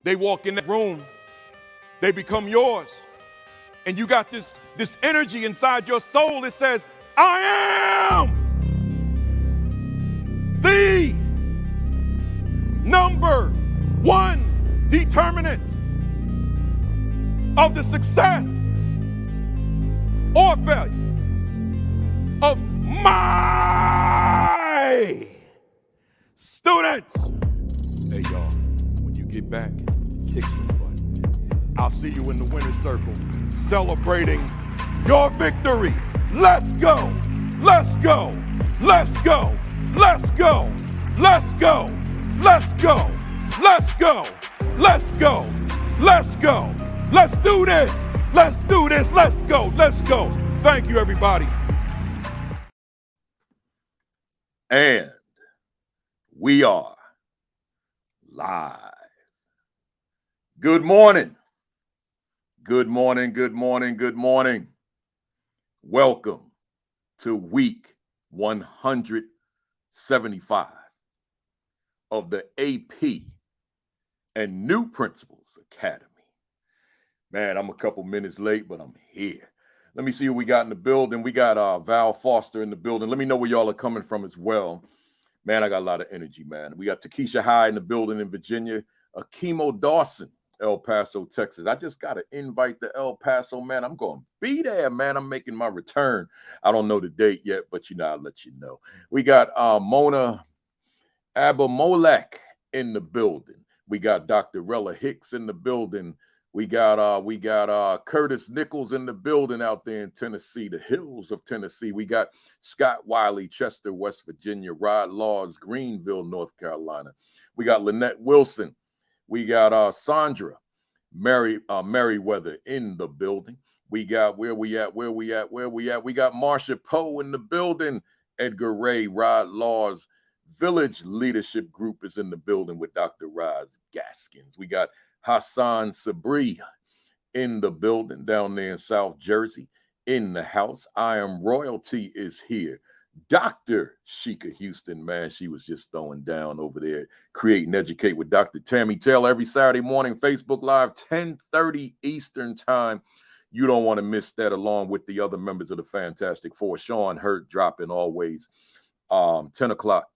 They walk in that room, they become yours. And you got this energy inside your soul that says, I am the number one determinant of the success or failure of my students. Hey, y'all, when you get back, kick some butt. I'll see you in the winner's circle, celebrating your victory. Let's go. Let's go. Let's go. Let's go. Let's go. Let's go. Let's go. Let's go. Let's go. Let's do this. Let's do this. Let's go. Let's go. Thank you, everybody. And we are live. Good morning. Good morning. Good morning. Good morning. Welcome to week 175 of the AP and New Principles Academy. Man, I'm a couple minutes late, but I'm here. Let me see who we got in the building. We got Val Foster in the building. Let me know where y'all are coming from as well. Man, I got a lot of energy, man. We got Takesha High in the building in Virginia. Akimo Dawson, El Paso, Texas. I just got to invite the El Paso, man. I'm going to be there, man. I'm making my return. I don't know the date yet, but I'll let you know. We got Mona Abamolek in the building. We got Dr. Rella Hicks in the building. We got Curtis Nichols in the building out there in Tennessee, the hills of Tennessee. We got Scott Wiley, Chester, West Virginia. Rod Laws, Greenville, North Carolina. We got Lynette Wilson. We got Sandra Merriweather in the building. We got where we at? We got Marsha Poe in the building. Edgar Ray, Rod Laws. Village Leadership Group is in the building with Dr. Roz Gaskins. We got Hassan Sabri in the building down there in South Jersey in the house. I Am Royalty is here. Dr. Sheikah Houston, man, she was just throwing down over there. Create and Educate with Dr. Tammy Taylor every Saturday morning, Facebook Live, 10:30 Eastern Time. You don't want to miss that, along with the other members of the Fantastic Four. Sean Hurt dropping always 10 o'clock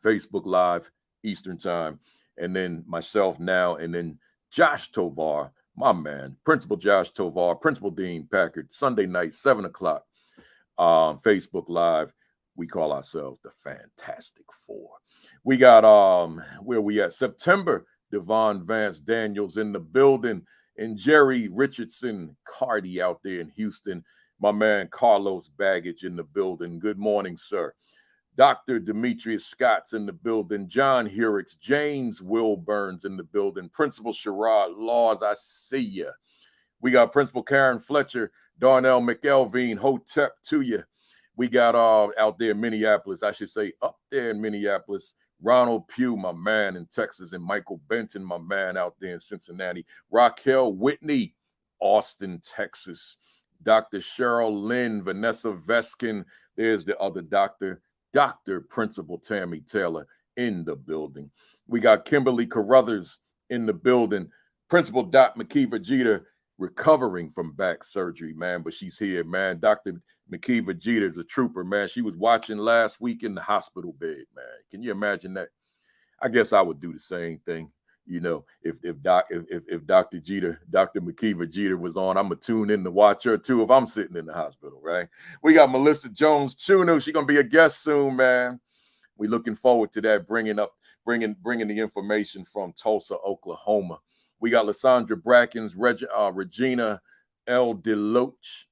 Facebook Live Eastern Time. And then myself now, and then Josh Tovar, my man, Principal Josh Tovar, Principal Dean Packard, Sunday night, 7 o'clock, Facebook Live. We call ourselves the Fantastic Four. We got, where we at? September, Devon Vance Daniels in the building, and Jerry Richardson Cardi out there in Houston. My man, Carlos Baggage in the building. Good morning, sir. Dr. Demetrius Scott's in the building. John Hurix, James Wilburns in the building. Principal Sherrod Laws, I see ya. We got Principal Karen Fletcher, Darnell McElveen, Hotep to you. We got out there in Minneapolis, I should say up there in Minneapolis, Ronald Pugh, my man in Texas, and Michael Benton, my man out there in Cincinnati. Raquel Whitney, Austin, Texas. Dr. Cheryl Lynn, Vanessa Veskin. There's the other doctor. Dr. Principal Tammy Taylor in the building. We got Kimberly Carruthers in the building. Principal Dot McKeever Jeter recovering from back surgery, man, but she's here, man. Dr. McKeever Jeter is a trooper, man. She was watching last week in the hospital bed, man. Can you imagine that? I guess I would do the same thing. You know, if Dr. Jeter, Dr. McKeever Jeter was on, I'm going to tune in to watch her too if I'm sitting in the hospital, right? We got Melissa Jones Chuno. She's going to be a guest soon, man. We're looking forward to that, bringing the information from Tulsa, Oklahoma. We got Lysandra Brackens, Regina L. DeLoach,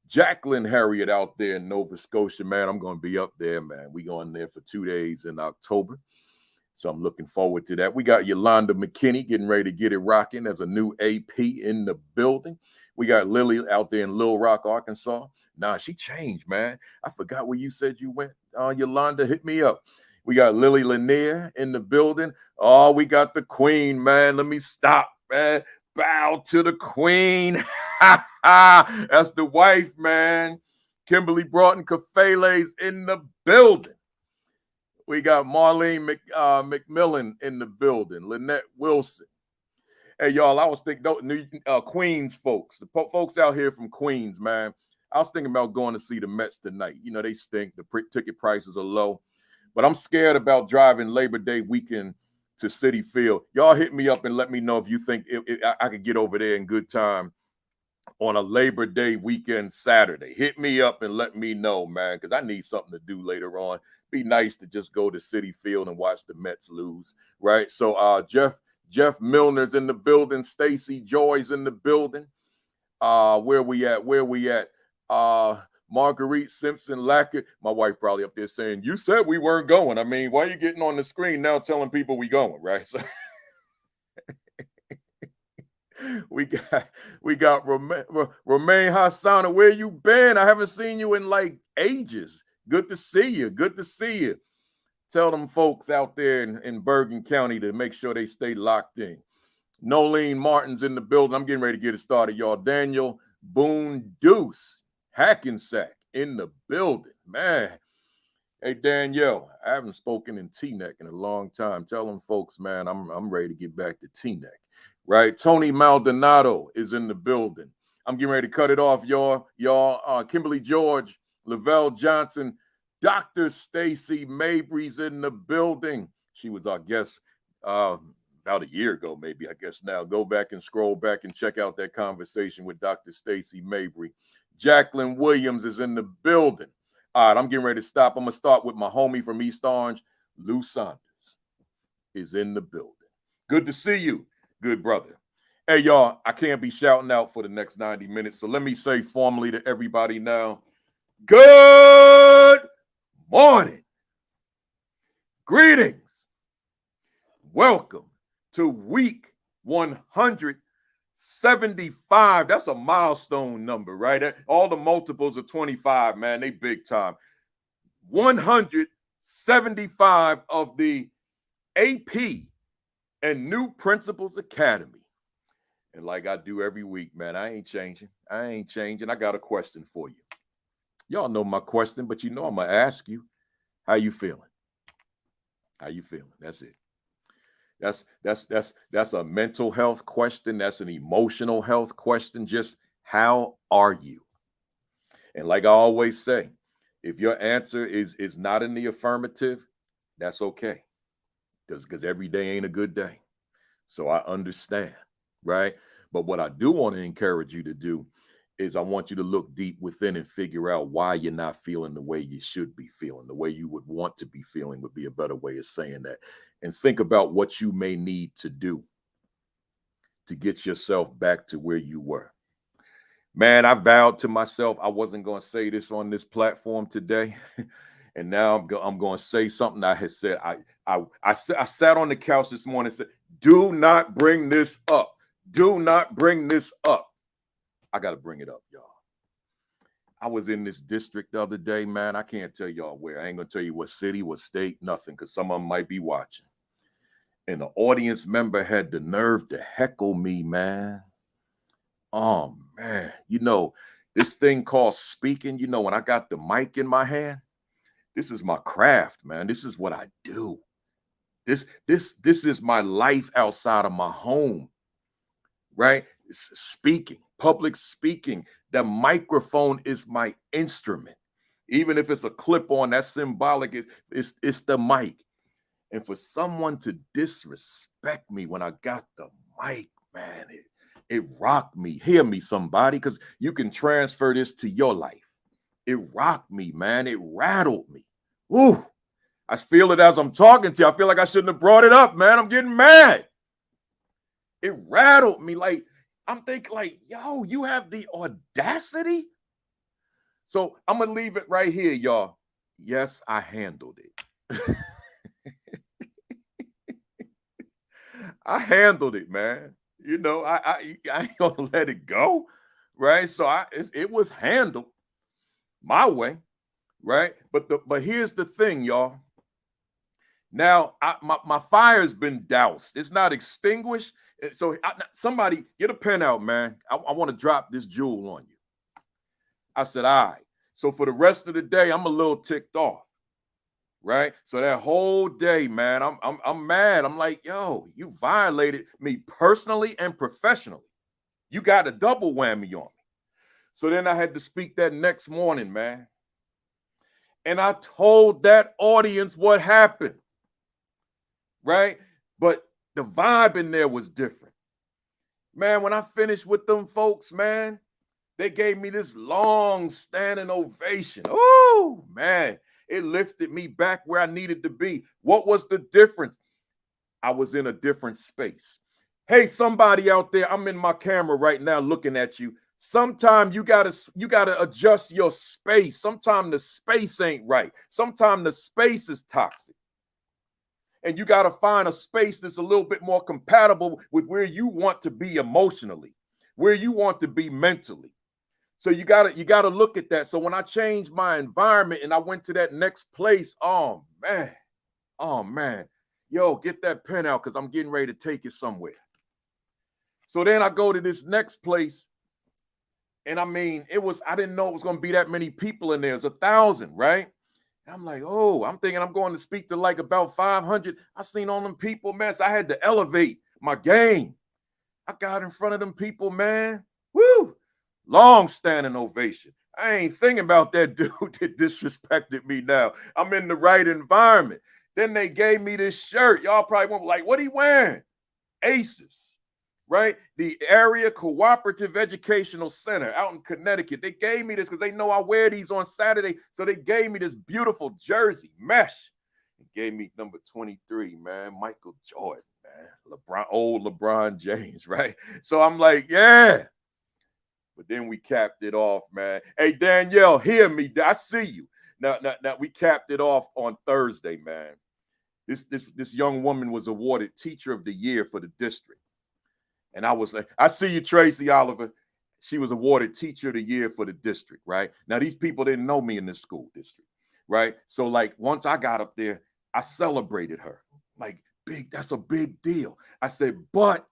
Jacqueline Harriet out there in Nova Scotia, man. I'm going to be up there, man. We going there for 2 days in October. So I'm looking forward to that. We got Yolanda McKinney getting ready to get it rocking as a new AP in the building. We got Lily out there in Little Rock, Arkansas. Nah, she changed, man. I forgot where you said you went. Yolanda, hit me up. We got Lily Lanier in the building. Oh, we got the queen, man. Let me stop, man. Bow to the queen. That's the wife, man. Kimberly Broughton Kafele's in the building. We got Marlene McMillan in the building. Lynette Wilson. Hey, y'all, I was thinking, Queens folks, the folks out here from Queens, man. I was thinking about going to see the Mets tonight. You know, they stink. The ticket prices are low. But I'm scared about driving Labor Day weekend to Citi Field. Y'all hit me up and let me know if you think I could get over there in good time on a Labor Day weekend Saturday. Hit me up and let me know, man, because I need something to do later on. Be nice to just go to Citi Field and watch the Mets lose, right? So Jeff Milner's in the building. Stacy Joy's in the building. Where we at? Marguerite Simpson Lackett. My wife probably up there saying, you said we weren't going. I mean, why are you getting on the screen now telling people we going, right? So we got Romain Hassana. Where you been? I haven't seen you in like ages. Good to see you. Good to see you. Tell them folks out there in Bergen County to make sure they stay locked in. Nolene Martin's in the building. I'm getting ready to get it started, y'all. Daniel Boone Deuce Hackensack in the building, man. Hey, Danielle, I haven't spoken in T-Neck in a long time. Tell them folks, man, I'm ready to get back to T-Neck, right? Tony Maldonado is in the building. I'm getting ready to cut it off, y'all. Kimberly George, Lavelle Johnson, Dr. Stacy Mabry's in the building. She was our guest about a year ago, maybe, I guess now. Go back and scroll back and check out that conversation with Dr. Stacy Mabry. Jacqueline Williams is in the building. All right, I'm getting ready to stop. I'm going to start with my homie from East Orange. Lou Saunders is in the building. Good to see you, good brother. Hey, y'all, I can't be shouting out for the next 90 minutes, so let me say formally to everybody now, good morning. Greetings. Welcome to week 175. That's a milestone number, right? All the multiples of 25, man, they big time. 175 of the AP and New Principals Academy. And like I do every week, man, I ain't changing. I got a question for you. Y'all know my question, but you know I'm going to ask you, how you feeling? How you feeling? That's it. That's a mental health question. That's an emotional health question. Just how are you? And like I always say, if your answer is not in the affirmative, that's okay. Because every day ain't a good day. So I understand, right? But what I do want to encourage you to do is I want you to look deep within and figure out why you're not feeling the way you should be feeling. The way you would want to be feeling would be a better way of saying that. And think about what you may need to do to get yourself back to where you were. Man, I vowed to myself I wasn't going to say this on this platform today. And now I'm going to say something I had said. I sat on the couch this morning and said, do not bring this up. Do not bring this up. I got to bring it up, y'all. I was in this district the other day, man. I can't tell y'all where. I ain't going to tell you what city, what state, nothing, because some of them might be watching. And the audience member had the nerve to heckle me, man. Oh, man. You know, this thing called speaking, you know, when I got the mic in my hand, this is my craft, man. This is what I do. This is my life outside of my home, right? It's speaking, public speaking. The microphone is my instrument. Even if it's a clip on, that's symbolic. It's the mic. And for someone to disrespect me when I got the mic, man, it rocked me. Hear me, somebody, because you can transfer this to your life. It rocked me, man. It rattled me. Ooh, I feel it as I'm talking to you. I feel like I shouldn't have brought it up, man. I'm getting mad. It rattled me. Like, I'm thinking like, yo, you have the audacity? So I'm going to leave it right here, y'all. Yes, I handled it. I handled it, man. You know, I ain't going to let it go, right? So it was handled my way, right? But here's the thing, y'all. Now, my fire's been doused. It's not extinguished. So somebody get a pen out, man. I want to drop this jewel on you. I said, all right. So for the rest of the day, I'm a little ticked off. right? So that whole day, man, I'm mad. I'm like, yo, you violated me personally and professionally. You got a double whammy on me. So then I had to speak that next morning, man. And I told that audience what happened, right? But the vibe in there was different. Man, when I finished with them folks, man, they gave me this long standing ovation. Oh, man, it lifted me back where I needed to be. What was the difference? I was in a different space. Hey, somebody out there, I'm in my camera right now looking at you. Sometimes you gotta adjust your space. Sometimes the space ain't right. Sometimes the space is toxic. And you got to find a space that's a little bit more compatible with where you want to be emotionally, where you want to be mentally. So you gotta look at that. So when I changed my environment and I went to that next place, oh man, yo, get that pen out because I'm getting ready to take it somewhere. So then I go to this next place, and I mean, I didn't know it was gonna be that many people in there. It's 1,000, right? I'm like, oh, I'm thinking I'm going to speak to like about 500. I seen all them people, man. So I had to elevate my game. I got in front of them people, man. Woo! Long standing ovation. I ain't thinking about that dude that disrespected me now. I'm in the right environment. Then they gave me this shirt. Y'all probably went like, what he wearing? Aces. Right? The Area Cooperative Educational Center out in Connecticut. They gave me this because they know I wear these on Saturday. So they gave me this beautiful jersey, mesh. They gave me number 23, man, Michael Jordan, man. Old LeBron James, right? So I'm like, yeah. But then we capped it off, man. Hey, Danielle, hear me. I see you. Now, we capped it off on Thursday, man. This young woman was awarded Teacher of the Year for the district. And I was like, I see you, Tracy Oliver. She was awarded Teacher of the Year for the district, right? Now, these people didn't know me in this school district, right? So, like, once I got up there, I celebrated her. Like, that's a big deal. I said, but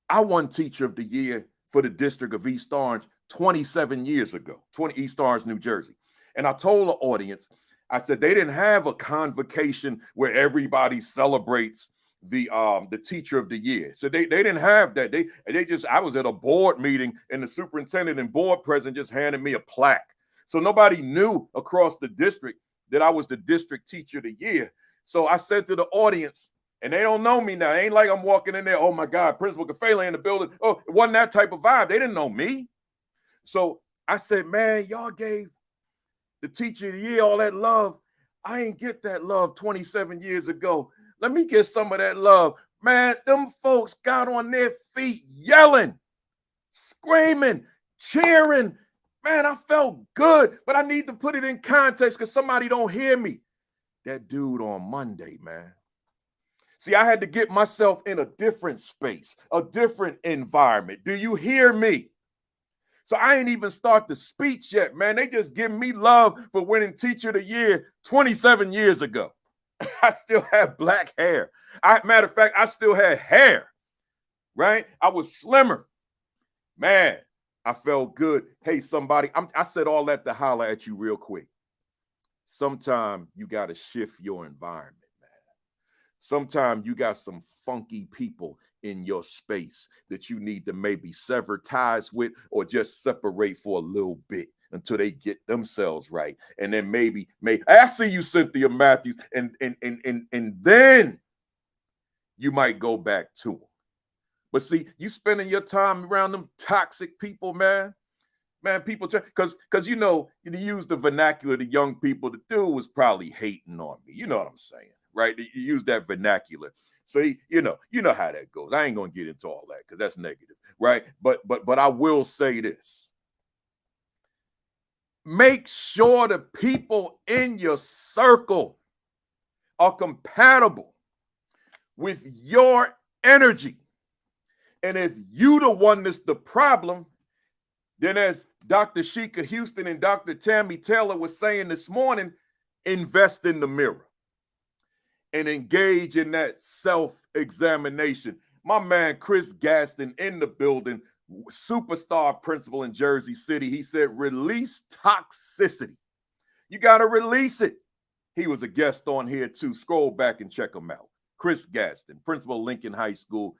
I won Teacher of the Year for the district of East Orange 27 years ago, East Orange, New Jersey. And I told the audience, I said, they didn't have a convocation where everybody celebrates the Teacher of the Year. So they didn't have that. I was at a board meeting and the superintendent and board president just handed me a plaque. So nobody knew across the district that I was the district Teacher of the Year. So I said to the audience, and they don't know me now. It ain't like I'm walking in there, oh my God, Principal Kafele in the building. Oh, it wasn't that type of vibe. They didn't know me. So I said, man, y'all gave the Teacher of the Year all that love. I ain't get that love 27 years ago. Let me get some of that love. Man, them folks got on their feet yelling, screaming, cheering. Man, I felt good, but I need to put it in context because somebody don't hear me. That dude on Monday, man. See, I had to get myself in a different space, a different environment. Do you hear me? So I ain't even start the speech yet, man. They just give me love for winning Teacher of the Year 27 years ago. I still have black hair. Matter of fact, I still had hair, right? I was slimmer. Man, I felt good. Hey, somebody, I said all that to holler at you real quick. Sometimes you got to shift your environment, man. Sometimes you got some funky people in your space that you need to maybe sever ties with or just separate for a little bit until they get themselves right. And then maybe I see you, Cynthia Matthews, and then you might go back to them. But see, you spending your time around them toxic people, man, people try, because you know, you use the vernacular to young people. The dude was probably hating on me. You know what I'm saying, right? You use that vernacular. So you know how that goes. I ain't gonna get into all that because that's negative, right? But I will say this. Make sure the people in your circle are compatible with your energy. And if you the one that's the problem, then as Dr. Sheikah Houston and Dr. Tammy Taylor was saying this morning, invest in the mirror and engage in that self-examination. My man, Chris Gaston in the building, superstar principal in Jersey City. He said, release toxicity. You got to release it. He was a guest on here too. Scroll back and check him out. Chris Gaston, principal Lincoln High School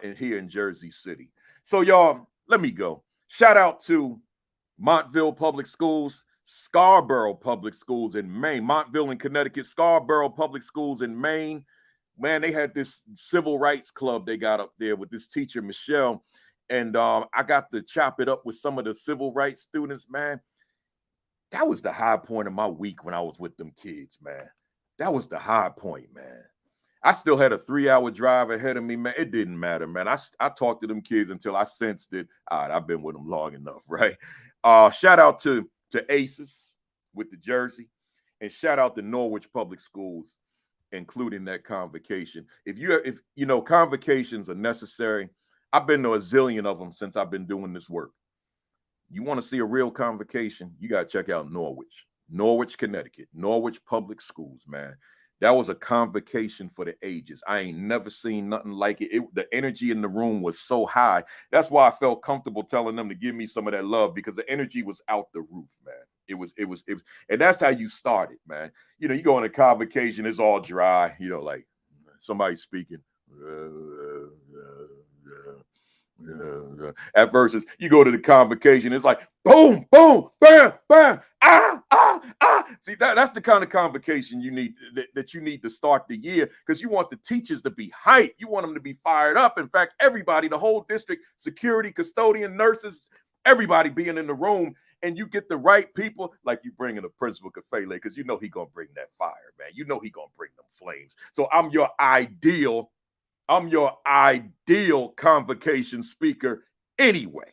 here in Jersey City. So y'all, let me go. Shout out to Montville Public Schools, Scarborough Public Schools in Maine, Montville in Connecticut, Scarborough Public Schools in Maine. Man, they had this civil rights club they got up there with this teacher, Michelle. And I got to chop it up with some of the civil rights students, man. That was the high point of my week when I was with them kids, man. That was the high point, man. I still had a 3-hour drive ahead of me, man. It didn't matter, man. I talked to them kids until I sensed it. All right, I've been with them long enough, right? Shout out to ACES with the jersey, and shout out to Norwich Public Schools, including that convocation. If you know convocations are necessary, I've been to a zillion of them since I've been doing this work. You want to see a real convocation, you got to check out Norwich, Connecticut, Norwich Public Schools, man. That was a convocation for the ages. I ain't never seen nothing like it. The energy in the room was so high. That's why I felt comfortable telling them to give me some of that love, because the energy was out the roof, man. It was, and that's how you start it, man. You know, you go on a convocation, it's all dry, you know, like somebody speaking. At versus, you go to the convocation, it's like boom, boom, bam, bam, ah. See, that's the kind of convocation you need, that you need to start the year, because you want the teachers to be hyped. You want them to be fired up. In fact, everybody, the whole district, security, custodian, nurses, everybody being in the room, and you get the right people, like you bring in a Principal Kafele, because you know he gonna bring that fire, man. You know he gonna bring them flames. So I'm your ideal convocation speaker anyway.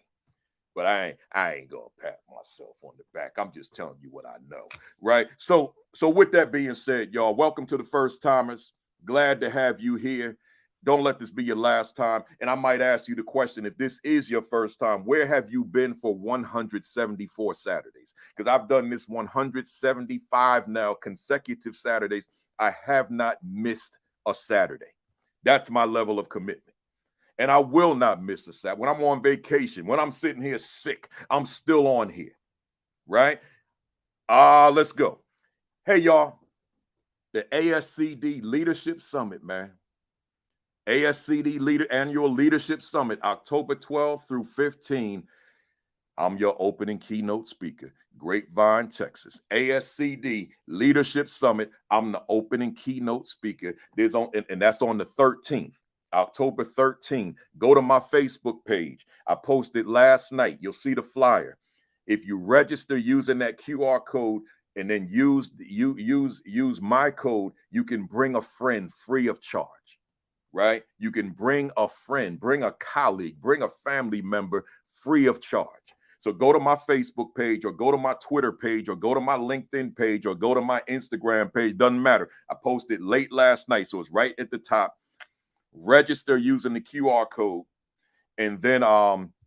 But I ain't gonna pat myself on the back. I'm just telling you what I know, right? So with that being said, y'all, welcome to the first timers. Glad to have you here. Don't let this be your last time. And I might ask you the question, if this is your first time, where have you been for 174 Saturdays? Because I've done this 175 now consecutive Saturdays. I have not missed a Saturday. That's my level of commitment. And I will not miss a Saturday. When I'm on vacation, when I'm sitting here sick, I'm still on here, right? Let's go. Hey, y'all, the ASCD Leadership Summit, man. ASCD Annual Leadership Summit, October 12th through 15. I'm your opening keynote speaker, Grapevine, Texas. ASCD Leadership Summit. I'm the opening keynote speaker. And that's on the 13th. October 13th. Go to my Facebook page. I posted last night. You'll see the flyer. If you register using that QR code and then use my code, you can bring a friend free of charge, right? You can bring a friend, bring a colleague, bring a family member free of charge. So go to my Facebook page, or go to my Twitter page, or go to my LinkedIn page, or go to my Instagram page. Doesn't matter. I posted late last night, so it's right at the top. Register using the QR code, and then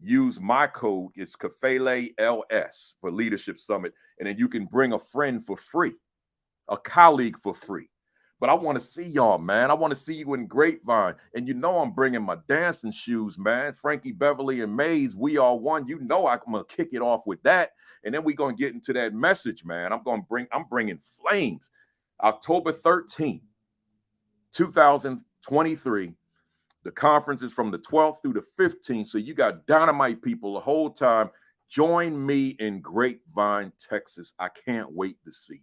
use my code. It's Kafele LS for Leadership Summit, and then you can bring a friend for free, a colleague for free. But I want to see y'all, man. I want to see you in Grapevine, and you know I'm bringing my dancing shoes, man. Frankie Beverly and Mays, we are one. You know I'm gonna kick it off with that, and then we're gonna get into that message, man. I'm bringing flames. October 13th, 2023. The conference is from the 12th through the 15th. So you got dynamite people the whole time. Join me in Grapevine, Texas. I can't wait to see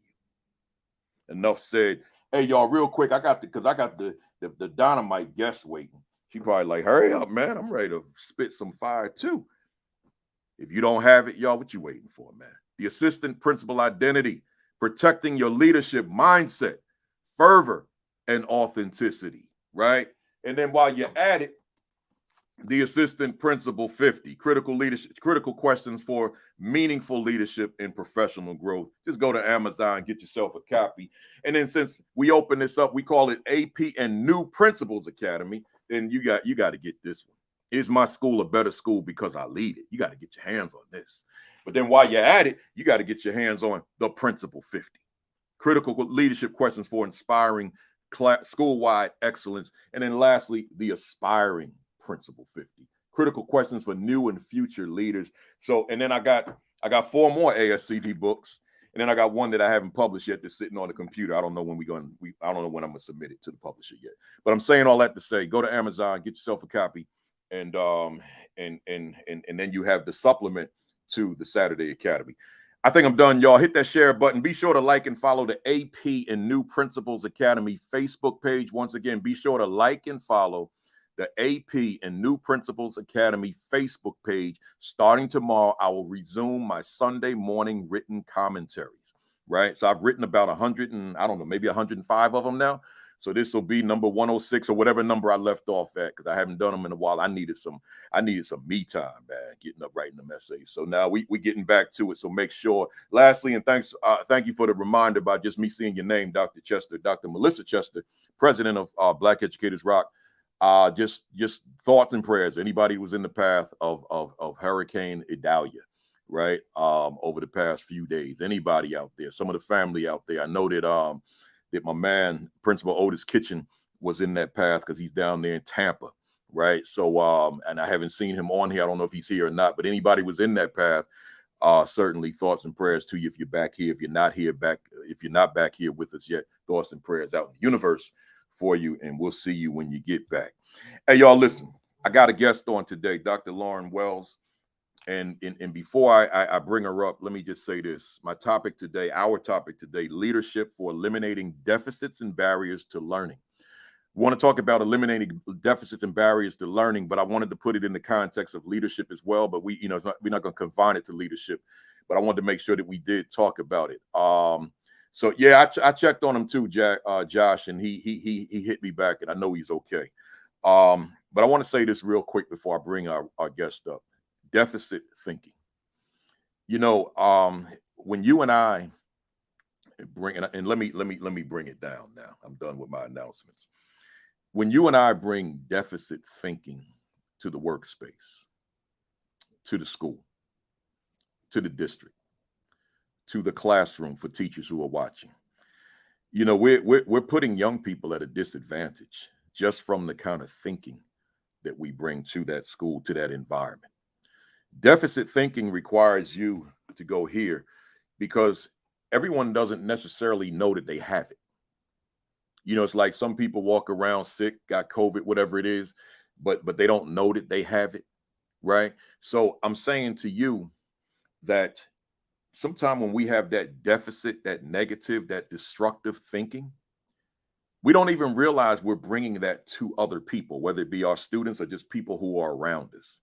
you. Enough said. Hey, y'all, real quick, I got the dynamite guest waiting. She probably like, hurry up, man. I'm ready to spit some fire too. If you don't have it, y'all, what you waiting for, man? The assistant principal identity, protecting your leadership mindset, fervor, and authenticity, right? And then while you're at it, the assistant principal 50, critical questions for meaningful leadership and professional growth. Just go to Amazon, get yourself a copy. And then since we open this up, we call it AP and New Principals Academy. Then you got to get this one. Is my school a better school because I lead it? You got to get your hands on this. But then while you're at it, you got to get your hands on the Principal 50. Critical leadership questions for inspiring school-wide excellence. And then lastly, the Aspiring Principal 50. Critical questions for new and future leaders. So, and then I got 4 more ASCD books. And then I got one that I haven't published yet that's sitting on the computer. I don't know when I don't know when I'm gonna submit it to the publisher yet. But I'm saying all that to say, go to Amazon, get yourself a copy, and then you have the supplement to the Saturday Academy. I think I'm done, y'all. Hit that share button. Be sure to like and follow the AP and New Principals Academy Facebook page. Once again, be sure to like and follow the AP and New Principals Academy Facebook page. Starting tomorrow, I will resume my Sunday morning written commentaries, right? So I've written about 100 and I don't know, maybe 105 of them now. So this will be number 106 or whatever number I left off at, because I haven't done them in a while. I needed some me time, man, getting up writing them essays. So now we getting back to it. So make sure. Lastly, and thank you for the reminder about just me seeing your name, Dr. Chester, Dr. Melissa Chester, president of Black Educators Rock. Just thoughts and prayers. Anybody who was in the path of Hurricane Idalia, right? Over the past few days. Anybody out there? Some of the family out there. I know that that my man Principal Otis Kitchen was in that path because he's down there in Tampa, right? So and I haven't seen him on here. I don't know if he's here or not. But anybody was in that path. Certainly thoughts and prayers to you if you're back here. If you're not back here with us yet, thoughts and prayers out in the universe for you, and we'll see you when you get back. Hey, y'all, listen, I got a guest on today, Dr. Lauren Wells, and before I bring her up, let me just say this. Our topic today, leadership for eliminating deficits and barriers to learning. We want to talk about eliminating deficits and barriers to learning, but I wanted to put it in the context of leadership as well, but we're not going to confine it to leadership, but I wanted to make sure that we did talk about it. So yeah, I checked on him too, Josh, and he hit me back, and I know he's okay. But I want to say this real quick before I bring our guest up. Deficit thinking. When you and I bring, and let me bring it down now. I'm done with my announcements. When you and I bring deficit thinking to the workspace, to the school, to the district, to the classroom for teachers who are watching, we're putting young people at a disadvantage just from the kind of thinking that we bring to that school, to that environment. Deficit thinking requires you to go here because everyone doesn't necessarily know that they have it. It's like some people walk around sick, got COVID, whatever it is, but they don't know that they have it, right? So I'm saying to you that sometime when we have that deficit, that negative, that destructive thinking, we don't even realize we're bringing that to other people, whether it be our students or just people who are around us.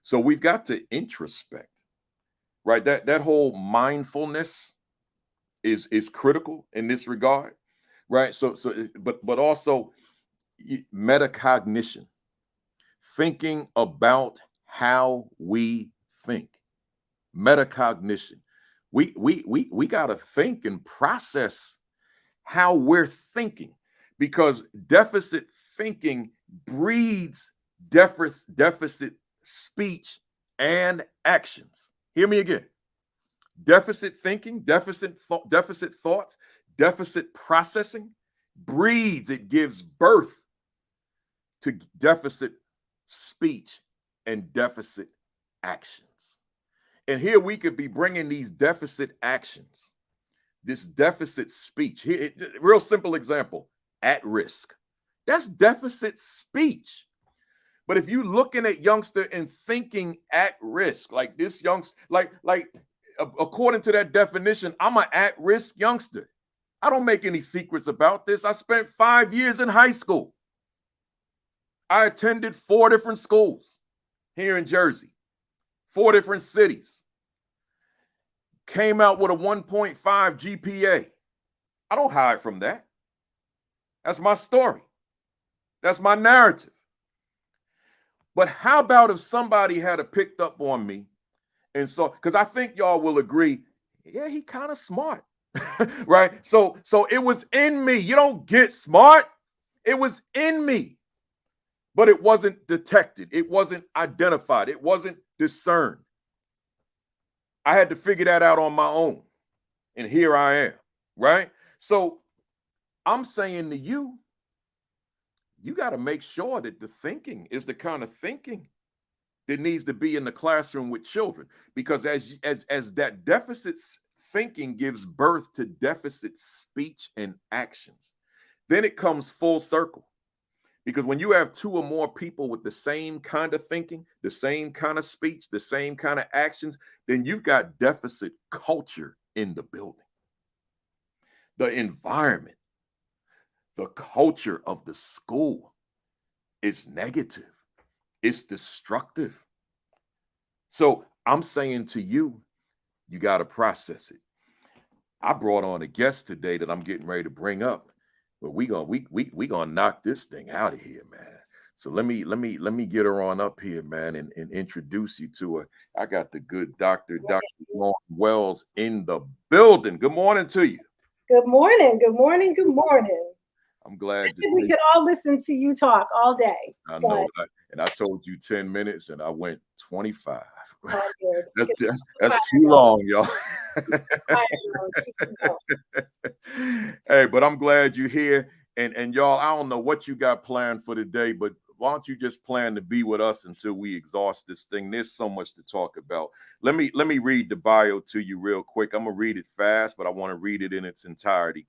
So we've got to introspect, right? That whole mindfulness is critical in this regard, right? But also metacognition, thinking about how we think. Metacognition. We got to think and process how we're thinking, because deficit thinking breeds deficit speech and actions. Hear me again. Deficit thinking, deficit thoughts, deficit processing breeds, it gives birth to deficit speech and deficit actions. And here we could be bringing these deficit actions, this deficit speech. Here, real simple example, at risk. That's deficit speech. But if you looking at youngster and thinking at risk, like this youngster, like according to that definition, I'm an at-risk youngster. I don't make any secrets about this. I spent 5 years in high school. I attended 4 different schools here in Jersey, 4 different cities. Came out with a 1.5 GPA. I don't hide from that. That's my story. That's my narrative. But how about if somebody had picked up on me and so, because I think y'all will agree, yeah, he kind of smart, right? So it was in me. You don't get smart. It was in me, but it wasn't detected. It wasn't identified. It wasn't discerned. I had to figure that out on my own. And here I am, right? So I'm saying to you, you got to make sure that the thinking is the kind of thinking that needs to be in the classroom with children, because as that deficit thinking gives birth to deficit speech and actions. Then it comes full circle. Because when you have two or more people with the same kind of thinking, the same kind of speech, the same kind of actions, then you've got deficit culture in the building. The environment, the culture of the school is negative. It's destructive. So I'm saying to you, you got to process it. I brought on a guest today that I'm getting ready to bring up. But we gonna knock this thing out of here, man. So let me get her on up here, man, and introduce you to her. I got the good Dr. Lauren Wells in the building. Good morning to you. Good morning. Good morning. Good morning. I'm glad we could all listen to you talk all day. I know, and I told you 10 minutes, and I went 25. That's too long, y'all. Hey, but I'm glad you're here, and y'all, I don't know what you got planned for today, but why don't you just plan to be with us until we exhaust this thing? There's so much to talk about. Let me read the bio to you real quick. I'm gonna read it fast, but I want to read it in its entirety.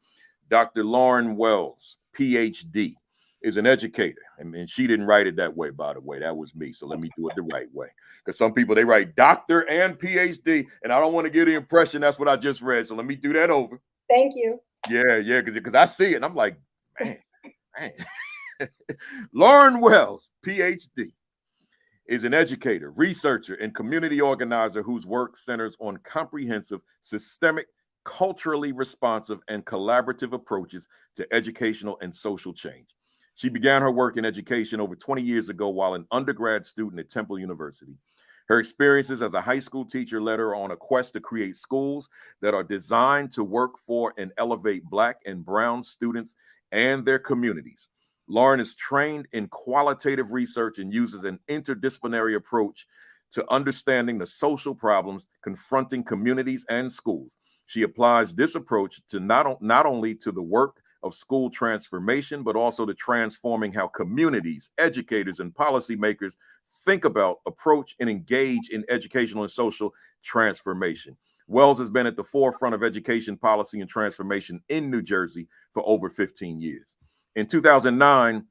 Dr. Lauren Wells, PhD, is an educator. And she didn't write it that way, by the way. That was me. So let me do it the right way. Because some people, they write doctor and PhD, and I don't want to give the impression that's what I just read. So let me do that over. Thank you. Yeah, because I see it, and I'm like, man. Lauren Wells, PhD, is an educator, researcher, and community organizer whose work centers on comprehensive, systemic, culturally responsive, and collaborative approaches to educational and social change. She began her work in education over 20 years ago while an undergrad student at Temple University. Her experiences as a high school teacher led her on a quest to create schools that are designed to work for and elevate Black and Brown students and their communities. Lauren is trained in qualitative research and uses an interdisciplinary approach to understanding the social problems confronting communities and schools. She applies this approach to not only to the work of school transformation, but also to transforming how communities, educators, and policymakers think about, approach, and engage in educational and social transformation. Wells has been at the forefront of education policy and transformation in New Jersey for over 15 years. In 2009,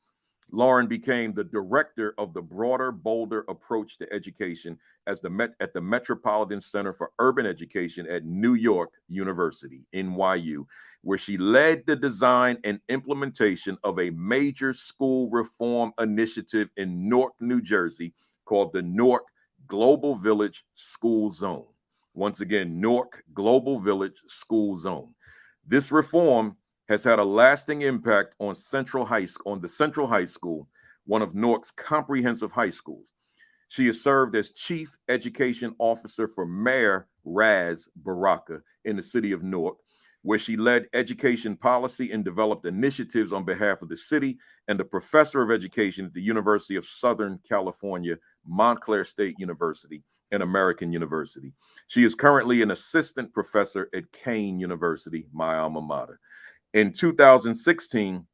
Lauren became the director of the broader, bolder approach to education at the Metropolitan Center for Urban Education at New York University, NYU, where she led the design and implementation of a major school reform initiative in Newark, New Jersey, called the Newark Global Village School Zone. Once again, Newark Global Village School Zone. This reform has had a lasting impact on the Central High School, one of Newark's comprehensive high schools. She has served as Chief Education Officer for Mayor Raz Baraka in the city of Newark, where she led education policy and developed initiatives on behalf of the city, and a professor of education at the University of Southern California, Montclair State University, and American University. She is currently an assistant professor at Kane University, my alma mater. In 2016,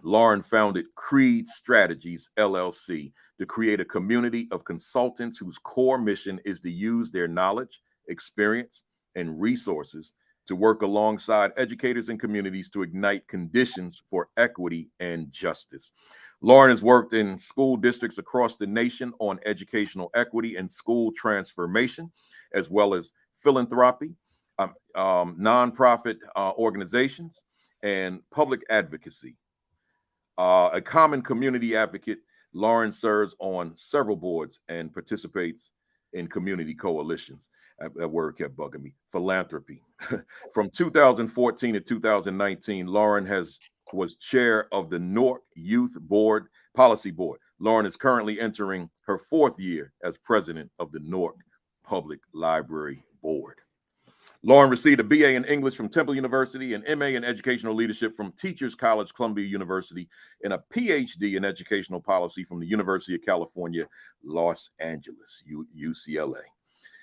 Lauren founded Creed Strategies, LLC, to create a community of consultants whose core mission is to use their knowledge, experience, and resources to work alongside educators and communities to ignite conditions for equity and justice. Lauren has worked in school districts across the nation on educational equity and school transformation, as well as philanthropy, nonprofit organizations, and public advocacy. A common community advocate, Lauren serves on several boards and participates in community coalitions. That word kept bugging me. Philanthropy. From 2014 to 2019, Lauren was chair of the Newark Youth Board Policy Board. Lauren is currently entering her 4th year as president of the Newark Public Library Board. Lauren received a BA in English from Temple University, an MA in Educational Leadership from Teachers College, Columbia University, and a PhD in Educational Policy from the University of California, Los Angeles, UCLA.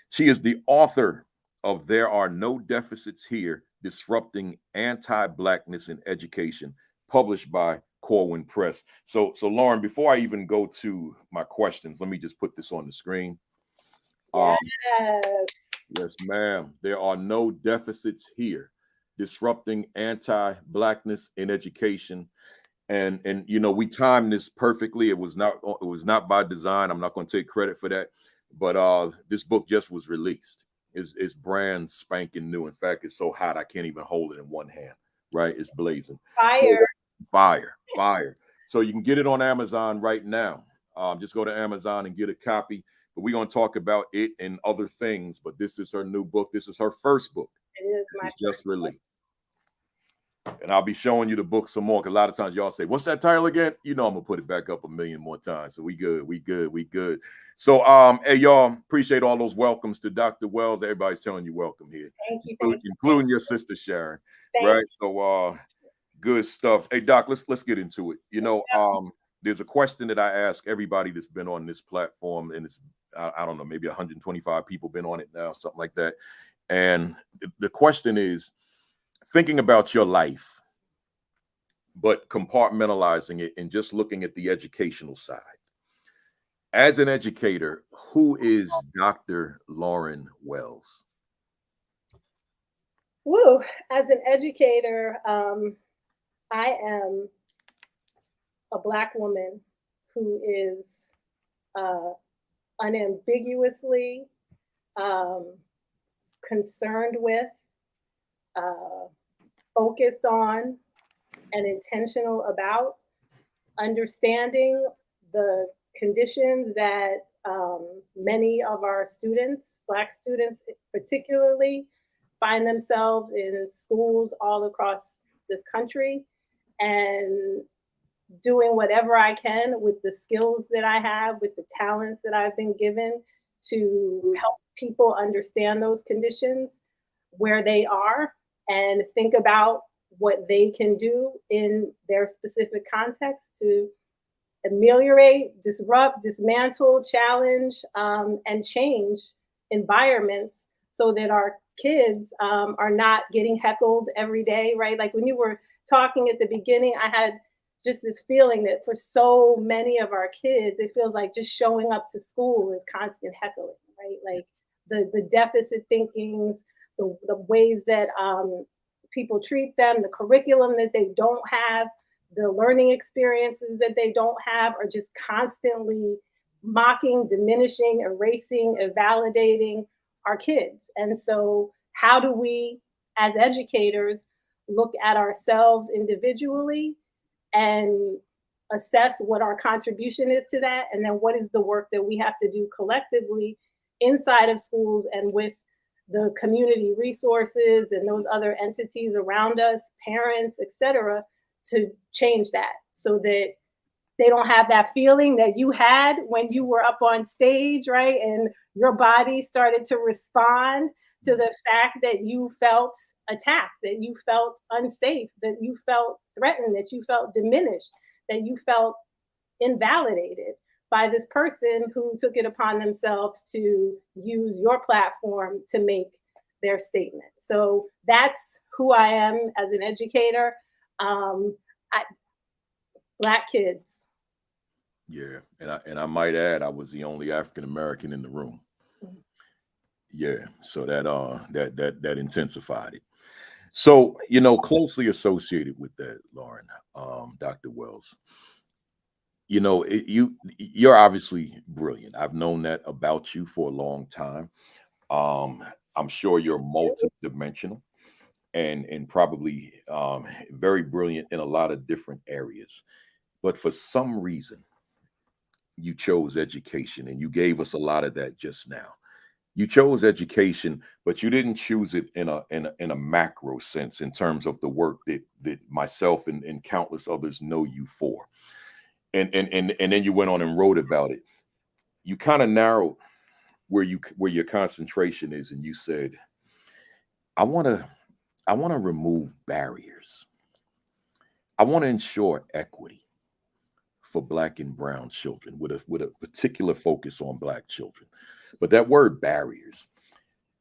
She is the author of There Are No Deficits Here, Disrupting Anti-Blackness in Education, published by Corwin Press. So Lauren, before I even go to my questions, let me just put this on the screen. Yes. Yes, ma'am. There are no deficits here. Disrupting anti-blackness in education. And you know, we timed this perfectly. It was not by design. I'm not going to take credit for that. But this book just was released. It's brand spanking new. In fact, it's so hot I can't even hold it in one hand. Right? It's blazing. Fire. Fire. So you can get it on Amazon right now. Just go to Amazon and get a copy. But we're going to talk about it and other things. But this is her new book. This is her first book. It is my It's just released. And I'll be showing you the book some more. Because a lot of times y'all say, what's that title again? You know I'm going to put it back up a million more times. So we good. So, hey, y'all, appreciate all those welcomes to Dr. Wells. Everybody's telling you welcome here. Thank you. Including your sister, Sharon. Thank Right? So, good stuff. Hey, Doc, let's get into it. You know, there's a question that I ask everybody that's been on this platform, and it's I don't know, maybe 125 people been on it now, something like that. And the question is, thinking about your life, but compartmentalizing it and just looking at the educational side. As an educator, who is Dr. Lauren Wells? Woo! As an educator, I am a Black woman who is unambiguously concerned with, focused on, and intentional about understanding the conditions that many of our students, Black students particularly, find themselves in schools all across this country, and doing whatever I can with the skills that I have, with the talents that I've been given to help people understand those conditions, where they are, and think about what they can do in their specific context to ameliorate, disrupt, dismantle, challenge, and change environments so that our kids are not getting heckled every day, right? Like when you were talking at the beginning, I had just this feeling that for so many of our kids, it feels like just showing up to school is constant heckling, right? Like the deficit thinkings, the ways that people treat them, the curriculum that they don't have, the learning experiences that they don't have, are just constantly mocking, diminishing, erasing, invalidating our kids. And so how do we, as educators, look at ourselves individually and assess what our contribution is to that, and then what is the work that we have to do collectively inside of schools and with the community resources and those other entities around us, parents, etc., to change that so that they don't have that feeling that you had when you were up on stage, right? And your body started to respond to the fact that you felt attacked, that you felt unsafe, that you felt threatened, that you felt diminished, that you felt invalidated by this person who took it upon themselves to use your platform to make their statement. So that's who I am as an educator. Black kids. Yeah, and I might add, I was the only African American in the room. Yeah, so that intensified it. So, you know, closely associated with that, Lauren, Dr. Wells, you know, you're obviously brilliant. I've known that about you for a long time. I'm sure you're multidimensional and probably very brilliant in a lot of different areas. But for some reason, you chose education, and you gave us a lot of that just now. You chose education, but you didn't choose it in a macro sense in terms of the work that myself and countless others know you for. And then you went on and wrote about it. You kind of narrowed where your concentration is, and you said, I want to remove barriers. I want to ensure equity for Black and brown children with a particular focus on Black children. But that word barriers,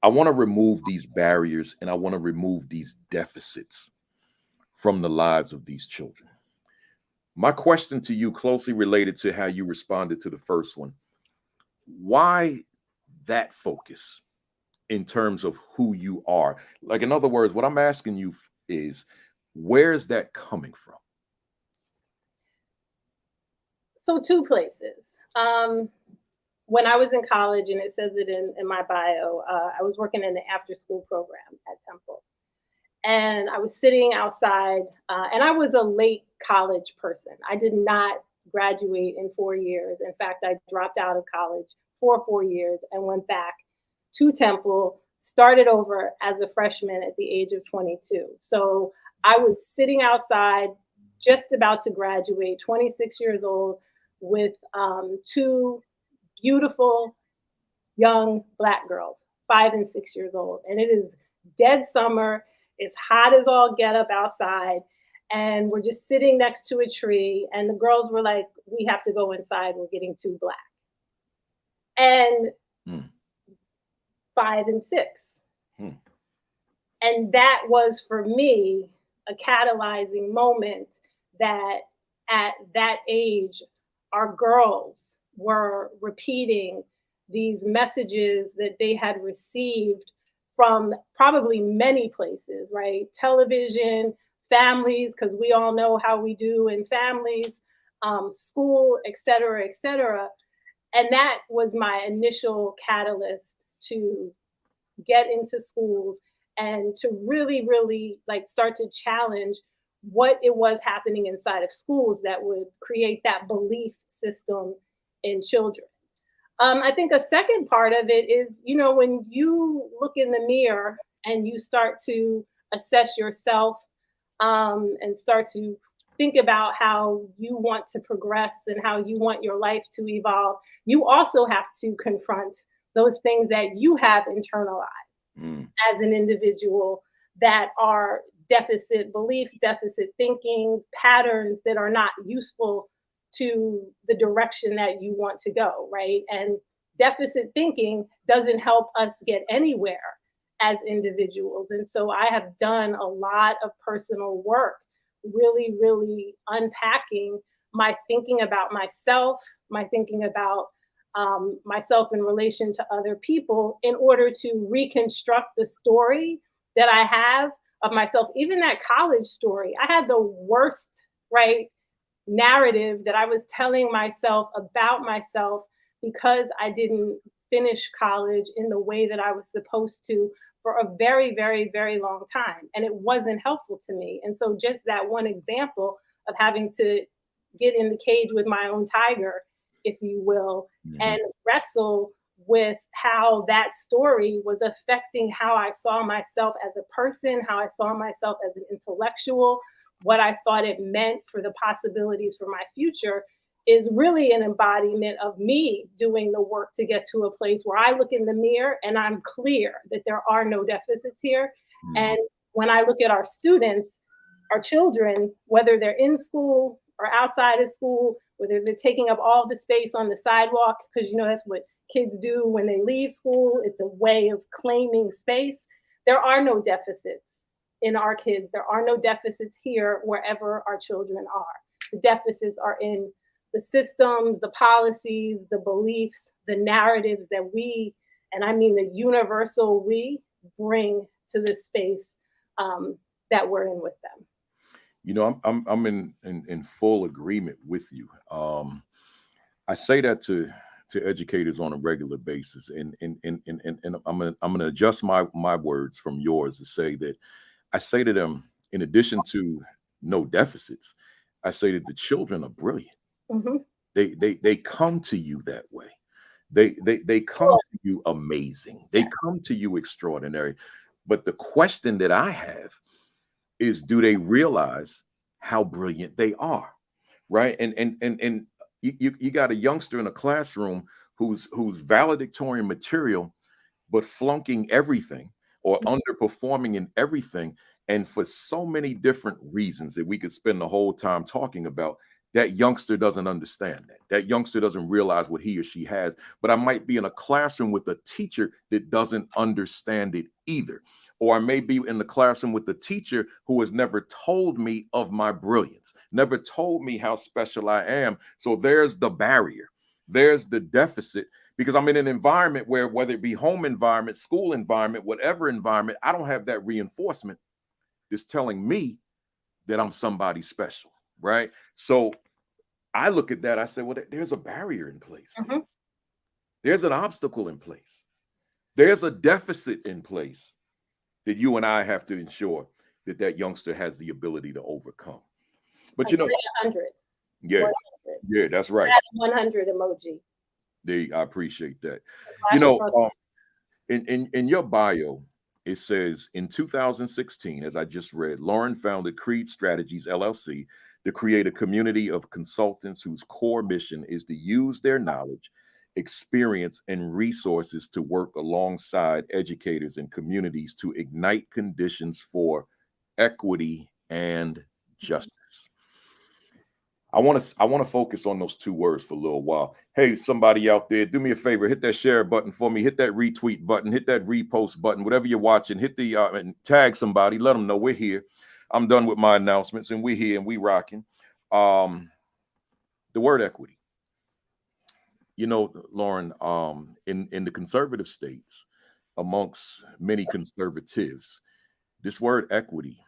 I want to remove these barriers, and I want to remove these deficits from the lives of these children. My question to you, closely related to how you responded to the first one, why that focus in terms of who you are? Like, in other words, what I'm asking you is, where's that coming from? So two places. When I was in college, and it says it in my bio, I was working in the after school program at Temple. And I was sitting outside, and I was a late college person. I did not graduate in 4 years. In fact, I dropped out of college for 4 years and went back to Temple, started over as a freshman at the age of 22. So I was sitting outside, just about to graduate, 26 years old, with two beautiful young Black girls, 5 and 6 years old. And it is dead summer. It's hot as all get up outside. And we're just sitting next to a tree. And the girls were like, we have to go inside. We're getting too Black. And 5 and 6. And that was for me a catalyzing moment, that at that age, our girls were repeating these messages that they had received from probably many places, right? Television, families, because we all know how we do in families, school, et cetera, et cetera. And that was my initial catalyst to get into schools and to really, really like start to challenge what it was happening inside of schools that would create that belief system in children. I think a second part of it is, when you look in the mirror and you start to assess yourself, and start to think about how you want to progress and how you want your life to evolve, you also have to confront those things that you have internalized as an individual that are deficit beliefs, deficit thinkings, patterns that are not useful to the direction that you want to go, right? And deficit thinking doesn't help us get anywhere as individuals. And so I have done a lot of personal work, really, really unpacking my thinking about myself, my thinking about myself in relation to other people, in order to reconstruct the story that I have of myself. Even that college story, I had the worst, right, narrative that I was telling myself about myself because I didn't finish college in the way that I was supposed to for a very, very, very long time. And it wasn't helpful to me. And so just that one example of having to get in the cage with my own tiger, if you will, and wrestle with how that story was affecting how I saw myself as a person, how I saw myself as an intellectual, what I thought it meant for the possibilities for my future, is really an embodiment of me doing the work to get to a place where I look in the mirror and I'm clear that there are no deficits here. And when I look at our students, our children, whether they're in school or outside of school, whether they're taking up all the space on the sidewalk, because that's what kids do when they leave school. It's a way of claiming space. There are no deficits in our kids. There are no deficits here wherever our children are. The deficits are in the systems, the policies, the beliefs, the narratives that we, and I mean the universal we, bring to the space that we're in with them. I'm in full agreement with you. I say that to educators on a regular basis, and I'm gonna adjust my words from yours to say that I say to them, in addition to no deficits, I say that the children are brilliant. They come to you that way. They come to you amazing. They come to you extraordinary. But the question that I have is, do they realize how brilliant they are? Right. And you got a youngster in a classroom who's valedictorian material, but flunking everything or underperforming in everything. And for so many different reasons that we could spend the whole time talking about, that youngster doesn't understand that. That youngster doesn't realize what he or she has. But I might be in a classroom with a teacher that doesn't understand it either. Or I may be in the classroom with a teacher who has never told me of my brilliance, never told me how special I am. So there's the barrier. There's the deficit, because I'm in an environment where, whether it be home environment, school environment, whatever environment, I don't have that reinforcement that's telling me that I'm somebody special, right? So I look at that, I say, well, there's a barrier in place. Mhm. There's an obstacle in place. There's a deficit in place that you and I have to ensure that that youngster has the ability to overcome. But you know, 100. yeah, 100. yeah, that's right. That 100 emoji. I appreciate that. Flash You know, across the in your bio, it says in 2016, as I just read, Lauren founded Creed Strategies LLC to create a community of consultants whose core mission is to use their knowledge, experience, and resources to work alongside educators and communities to ignite conditions for equity and justice. I want to focus on those two words for a little while. Hey, somebody out there, do me a favor, hit that share button for me, hit that retweet button, hit that repost button, whatever you're watching, hit the and tag somebody, let them know we're here. I'm done with my announcements, and we're here and we rocking. The word equity. You know, Lauren, in the conservative states, amongst many conservatives, this word equity,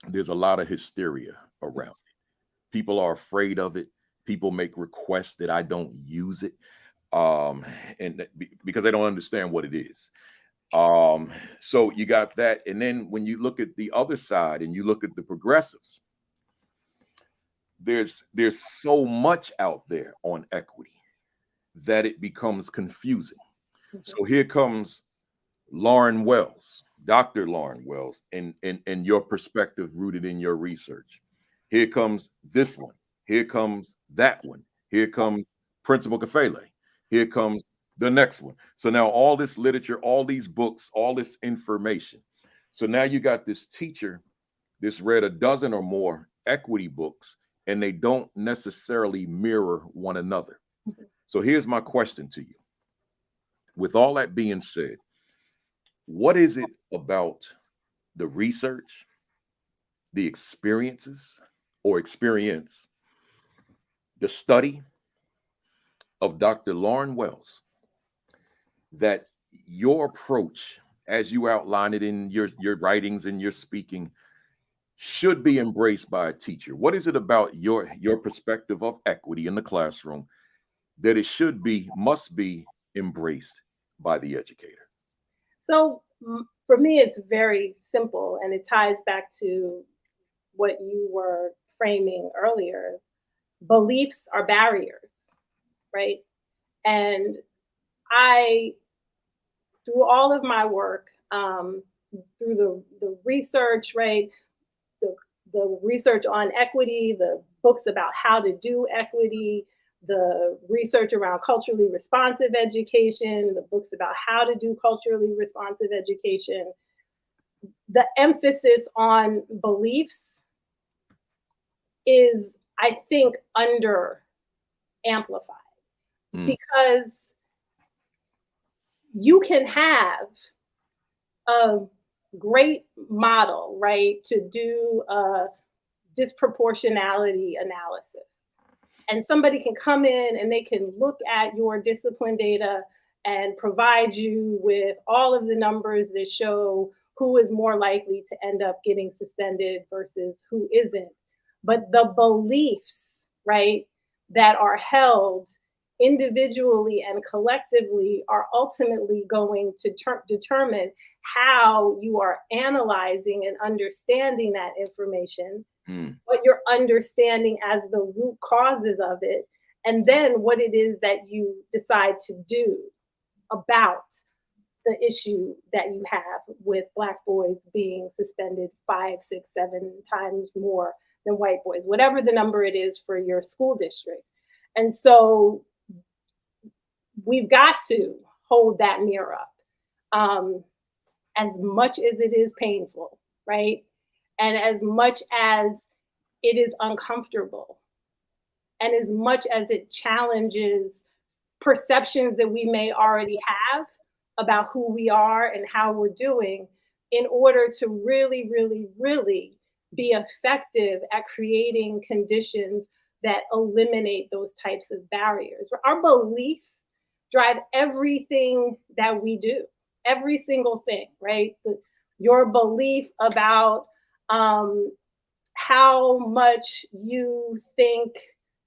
there's a lot of hysteria around it. People are afraid of it. People make requests that I don't use it, because they don't understand what it is. So you got that, and then when you look at the other side and you look at the progressives, there's so much out there on equity that it becomes confusing. So here comes Lauren Wells, Dr. Lauren Wells, and your perspective rooted in your research. Here comes this one. Here comes that one. Here comes Principal Kafele. Here comes the next one. So now all this literature, all these books, all this information. So now you got this teacher that's read a dozen or more equity books, and they don't necessarily mirror one another. So here's my question to you. With all that being said, what is it about the research, the experience, the study of Dr. Lauren Wells, that your approach, as you outline it in your writings and your speaking, should be embraced by a teacher? What is it about your perspective of equity in the classroom that it must be embraced by the educator? So for me, it's very simple, and it ties back to what you were framing earlier. Beliefs are barriers, right? And through all of my work, through the research, right, the research on equity, the books about how to do equity, the research around culturally responsive education, the books about how to do culturally responsive education, the emphasis on beliefs is, I think, under amplified, because you can have a great model, right, to do a disproportionality analysis. And somebody can come in and they can look at your discipline data and provide you with all of the numbers that show who is more likely to end up getting suspended versus who isn't. But the beliefs, right, that are held individually and collectively are ultimately going to determine how you are analyzing and understanding that information, what you're understanding as the root causes of it, and then what it is that you decide to do about the issue that you have with Black boys being suspended 5, 6, 7 times more than white boys, whatever the number it is for your school district. And so we've got to hold that mirror up, as much as it is painful, right? And as much as it is uncomfortable, and as much as it challenges perceptions that we may already have about who we are and how we're doing, in order to really, really, really be effective at creating conditions that eliminate those types of barriers. Our beliefs drive everything that we do, every single thing, right? Your belief about how much you think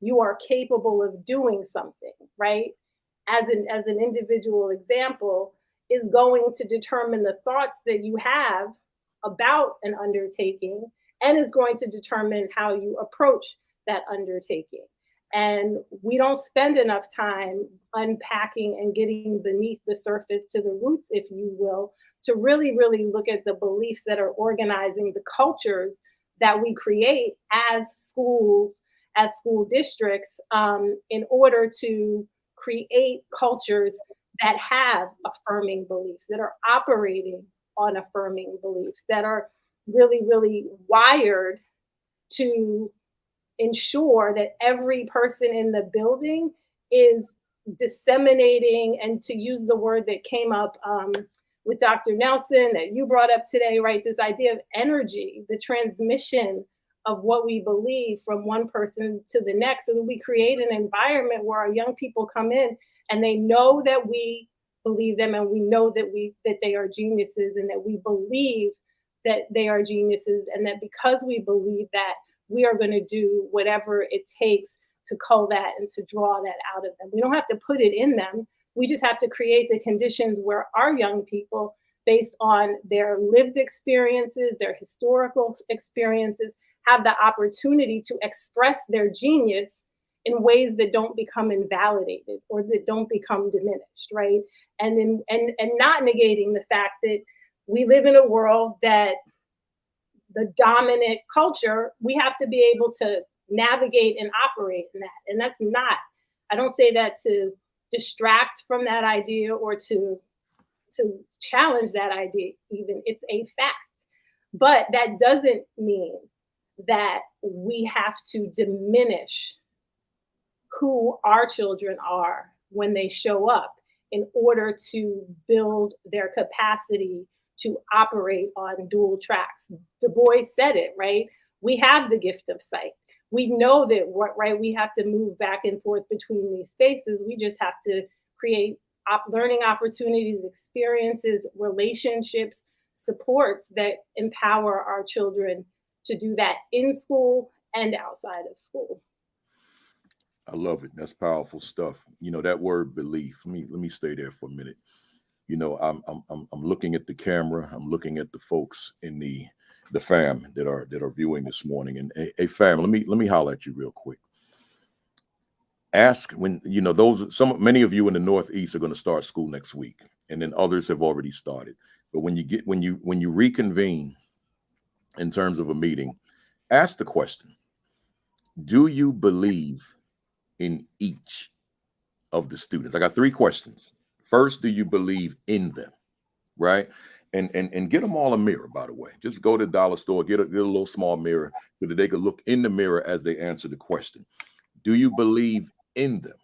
you are capable of doing something, right? As an individual example, is going to determine the thoughts that you have about an undertaking, and is going to determine how you approach that undertaking. And we don't spend enough time unpacking and getting beneath the surface to the roots, if you will, to really, really look at the beliefs that are organizing the cultures that we create as schools, as school districts, in order to create cultures that have affirming beliefs, that are operating on affirming beliefs, that are really, really wired to ensure that every person in the building is disseminating, and to use the word that came up with Dr. Nelson that you brought up today, right? This idea of energy, the transmission of what we believe from one person to the next, so that we create an environment where our young people come in and they know that we believe them, and we know that they are geniuses, and that we believe that they are geniuses, and that because we believe that, we are going to do whatever it takes to cull that and to draw that out of them. We don't have to put it in them. We just have to create the conditions where our young people, based on their lived experiences, their historical experiences, have the opportunity to express their genius in ways that don't become invalidated or that don't become diminished, right? And not negating the fact that we live in a world that the dominant culture, we have to be able to navigate and operate in that. And that's not, I don't say that to distract from that idea or to challenge that idea even. It's a fact. But that doesn't mean that we have to diminish who our children are when they show up in order to build their capacity to operate on dual tracks. Du Bois said it, right? We have the gift of sight. We know that, right? We have to move back and forth between these spaces. We just have to create learning opportunities, experiences, relationships, supports that empower our children to do that in school and outside of school. I love it. That's powerful stuff. You know, that word belief. Let me stay there for a minute. You know, I'm looking at the camera. I'm looking at the folks in the fam that are viewing this morning. And hey, fam, let me holler at you real quick. Ask when, you know, many of you in the Northeast are going to start school next week, and then others have already started. But when you reconvene in terms of a meeting, ask the question: do you believe in each of the students? I got 3 questions. First, do you believe in them, right? And get them all a mirror, by the way. Just go to the dollar store, get a little small mirror so that they can look in the mirror as they answer the question. Do you believe in them?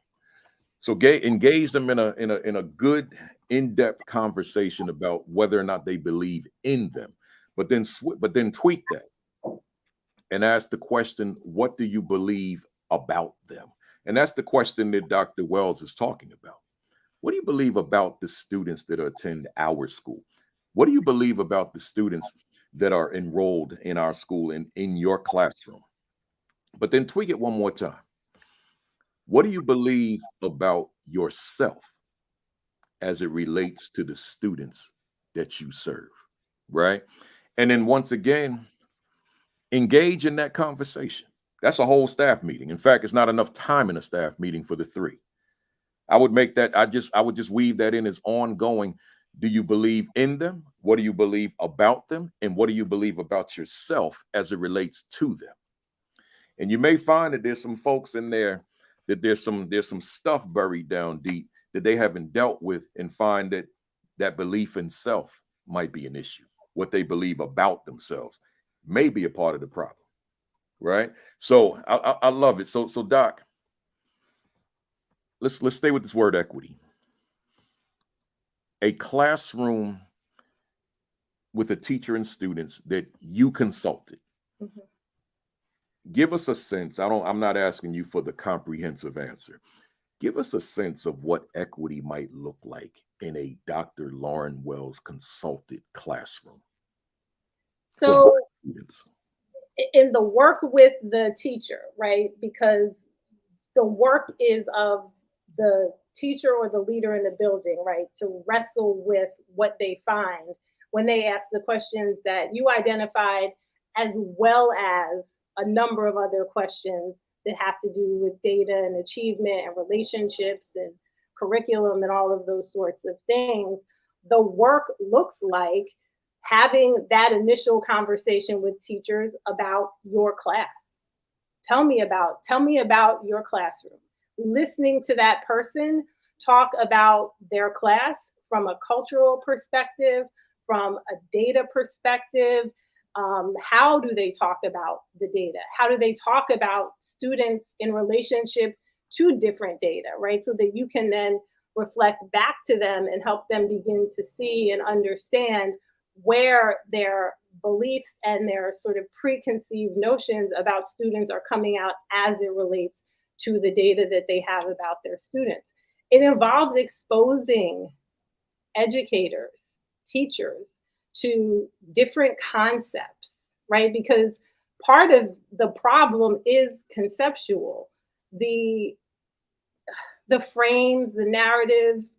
So engage them in a good, in-depth conversation about whether or not they believe in them. But then tweak that and ask the question, what do you believe about them? And that's the question that Dr. Wells is talking about. What do you believe about the students that attend our school? What do you believe about the students that are enrolled in our school and in your classroom? But then tweak it one more time. What do you believe about yourself as it relates to the students that you serve, right? And then once again, engage in that conversation. That's a whole staff meeting. In fact, it's not enough time in a staff meeting for the 3. I would make that, I would just weave that in as ongoing. Do you believe in them? What do you believe about them? And what do you believe about yourself as it relates to them? And you may find that there's some folks in there that there's some stuff buried down deep that they haven't dealt with, and find that belief in self might be an issue. What they believe about themselves may be a part of the problem, right? So I love it. So Doc, let's stay with this word equity. A classroom with a teacher and students that you consulted. Give us a sense. I'm not asking you for the comprehensive answer. Give us a sense of what equity might look like in a Dr. Lauren Wells consulted classroom for So Black students. in the work with the teacher, right? Because the work is of the teacher or the leader in the building, right? To wrestle with what they find when they ask the questions that you identified, as well as a number of other questions that have to do with data and achievement and relationships and curriculum and all of those sorts of things. The work looks like having that initial conversation with teachers about your class. Tell me about your classroom. Listening to that person talk about their class from a cultural perspective, from a data perspective. How do they talk about the data? How do they talk about students in relationship to different data, right? So that you can then reflect back to them and help them begin to see and understand where their beliefs and their sort of preconceived notions about students are coming out as it relates to the data that they have about their students. It involves exposing educators, teachers to different concepts, right? Because part of the problem is conceptual. The frames, the narratives,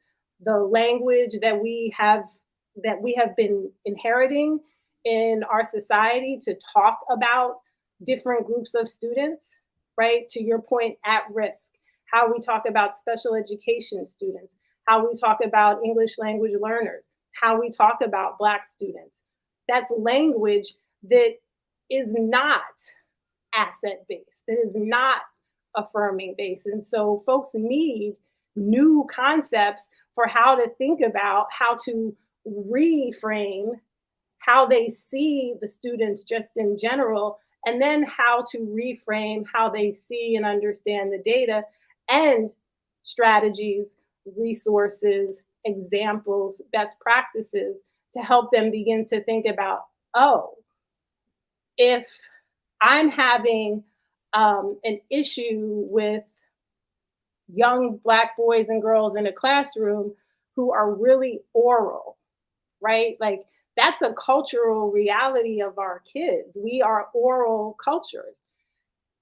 the language that we have been inheriting in our society to talk about different groups of students, right? To your point, at risk, how we talk about special education students, how we talk about English language learners, how we talk about Black students. That's language that is not asset based, that is not affirming based. And so folks need new concepts for how to think about how to reframe how they see the students just in general, and then how to reframe how they see and understand the data, and strategies, resources, examples, best practices to help them begin to think about, oh, if I'm having an issue with young Black boys and girls in a classroom who are really oral, right? Like, that's a cultural reality of our kids. We are oral cultures.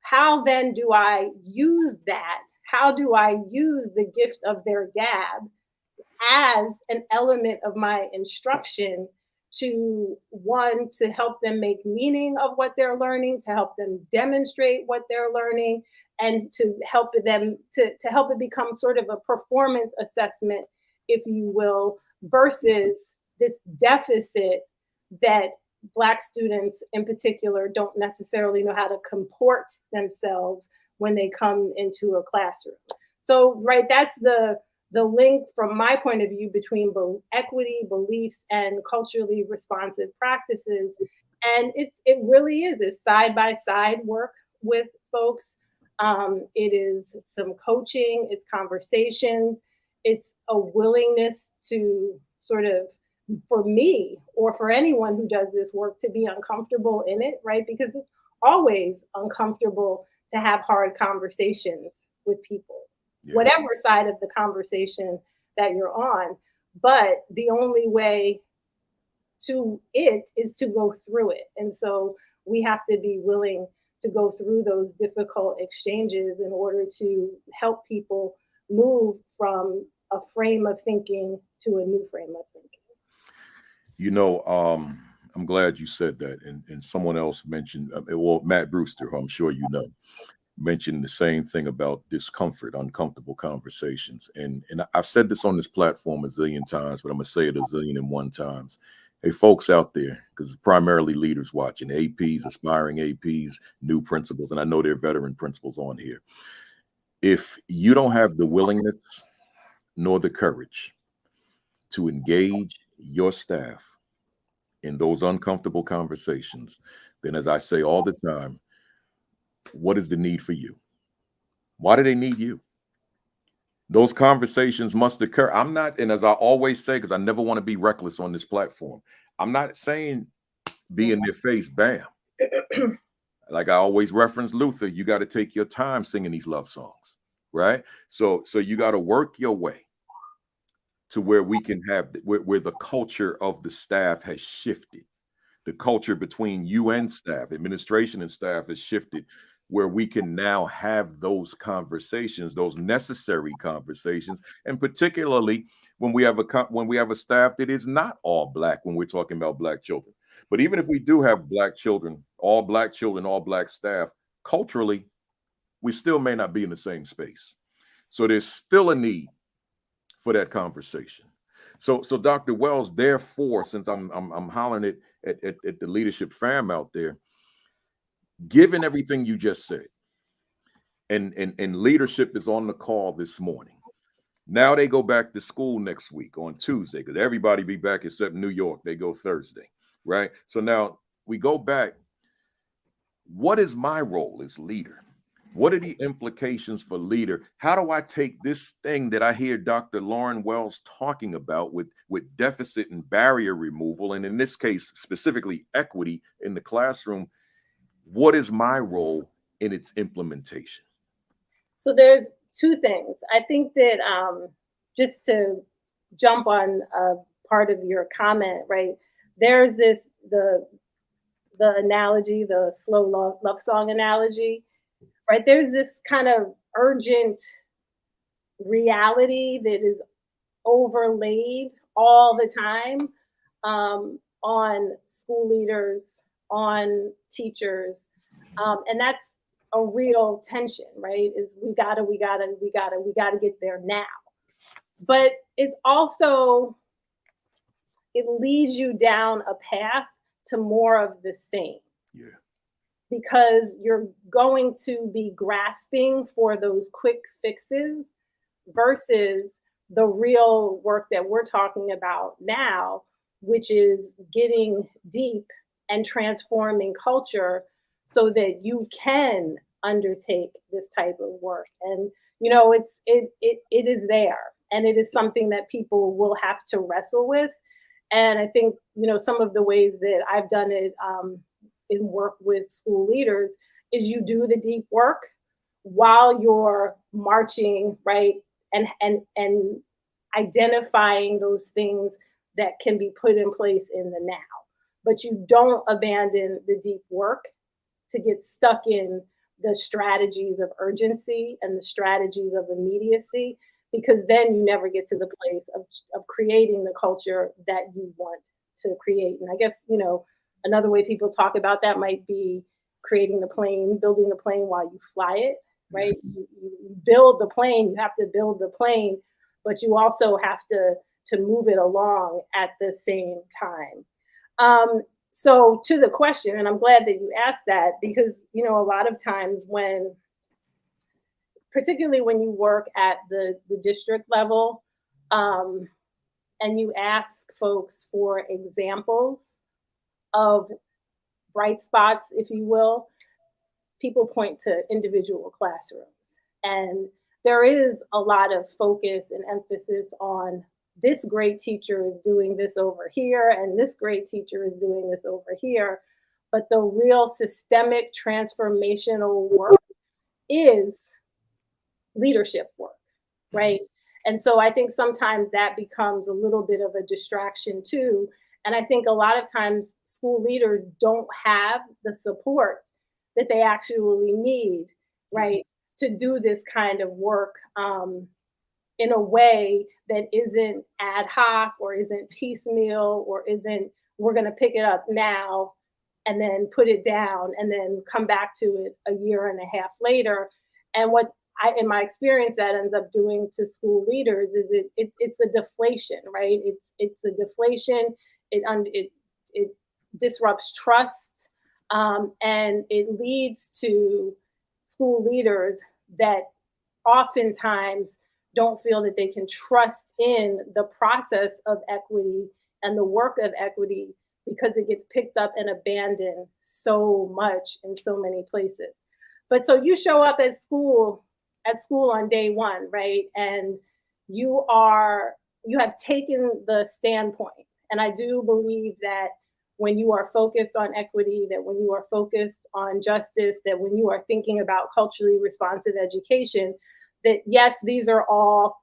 How then do I use that? How do I use the gift of their gab as an element of my instruction to, one, to help them make meaning of what they're learning, to help them demonstrate what they're learning, and to help them to help it become sort of a performance assessment, if you will, versus this deficit that Black students in particular don't necessarily know how to comport themselves when they come into a classroom. So, right, that's the link from my point of view between equity, beliefs, and culturally responsive practices. And it really is a side-by-side work with folks. It is some coaching, it's conversations, it's a willingness to sort of, for me or for anyone who does this work, to be uncomfortable in it, right? Because it's always uncomfortable to have hard conversations with people, whatever side of the conversation that you're on. But the only way to it is to go through it. And so we have to be willing to go through those difficult exchanges in order to help people move from a frame of thinking to a new frame of thinking. You know, I'm glad you said that. And someone else mentioned, well, Matt Brewster, who I'm sure you know, mentioned the same thing about discomfort, uncomfortable conversations. And I've said this on this platform a zillion times, but I'm going to say it a zillion and one times. Hey, folks out there, because it's primarily leaders watching, APs, aspiring APs, new principals, and I know there are veteran principals on here. If you don't have the willingness nor the courage to engage your staff in those uncomfortable conversations, then, as I say all the time, what is the need for you? Why do they need you? Those conversations must occur. I'm not, and as I always say, because I never want to be reckless on this platform, I'm not saying be in their face, bam. Like I always reference Luther, you got to take your time singing these love songs, right? So you got to work your way to where we can have where the culture of the staff has shifted. The culture between you and staff, administration and staff has shifted, where we can now have those conversations, those necessary conversations, and particularly when we have a staff that is not all Black, when we're talking about Black children. But even if we do have Black children, all Black staff, culturally, we still may not be in the same space. So there's still a need for that conversation. So Dr. Wells, therefore, since I'm hollering it at the leadership fam out there, given everything you just said, and leadership is on the call this morning. Now they go back to school next week on Tuesday, because everybody be back except New York. They go Thursday, right? So now we go back. What is my role as leader? What are the implications for leader? How do I take this thing that I hear Dr. Lauren Wells talking about with deficit and barrier removal, and in this case, specifically equity in the classroom? What is my role in its implementation? So there's two things. I think that just to jump on a part of your comment, right? There's the analogy, the slow love song analogy, right? There's this kind of urgent reality that is overlaid all the time on school leaders, on teachers, and that's a real tension, right? Is we gotta get there now. But it's also, it leads you down a path to more of the same. Yeah. Because you're going to be grasping for those quick fixes versus the real work that we're talking about now, which is getting deep and transforming culture so that you can undertake this type of work. And it is there, and it is something that people will have to wrestle with. And I think some of the ways that I've done it in work with school leaders is you do the deep work while you're marching, right? And identifying those things that can be put in place in the now. But you don't abandon the deep work to get stuck in the strategies of urgency and the strategies of immediacy, because then you never get to the place of creating the culture that you want to create. And I guess, another way people talk about that might be building the plane while you fly it, right? You build the plane, you have to build the plane, but you also have to move it along at the same time. So to the question, and I'm glad that you asked that, because, a lot of times particularly when you work at the district level, and you ask folks for examples of bright spots, if you will, people point to individual classrooms. And there is a lot of focus and emphasis on this great teacher is doing this over here, and this great teacher is doing this over here. But the real systemic transformational work is leadership work, right? And so I think sometimes that becomes a little bit of a distraction too. And I think a lot of times school leaders don't have the support that they actually need, right, to do this kind of work in a way that isn't ad hoc or isn't piecemeal or isn't, we're going to pick it up now and then put it down and then come back to it a year and a half later. And what in my experience, that ends up doing to school leaders is it's a deflation, right? It's a deflation. It disrupts trust, and it leads to school leaders that oftentimes don't feel that they can trust in the process of equity and the work of equity because it gets picked up and abandoned so much in so many places. But so you show up at school on day one, right? And you have taken the standpoint. And I do believe that when you are focused on equity, that when you are focused on justice, that when you are thinking about culturally responsive education, that yes, these are all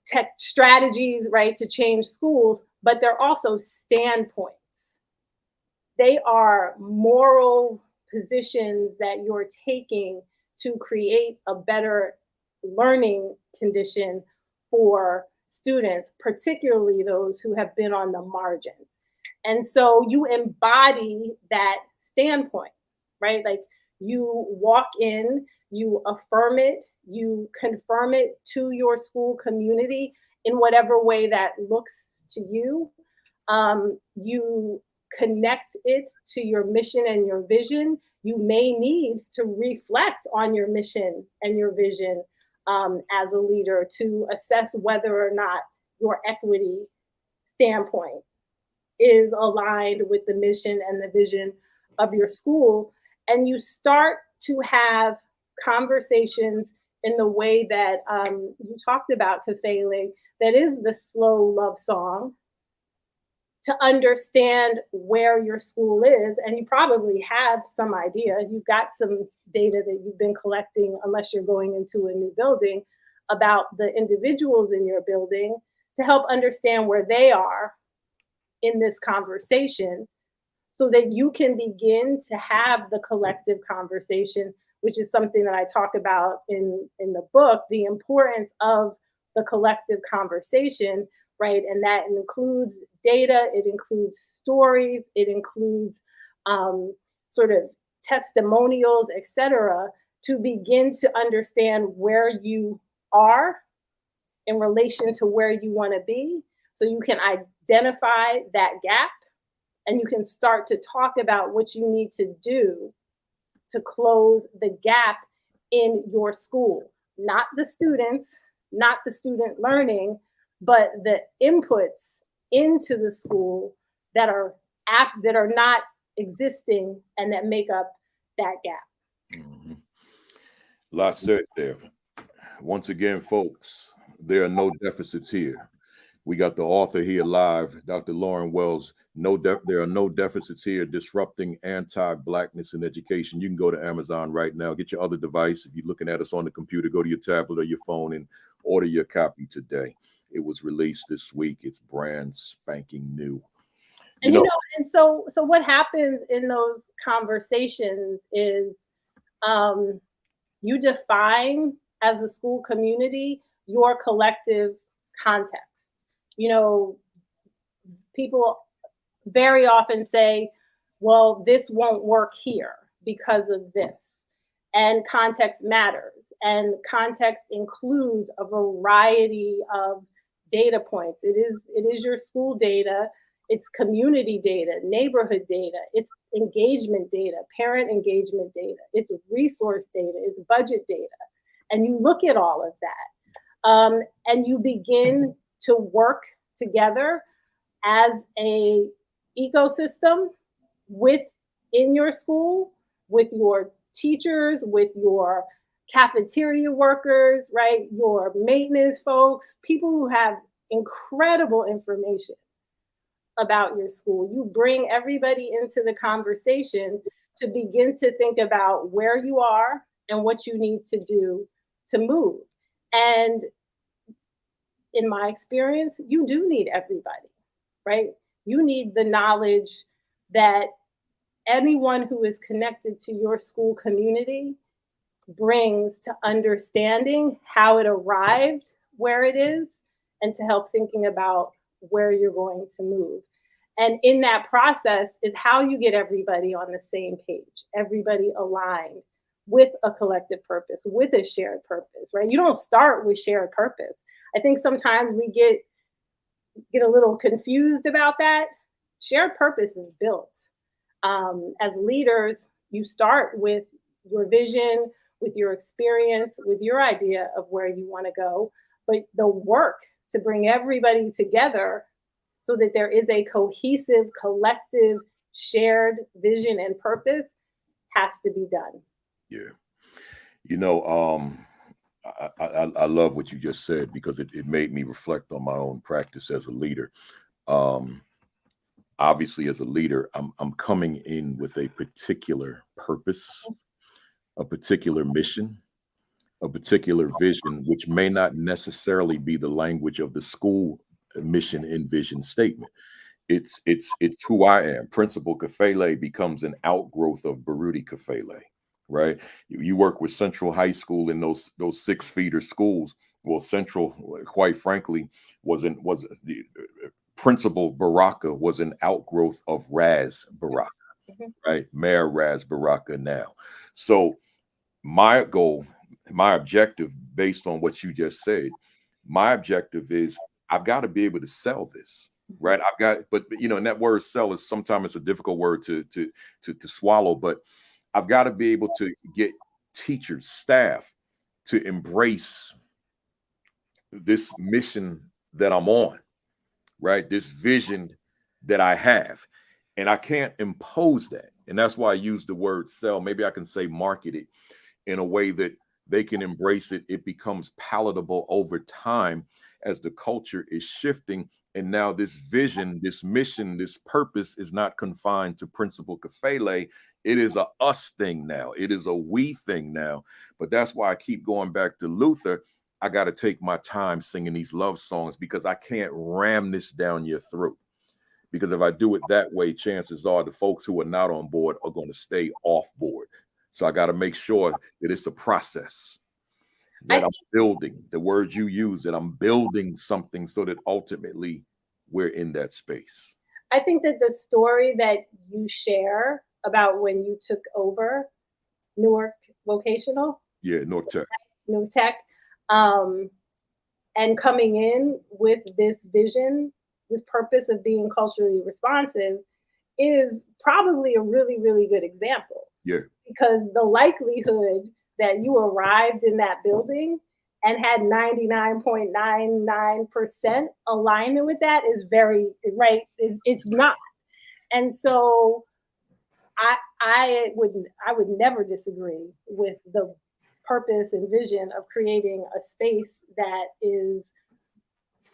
tech strategies, right, to change schools, but they're also standpoints. They are moral positions that you're taking to create a better learning condition for students, particularly those who have been on the margins. And so you embody that standpoint, right? Like you walk in, you affirm it, you confirm it to your school community in whatever way that looks to you. You connect it to your mission and your vision. You may need to reflect on your mission and your vision as a leader to assess whether or not your equity standpoint is aligned with the mission and the vision of your school. And you start to have conversations in the way that you talked about, Kafele, that is the slow love song, to understand where your school is. And you probably have some idea. You've got some data that you've been collecting, unless you're going into a new building, about the individuals in your building to help understand where they are in this conversation so that you can begin to have the collective conversation, which is something that I talk about in the book, the importance of the collective conversation, right? And that includes data, it includes stories, it includes sort of testimonials, etc., to begin to understand where you are in relation to where you want to be, so you can identify that gap and you can start to talk about what you need to do to close the gap in your school. Not the students, not the student learning, but the inputs into the school that are not existing and that make up that gap. Mm-hmm. Lot said there. Once again, folks, there are no deficits here. We got the author here live, Dr. Lauren Wells. There are no deficits here. Disrupting anti-blackness in education. You can go to Amazon right now. Get your other device. If you're looking at us on the computer, go to your tablet or your phone and order your copy today. It was released this week. It's brand spanking new. And and so what happens in those conversations is you define as a school community your collective context. People very often say, well, this won't work here because of this. And context matters. And context includes a variety of data points. It is your school data, it's community data, neighborhood data, it's engagement data, parent engagement data, it's resource data, it's budget data. And you look at all of that. And you begin to work together as a ecosystem within your school, with your teachers, with your cafeteria workers, right? Your maintenance folks, people who have incredible information about your school. You bring everybody into the conversation to begin to think about where you are and what you need to do to move. And in my experience, you do need everybody, right? You need the knowledge that anyone who is connected to your school community brings to understanding how it arrived where it is and to help thinking about where you're going to move. And in that process is how you get everybody on the same page, everybody aligned with a collective purpose, with a shared purpose, right? You don't start with shared purpose. I think sometimes we get a little confused about that. Shared purpose is built. As leaders, you start with your vision, with your experience, with your idea of where you want to go, but the work to bring everybody together so that there is a cohesive, collective, shared vision and purpose has to be done. Yeah. I love what you just said, because it made me reflect on my own practice as a leader. Obviously, as a leader, I'm coming in with a particular purpose, a particular mission, a particular vision, which may not necessarily be the language of the school mission and vision statement. It's who I am. Principal Kafele becomes an outgrowth of Baruti Kafele, right? You work with Central High School in those 6 feeder schools. Well, Central, quite frankly, was Principal Baraka was an outgrowth of Raz Baraka, right? Mayor Raz Baraka now. So my goal, my objective, based on what you just said, my objective is I've got to be able to sell this, right? I've got, but you know, and that word "sell" is sometimes it's a difficult word to swallow, but I've got to be able to get teachers, staff to embrace this mission that I'm on, right? This vision that I have, and I can't impose that, and that's why I use the word "sell." Maybe I can say market it in a way that they can embrace it. It becomes palatable over time as the culture is shifting. And now this vision, this mission, this purpose is not confined to Principal Kafele. It is a us thing now. It is a we thing now. But that's why I keep going back to Luther. I got to take my time singing these love songs because I can't ram this down your throat. Because if I do it that way, chances are the folks who are not on board are going to stay off board. So I got to make sure that it's a process that I'm building. The words you use, that I'm building something so that ultimately we're in that space. I think that the story that you share about when you took over Newark Vocational, Newark Tech, and coming in with this vision, this purpose of being culturally responsive is probably a really, really good example. Yeah. Because the likelihood that you arrived in that building and had 99.99% alignment with that is very, right, it's not. And so I would never disagree with the purpose and vision of creating a space that is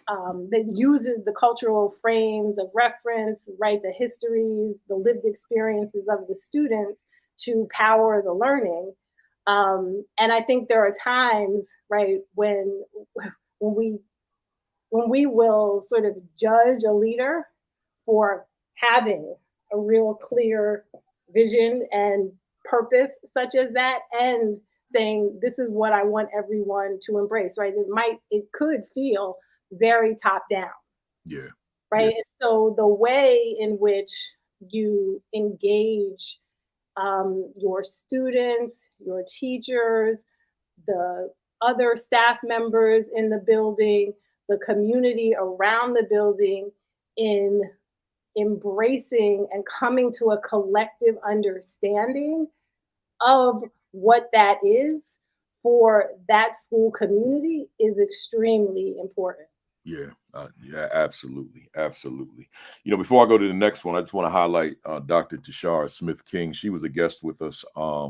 that uses the cultural frames of reference, right, the histories, the lived experiences of the students to power the learning. And I think there are times, right, when we will sort of judge a leader for having a real clear vision and purpose such as that, and saying this is what I want everyone to embrace, right? It could feel very top down. Yeah. Right. Yeah. And so the way in which you engage your students, your teachers, the other staff members in the building, the community around the building in embracing and coming to a collective understanding of what that is for that school community is extremely important. Yeah, absolutely. You know, before I go to the next one, I just want to highlight Dr. Tashara Smith-King. She was a guest with us a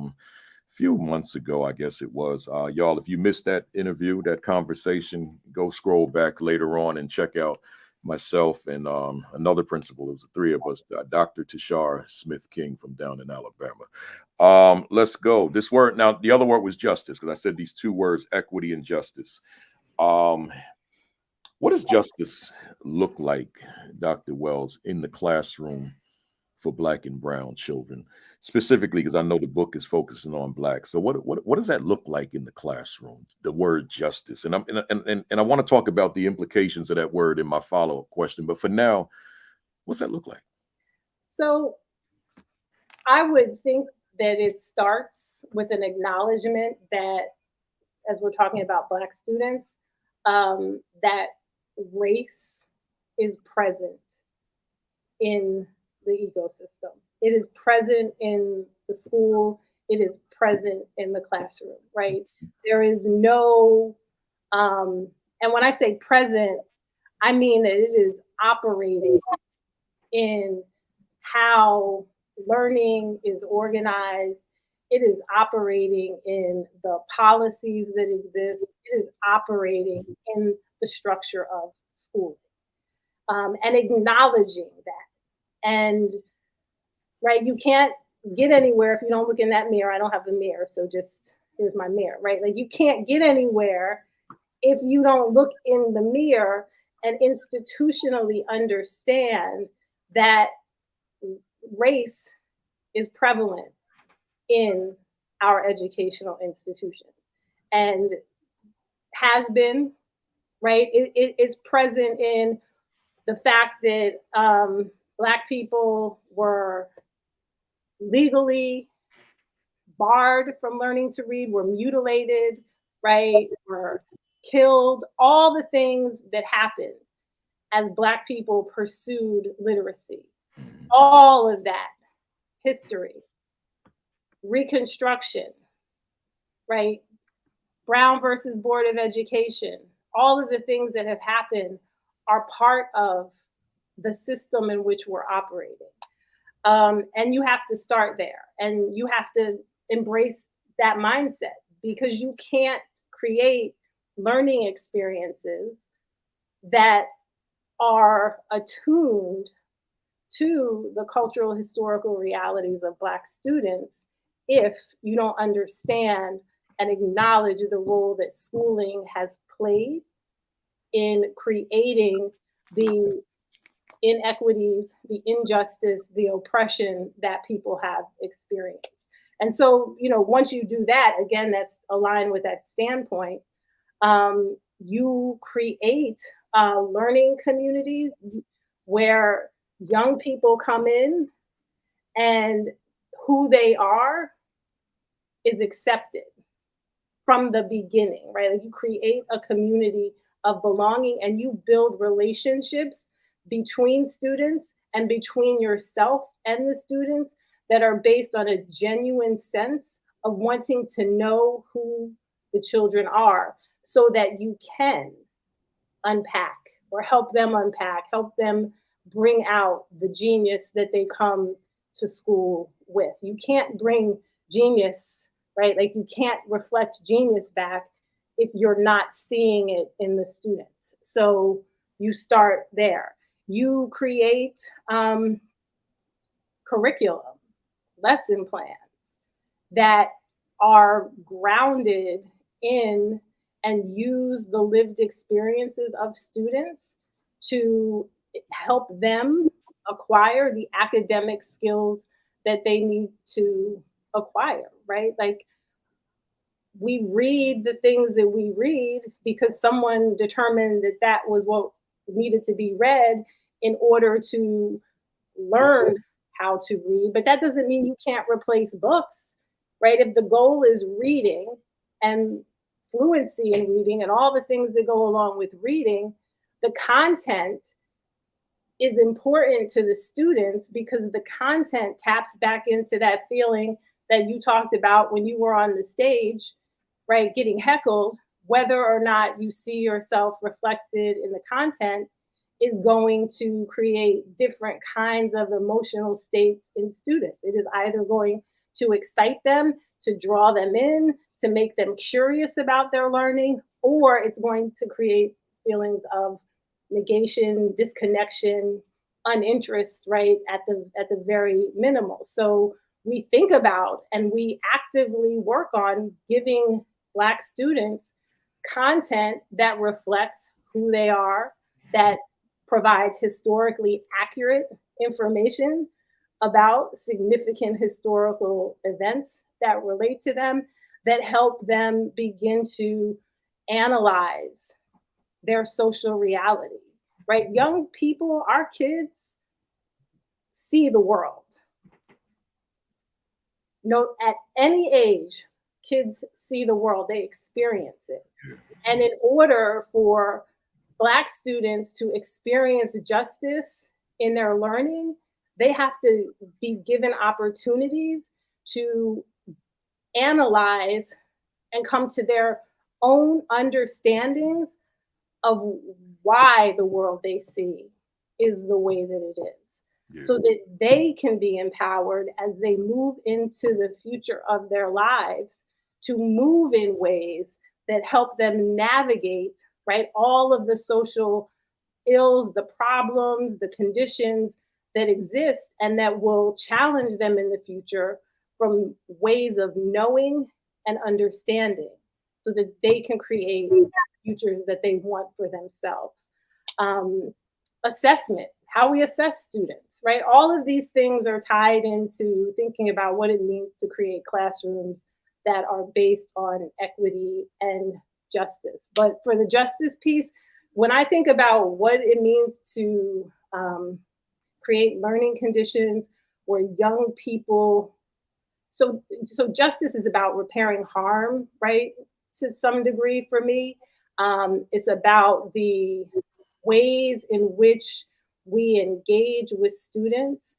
few months ago, I guess it was. Y'all, if you missed that interview, that conversation, go scroll back later on and check out myself and another principal. It was the three of us, Dr. Tashara Smith-King from down in Alabama. Let's go. This word, now the other word was justice, because I said these two words, equity and justice. What does justice look like, Dr. Wells, in the classroom for Black and brown children, specifically because I know the book is focusing on Black. So what does that look like in the classroom? The word justice, and I want to talk about the implications of that word in my follow-up question. But for now, what's that look like? So I would think that it starts with an acknowledgement that, as we're talking about Black students, that race is present in the ecosystem. It is present in the school. It is present in the classroom, right? There is no, and when I say present, I mean that it is operating in how learning is organized. It is operating in the policies that exist. It is operating in the structure of school, and acknowledging that. And right, you can't get anywhere if you don't look in that mirror. I don't have a mirror, so just here's my mirror, right? Like you can't get anywhere if you don't look in the mirror and institutionally understand that race is prevalent in our educational institutions and has been, right? It's present in the fact that Black people were legally barred from learning to read, were mutilated, right? Were killed, all the things that happened as Black people pursued literacy. All of that history, Reconstruction, right? Brown versus Board of Education, all of the things that have happened are part of the system in which we're operating. And you have to start there and you have to embrace that mindset because you can't create learning experiences that are attuned to the cultural historical realities of Black students if you don't understand and acknowledge the role that schooling has played in creating the inequities, the injustice, the oppression that people have experienced. And so, once you do that, again, that's aligned with that standpoint, you create learning communities where young people come in and who they are is accepted from the beginning, right? Like you create a community of belonging and you build relationships between students and between yourself and the students that are based on a genuine sense of wanting to know who the children are so that you can unpack or help them unpack, help them bring out the genius that they come to school with. You can't bring genius, right? Like you can't reflect genius back if you're not seeing it in the students. So you start there. You create curriculum, lesson plans that are grounded in and use the lived experiences of students to help them acquire the academic skills that they need to acquire, right? Like we read the things that we read because someone determined that that was what needed to be read in order to learn how to read. But that doesn't mean you can't replace books, right? If the goal is reading and fluency in reading and all the things that go along with reading, the content is important to the students because the content taps back into that feeling that you talked about when you were on the stage, right, getting heckled. Whether or not you see yourself reflected in the content is going to create different kinds of emotional states in students. It is either going to excite them, to draw them in, to make them curious about their learning, or it's going to create feelings of negation, disconnection, uninterest, right, at the very minimal. So we think about and we actively work on giving Black students content that reflects who they are, that provides historically accurate information about significant historical events that relate to them, that help them begin to analyze their social reality, right? Young people, our kids, see the world. No, at any age, kids see the world, they experience it. And in order for Black students to experience justice in their learning, they have to be given opportunities to analyze and come to their own understandings of why the world they see is the way that it is. Yeah. So that they can be empowered as they move into the future of their lives to move in ways that help them navigate, right, all of the social ills, the problems, the conditions that exist and that will challenge them in the future from ways of knowing and understanding so that they can create futures that they want for themselves. Assessment, how we assess students, right? All of these things are tied into thinking about what it means to create classrooms that are based on equity and justice. But for the justice piece, when I think about what it means to create learning conditions where young people, so justice is about repairing harm, right? To some degree for me. It's about the ways in which we engage with students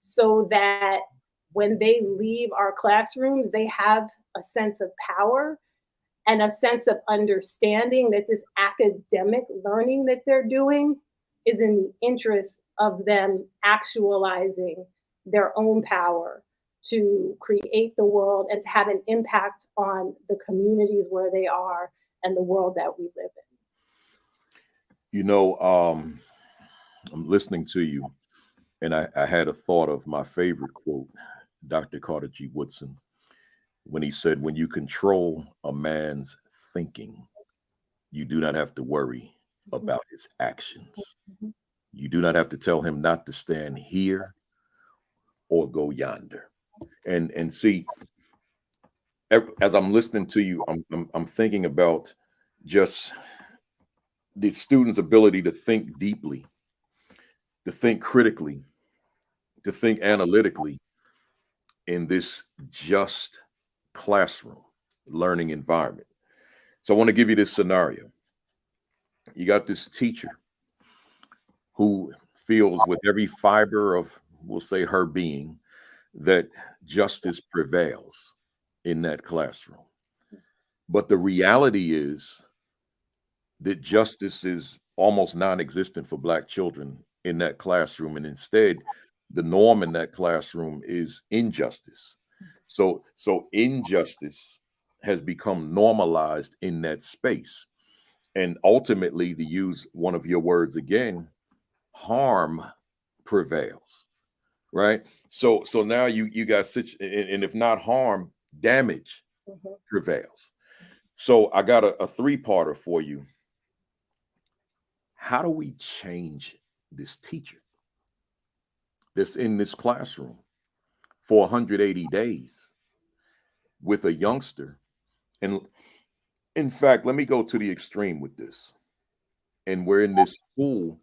so that when they leave our classrooms, they have a sense of power and a sense of understanding that this academic learning that they're doing is in the interest of them actualizing their own power to create the world and to have an impact on the communities where they are and the world that we live in. You know, I'm listening to you, and I had a thought of my favorite quote, Dr. Carter G. Woodson, when he said, when you control a man's thinking, you do not have to worry about his actions. You do not have to tell him not to stand here or go yonder. And see, as I'm listening to you, I'm thinking about just the student's ability to think deeply, to think critically, to think analytically in this just classroom learning environment. So I want to give you this scenario. You got this teacher who feels with every fiber of, we'll say, her being, that justice prevails in that classroom. But the reality is that justice is almost non-existent for Black children in that classroom. And instead, the norm in that classroom is injustice. So injustice has become normalized in that space. And ultimately, to use one of your words again, harm prevails, right? So now you got and if not harm, damage prevails. So I got a three-parter for you. How do we change this teacher that's in this classroom for 180 days with a youngster? And in fact, let me go to the extreme with this. And we're in this school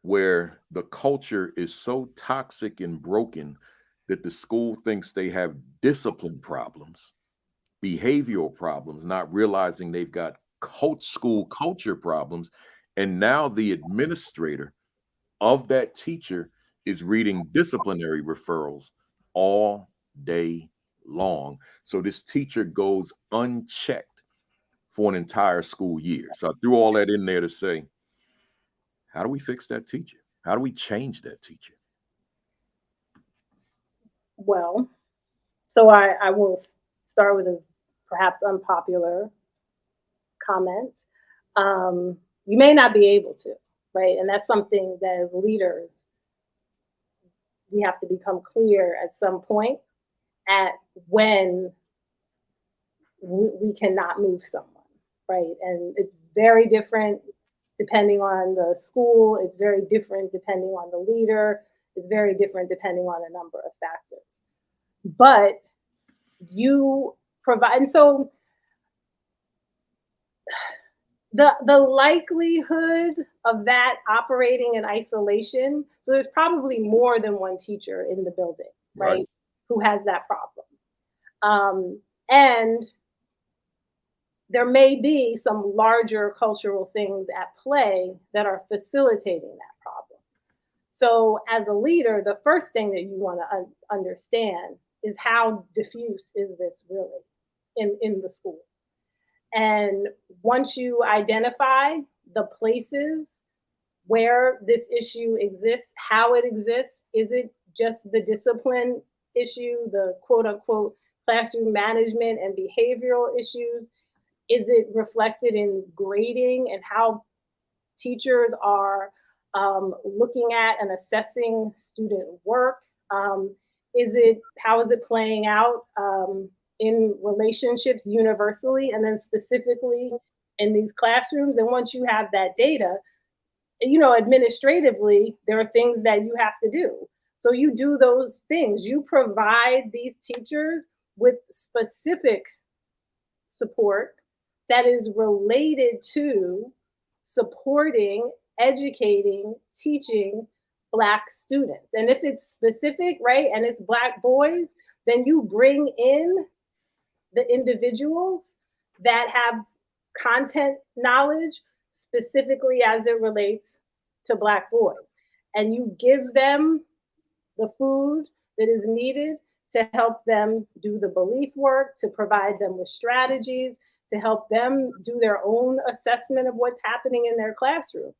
where the culture is so toxic and broken that the school thinks they have discipline problems, behavioral problems, not realizing they've got school culture problems. And now the administrator of that teacher is reading disciplinary referrals all day long. So this teacher goes unchecked for an entire school year. So I threw all that in there to say, how do we fix that teacher? How do we change that teacher? Well, so I will start with a perhaps unpopular comment. You may not be able to, right? And that's something that as leaders, we have to become clear at some point at when we cannot move someone, right? And it's very different depending on the school. It's very different depending on the leader. It's very different depending on a number of factors. But you provide, and so the likelihood of that operating in isolation, so there's probably more than one teacher in the building, right? Who has that problem. And there may be some larger cultural things at play that are facilitating that problem. So as a leader, the first thing that you want to understand is how diffuse is this really in the school. And once you identify the places where this issue exists, how it exists, is it just the discipline issue, the quote unquote classroom management and behavioral issues? Is it reflected in grading and how teachers are looking at and assessing student work? How is it playing out in relationships universally, and then specifically in these classrooms. And once you have that data, administratively, there are things that you have to do. So you do those things. You provide these teachers with specific support that is related to supporting, educating, teaching Black students. And if it's specific, right, and it's Black boys, then you bring in the individuals that have content knowledge specifically as it relates to Black boys. And you give them the food that is needed to help them do the belief work, to provide them with strategies, to help them do their own assessment of what's happening in their classroom.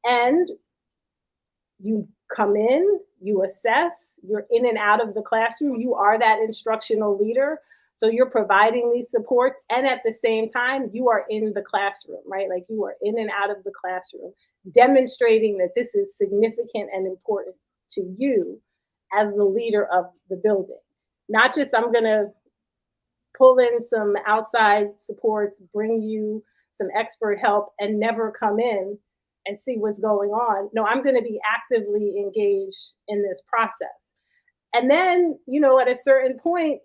And you come in, you assess, you're in and out of the classroom, you are that instructional leader. So you're providing these supports, and at the same time, you are in the classroom, right? Like you are in and out of the classroom, demonstrating that this is significant and important to you as the leader of the building. Not just, I'm gonna pull in some outside supports, bring you some expert help, and never come in and see what's going on. No, I'm gonna be actively engaged in this process. And then, at a certain point,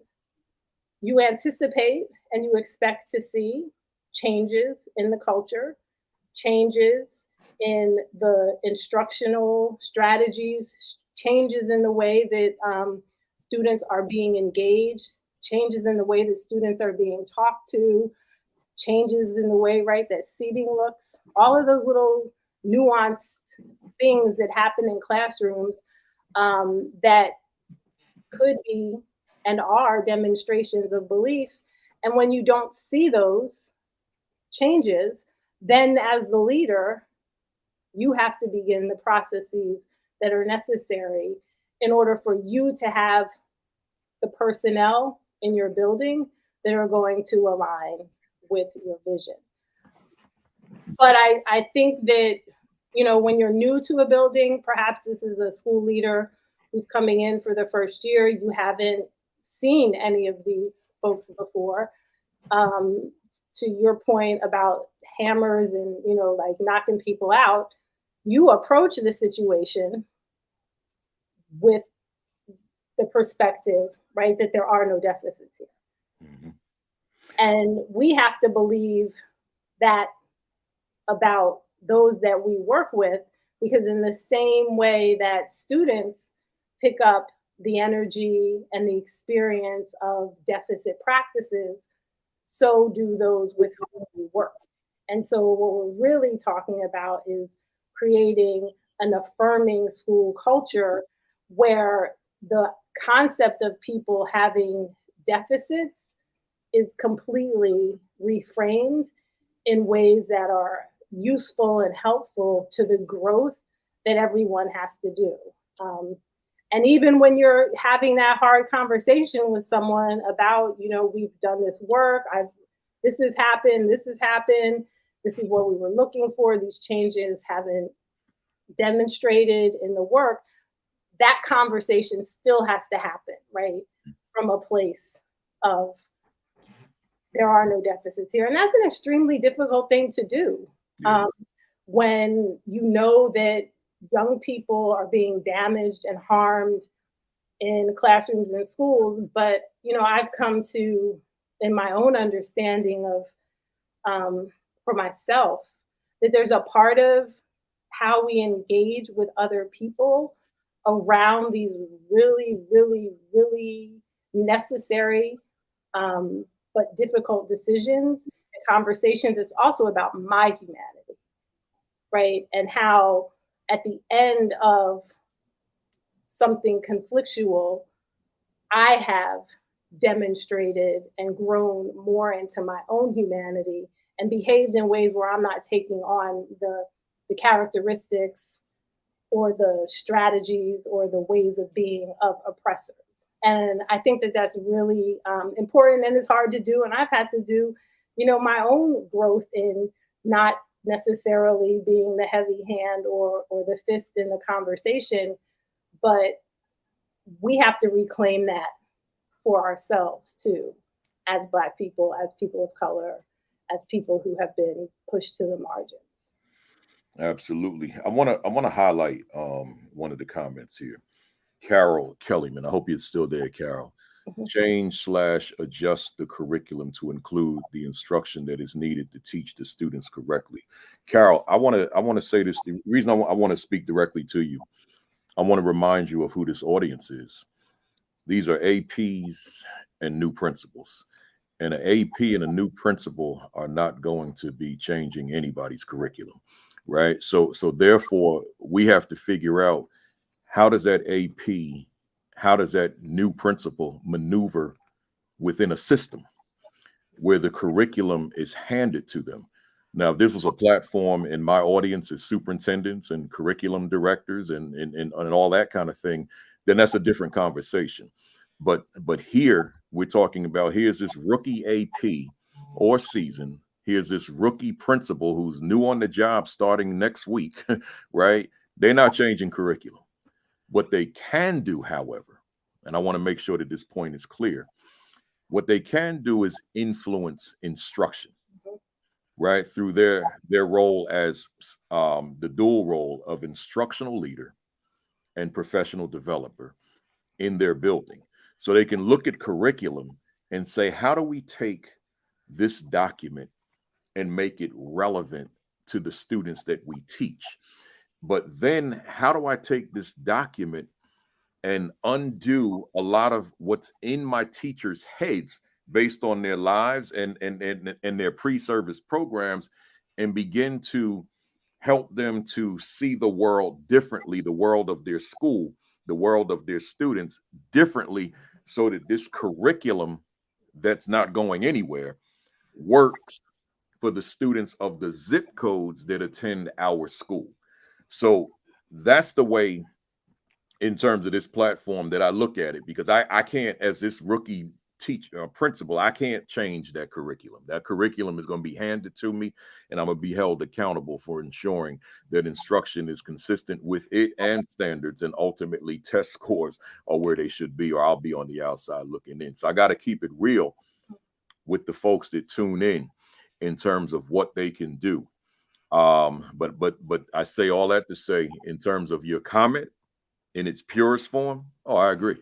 you anticipate and you expect to see changes in the culture, changes in the instructional strategies, changes in the way that students are being engaged, changes in the way that students are being talked to, changes in the way, right, that seating looks, all of those little nuanced things that happen in classrooms that could be and are demonstrations of belief. And when you don't see those changes, then as the leader, you have to begin the processes that are necessary in order for you to have the personnel in your building that are going to align with your vision. But I think that, when you're new to a building, perhaps this is a school leader who's coming in for the first year, you haven't seen any of these folks before. To your point about hammers and, like knocking people out, you approach the situation with the perspective, right, that there are no deficits here. Mm-hmm. And we have to believe that about those that we work with, because in the same way that students pick up the energy and the experience of deficit practices, so do those with whom we work. And so what we're really talking about is creating an affirming school culture where the concept of people having deficits is completely reframed in ways that are useful and helpful to the growth that everyone has to do. And even when you're having that hard conversation with someone about, we've done this work, this has happened, this is what we were looking for, these changes haven't demonstrated in the work, that conversation still has to happen, right? From a place of there are no deficits here. And that's an extremely difficult thing to do. Yeah. When you know that young people are being damaged and harmed in classrooms and schools. But, I've come to, in my own understanding of, for myself, that there's a part of how we engage with other people around these really, really, really necessary but difficult decisions and conversations. It's also about my humanity, right? And how at the end of something conflictual, I have demonstrated and grown more into my own humanity and behaved in ways where I'm not taking on the characteristics or the strategies or the ways of being of oppressors. And I think that that's really important, and it's hard to do. And I've had to do, my own growth in not necessarily being the heavy hand or the fist in the conversation, but we have to reclaim that for ourselves too. as Black people, as people of color, as people who have been pushed to the margins. Absolutely. I want to highlight one of the comments here. Carol Kellyman. I hope you're still there, Carol. Change/adjust the curriculum to include the instruction that is needed to teach the students correctly. Carol, I want to say this. The reason I want to speak directly to you, I want to remind you of who this audience is. These are APs and new principals. And an AP and a new principal are not going to be changing anybody's curriculum, right? So therefore, we have to figure out, how does that AP, how does that new principal maneuver within a system where the curriculum is handed to them? Now, if this was a platform and my audience is superintendents and curriculum directors and all that kind of thing, then that's a different conversation. But here we're talking about, here's this rookie AP or season. Here's this rookie principal who's new on the job starting next week, right? They're not changing curriculum. What they can do, however, and I want to make sure that this point is clear, what they can do is influence instruction, right? Through their role as the dual role of instructional leader and professional developer in their building. So they can look at curriculum and say, how do we take this document and make it relevant to the students that we teach? But then how do I take this document and undo a lot of what's in my teachers' heads based on their lives and their pre-service programs, and begin to help them to see the world differently, the world of their school, the world of their students differently, so that this curriculum that's not going anywhere works for the students of the zip codes that attend our school. So that's the way, in terms of this platform, that I look at it, because I can't, as this rookie principal, I can't change that curriculum. That curriculum is going to be handed to me, and I'm going to be held accountable for ensuring that instruction is consistent with it and standards, and ultimately test scores are where they should be, or I'll be on the outside looking in. So I got to keep it real with the folks that tune in terms of what they can do. But I say all that to say, in terms of your comment in its purest form, oh, I agree.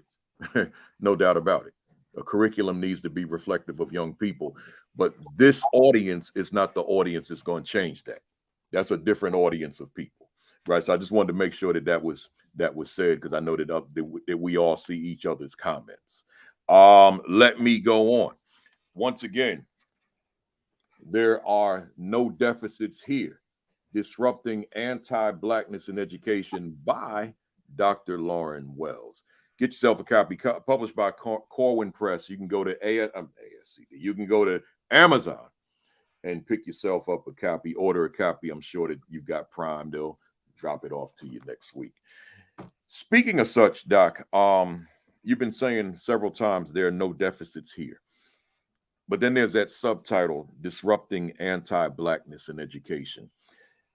No doubt about it. A curriculum needs to be reflective of young people, but this audience is not the audience that's going to change that. That's a different audience of people, right? So I just wanted to make sure that was said, because I know that we all see each other's comments. Let me go on. Once again, there are no deficits here. Disrupting Anti-Blackness in Education by Dr. Lauren Wells. Get yourself a copy, published by Corwin Press. You can go to ASCD. You can go to Amazon and pick yourself up a copy, order a copy. I'm sure that you've got Prime. They'll drop it off to you next week. Speaking of such, Doc, you've been saying several times there are no deficits here. But then there's that subtitle, Disrupting Anti-Blackness in Education.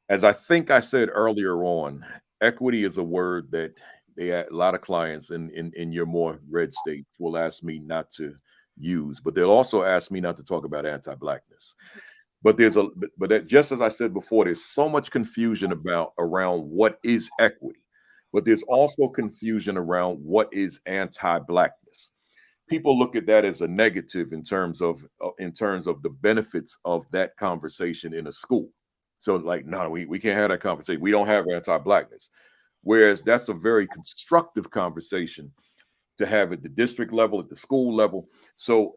As I think I said earlier on, equity is a word that a lot of clients in your more red states will ask me not to use, but they'll also ask me not to talk about anti-Blackness. But that, just as I said before, there's so much confusion around what is equity, but there's also confusion around what is anti-Blackness. People look at that as a negative in terms of the benefits of that conversation in a school. So like, no, we can't have that conversation. We don't have anti-Blackness. Whereas that's a very constructive conversation to have at the district level, at the school level. So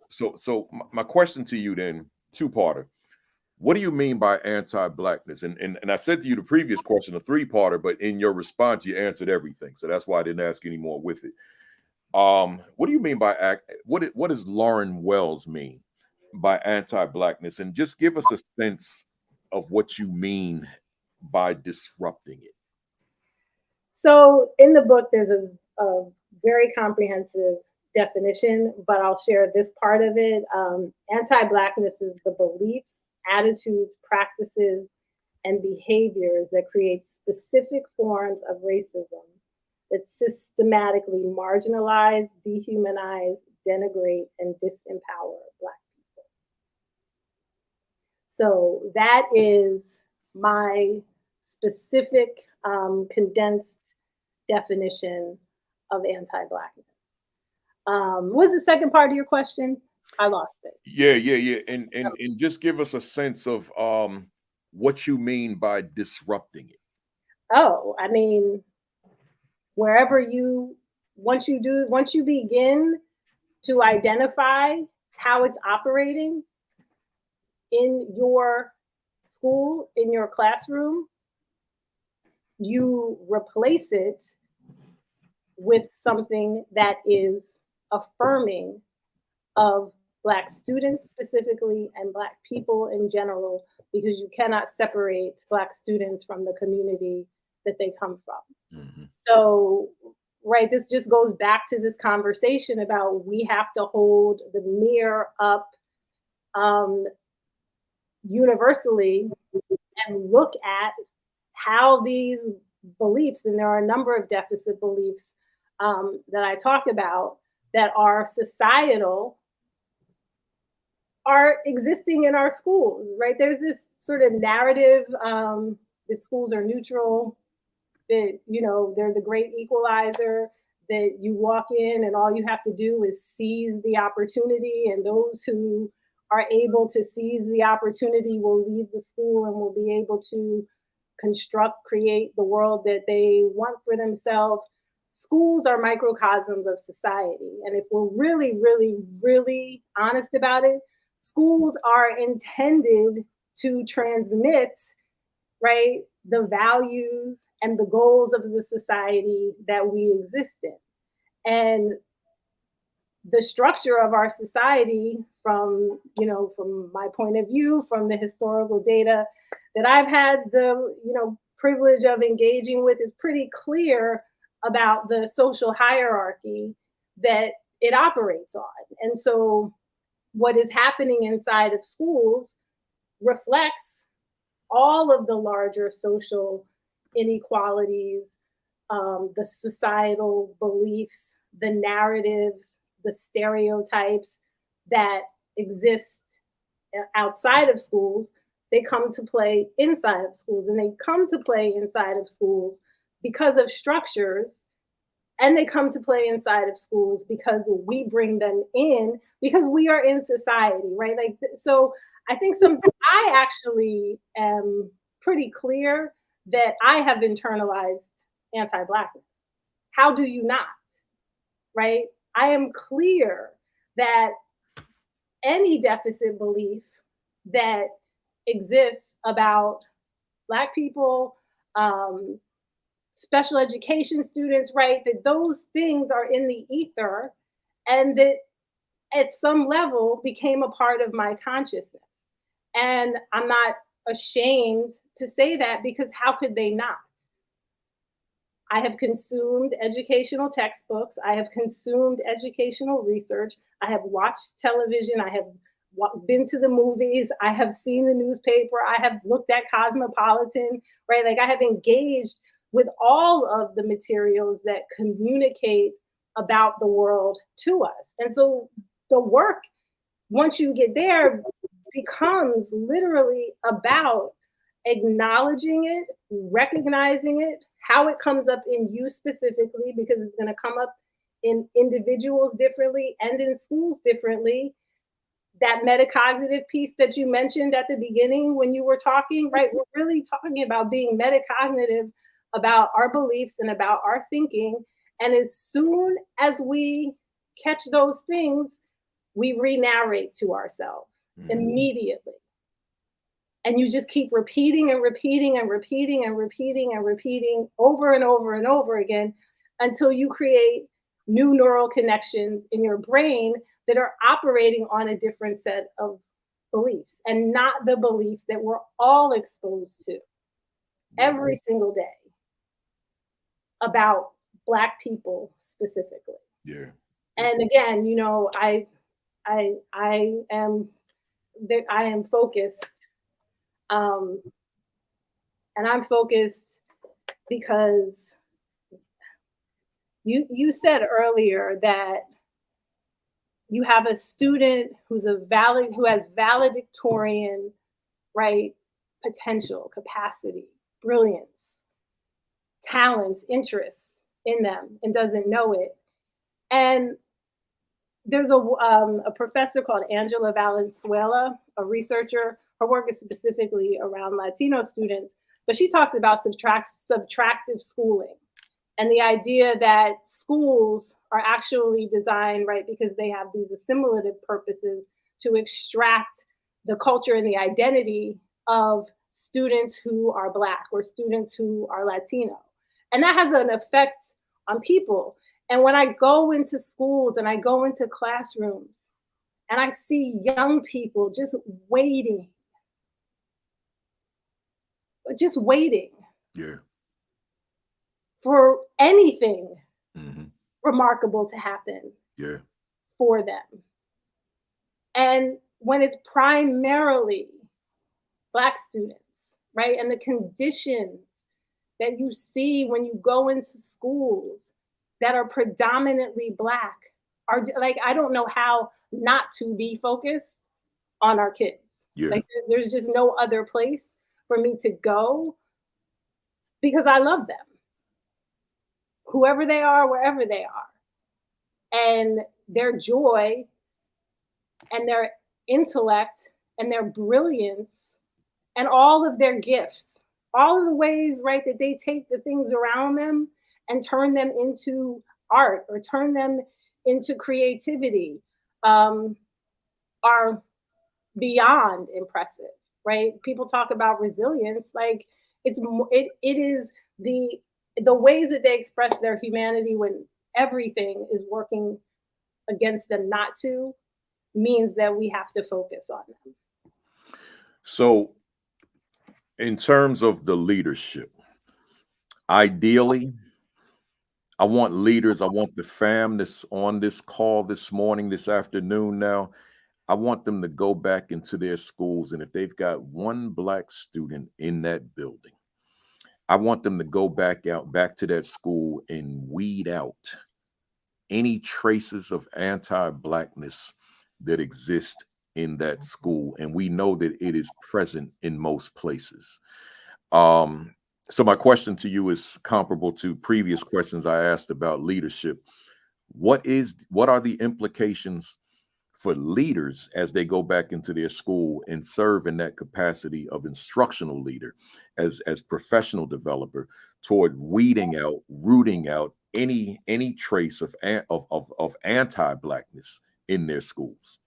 my question to you then, two-parter. What do you mean by anti-Blackness? And I said to you the previous question, a three-parter, but in your response, you answered everything. So that's why I didn't ask any more with it. What do you mean by what does Lauren Wells mean by anti-Blackness? And just give us a sense of what you mean by disrupting it. So in the book, there's a very comprehensive definition, but I'll share this part of it. Anti-Blackness is the beliefs, attitudes, practices, and behaviors that create specific forms of racism that systematically marginalize, dehumanize, denigrate, and disempower Black So that is my specific condensed definition of anti-blackness. What was the second part of your question? I lost it. Yeah. And just give us a sense of what you mean by disrupting it. Oh, I mean, wherever you, once you begin to identify how it's operating in your school, in your classroom, you replace it with something that is affirming of Black students specifically and Black people in general, because you cannot separate Black students from the community that they come from. Mm-hmm. So, right, this just goes back to this conversation about we have to hold the mirror up universally and look at how these beliefs, and there are a number of deficit beliefs that I talk about that are societal, are existing in our schools, right? There's this sort of narrative that schools are neutral, that, you know, they're the great equalizer, that you walk in and all you have to do is seize the opportunity, and those who are able to seize the opportunity will leave the school and will be able to create the world that they want for themselves. Schools are microcosms of society. And if we're really, really, really honest about it, schools are intended to transmit, right, the values and the goals of the society that we exist in. And the structure of our society, from my point of view, from the historical data that I've had the privilege of engaging with, is pretty clear about the social hierarchy that it operates on. And so what is happening inside of schools reflects all of the larger social inequalities, the societal beliefs, the narratives, the stereotypes that exist outside of schools. They come to play inside of schools, and they come to play inside of schools because of structures, and they come to play inside of schools because we bring them in, because we are in society, right? Like, so I think I actually am pretty clear that I have internalized anti-Blackness. How do you not, right? I am clear that any deficit belief that exists about Black people, special education students, right, that those things are in the ether, and that at some level became a part of my consciousness. And I'm not ashamed to say that, because how could they not? I have consumed educational textbooks. I have consumed educational research. I have watched television. I have been to the movies. I have seen the newspaper. I have looked at Cosmopolitan, right? Like, I have engaged with all of the materials that communicate about the world to us. And so the work, once you get there, becomes literally about acknowledging it, recognizing it, how it comes up in you specifically, because it's going to come up in individuals differently and in schools differently. That metacognitive piece that you mentioned at the beginning when you were talking, right? We're really talking about being metacognitive about our beliefs and about our thinking. And as soon as we catch those things, we re-narrate to ourselves immediately. And you just keep repeating and repeating and repeating and repeating and repeating over and over and over again, until you create new neural connections in your brain that are operating on a different set of beliefs, and not the beliefs that we're all exposed to every single day about Black people specifically. Yeah. And again, I am focused. And I'm focused because you said earlier that you have a student who has valedictorian right? Potential, capacity, brilliance, talents, interests in them and doesn't know it. And there's a professor called Angela Valenzuela, a researcher. Her work is specifically around Latino students, but she talks about subtractive schooling and the idea that schools are actually designed, right, because they have these assimilative purposes to extract the culture and the identity of students who are Black or students who are Latino. And that has an effect on people. And when I go into schools and I go into classrooms and I see young people just waiting Yeah. for anything Mm-hmm. remarkable to happen Yeah. for them. And when it's primarily Black students, right? And the conditions that you see when you go into schools that are predominantly Black are like, I don't know how not to be focused on our kids. Yeah. Like, there's just no other place for me to go because I love them, whoever they are, wherever they are. And their joy and their intellect and their brilliance and all of their gifts, all of the ways, right, that they take the things around them and turn them into art or turn them into creativity, are beyond impressive, right? People talk about resilience, like it is the ways that they express their humanity when everything is working against them not to, means that we have to focus on them. So, in terms of the leadership, ideally, I want leaders, I want the fam that's on this call this morning, this afternoon now, I want them to go back into their schools. And if they've got one Black student in that building, I want them to go back to that school and weed out any traces of anti-Blackness that exist in that school. And we know that it is present in most places. So my question to you is comparable to previous questions I asked about leadership. What are the implications for leaders as they go back into their school and serve in that capacity of instructional leader, as professional developer, toward weeding out, rooting out any trace of anti-Blackness in their schools?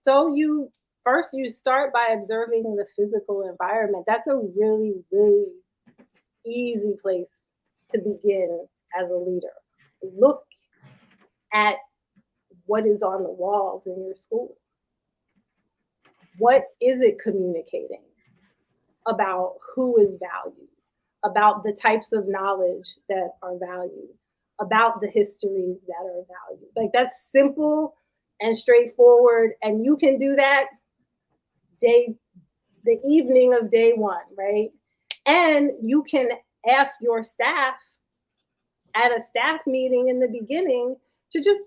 So you start by observing the physical environment. That's a really, really easy place to begin as a leader. Look at what is on the walls in your school. What is it communicating about who is valued, about the types of knowledge that are valued, about the histories that are valued? Like, that's simple and straightforward. And you can do that the evening of day one, right? And you can ask your staff at a staff meeting in the beginning to just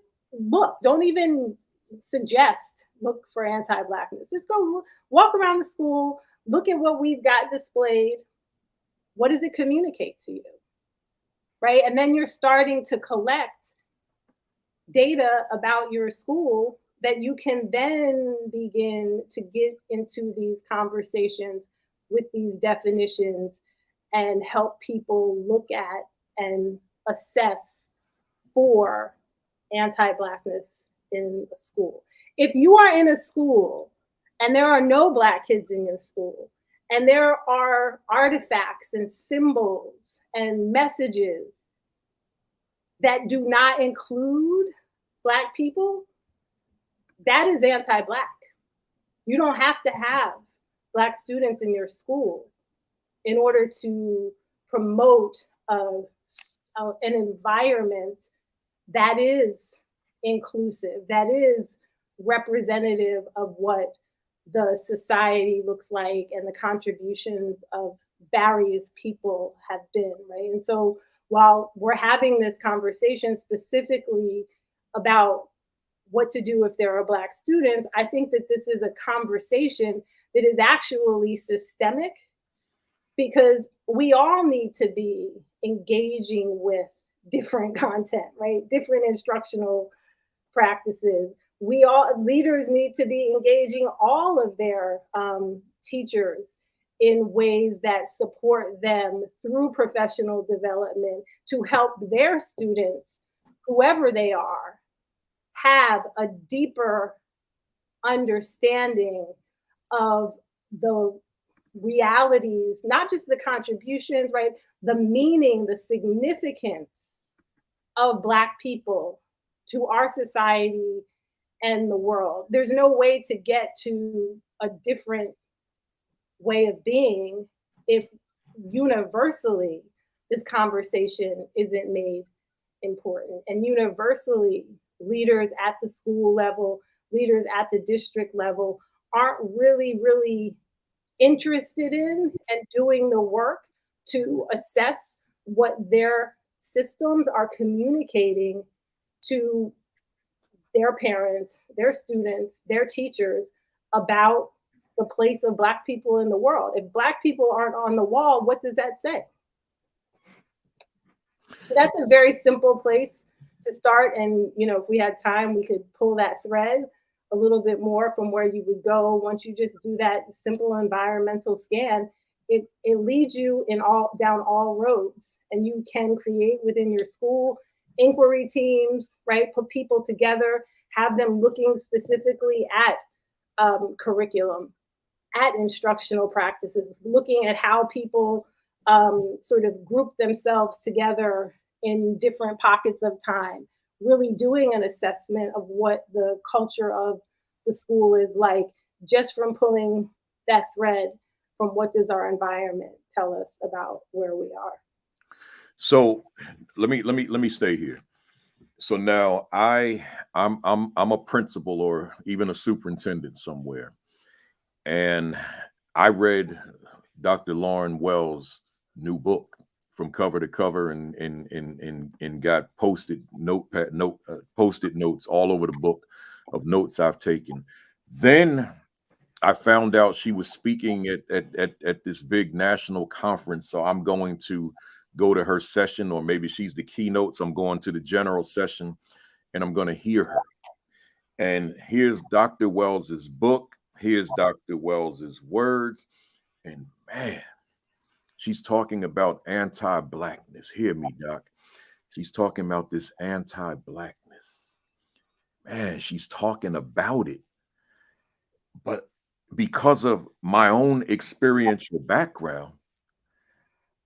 look. Don't even suggest look for anti-Blackness. Just go walk around the school, look at what we've got displayed. What does it communicate to you? Right? And then you're starting to collect data about your school that you can then begin to get into these conversations with these definitions and help people look at and assess for anti-Blackness in a school. If you are in a school and there are no Black kids in your school, and there are artifacts and symbols and messages that do not include Black people, that is anti-Black. You don't have to have Black students in your school in order to promote an environment that is inclusive, that is representative of what the society looks like and the contributions of various people have been, right? And so while we're having this conversation specifically about what to do if there are Black students, I think that this is a conversation that is actually systemic, because we all need to be engaging with different content, right? Different instructional practices. We all, leaders need to be engaging all of their teachers in ways that support them through professional development to help their students, whoever they are, have a deeper understanding of the realities, not just the contributions, right? The meaning, the significance of Black people to our society and the world. There's no way to get to a different way of being if universally this conversation isn't made important. And universally, leaders at the school level, leaders at the district level aren't really interested in and doing the work to assess what their systems are communicating to their parents, their students, their teachers about the place of Black people in the world. If Black people aren't on the wall, what does that say? So that's a very simple place to start. And, you know, if we had time, we could pull that thread a little bit more from where you would go once you just do that simple environmental scan. It leads you in down all roads, and you can create within your school inquiry teams, right? Put people together, have them looking specifically at curriculum, at instructional practices, looking at how people sort of group themselves together in different pockets of time, really doing an assessment of what the culture of the school is like, just from pulling that thread from what does our environment tell us about where we are. So let me stay here. So now I'm a principal or even a superintendent somewhere, and I read Dr. Lauren Wells' new book from cover to cover, and got post-it notes all over the book of notes I've taken. Then I found out she was speaking at this big national conference, so I'm going to go to her session, or maybe she's the keynote. So I'm going to the general session, and I'm going to hear her. And here's Dr. Wells's book. Here's Dr. Wells's words, and man, she's talking about anti-blackness. Hear me, Doc. She's talking about this anti-blackness. Man, she's talking about it. But because of my own experiential background,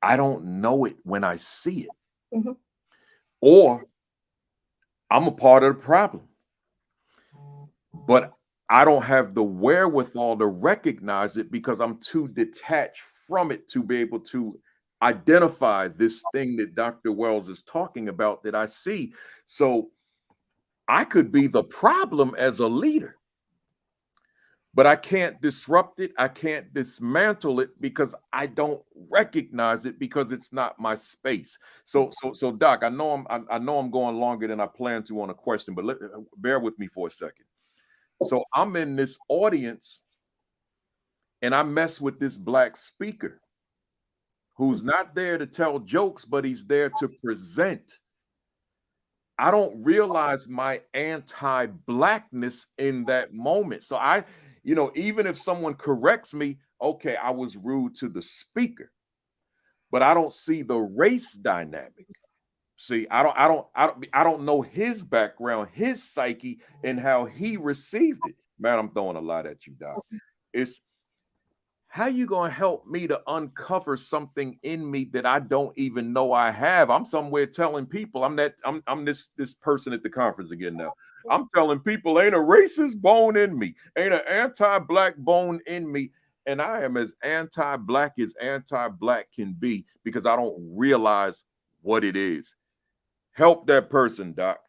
I don't know it when I see it. Mm-hmm. Or I'm a part of the problem. But I don't have the wherewithal to recognize it because I'm too detached from it to be able to identify this thing that Dr. Wells is talking about that I see. So I could be the problem as a leader, but I can't disrupt it. I can't dismantle it because I don't recognize it because it's not my space. So Doc, I know I'm going longer than I planned to on a question, but bear with me for a second. So I'm in this audience and I mess with this Black speaker who's not there to tell jokes, but he's there to present. I don't realize my anti-Blackness in that moment. So even if someone corrects me, okay, I was rude to the speaker, but I don't see the race dynamic. See, I don't know his background, his psyche, and how he received it. Man, I'm throwing a lot at you, Doc. It's how you gonna help me to uncover something in me that I don't even know I have? I'm somewhere telling people I'm this person at the conference again now. I'm telling people ain't a racist bone in me, ain't an anti-Black bone in me, and I am as anti-Black can be because I don't realize what it is. Help that person, Doc.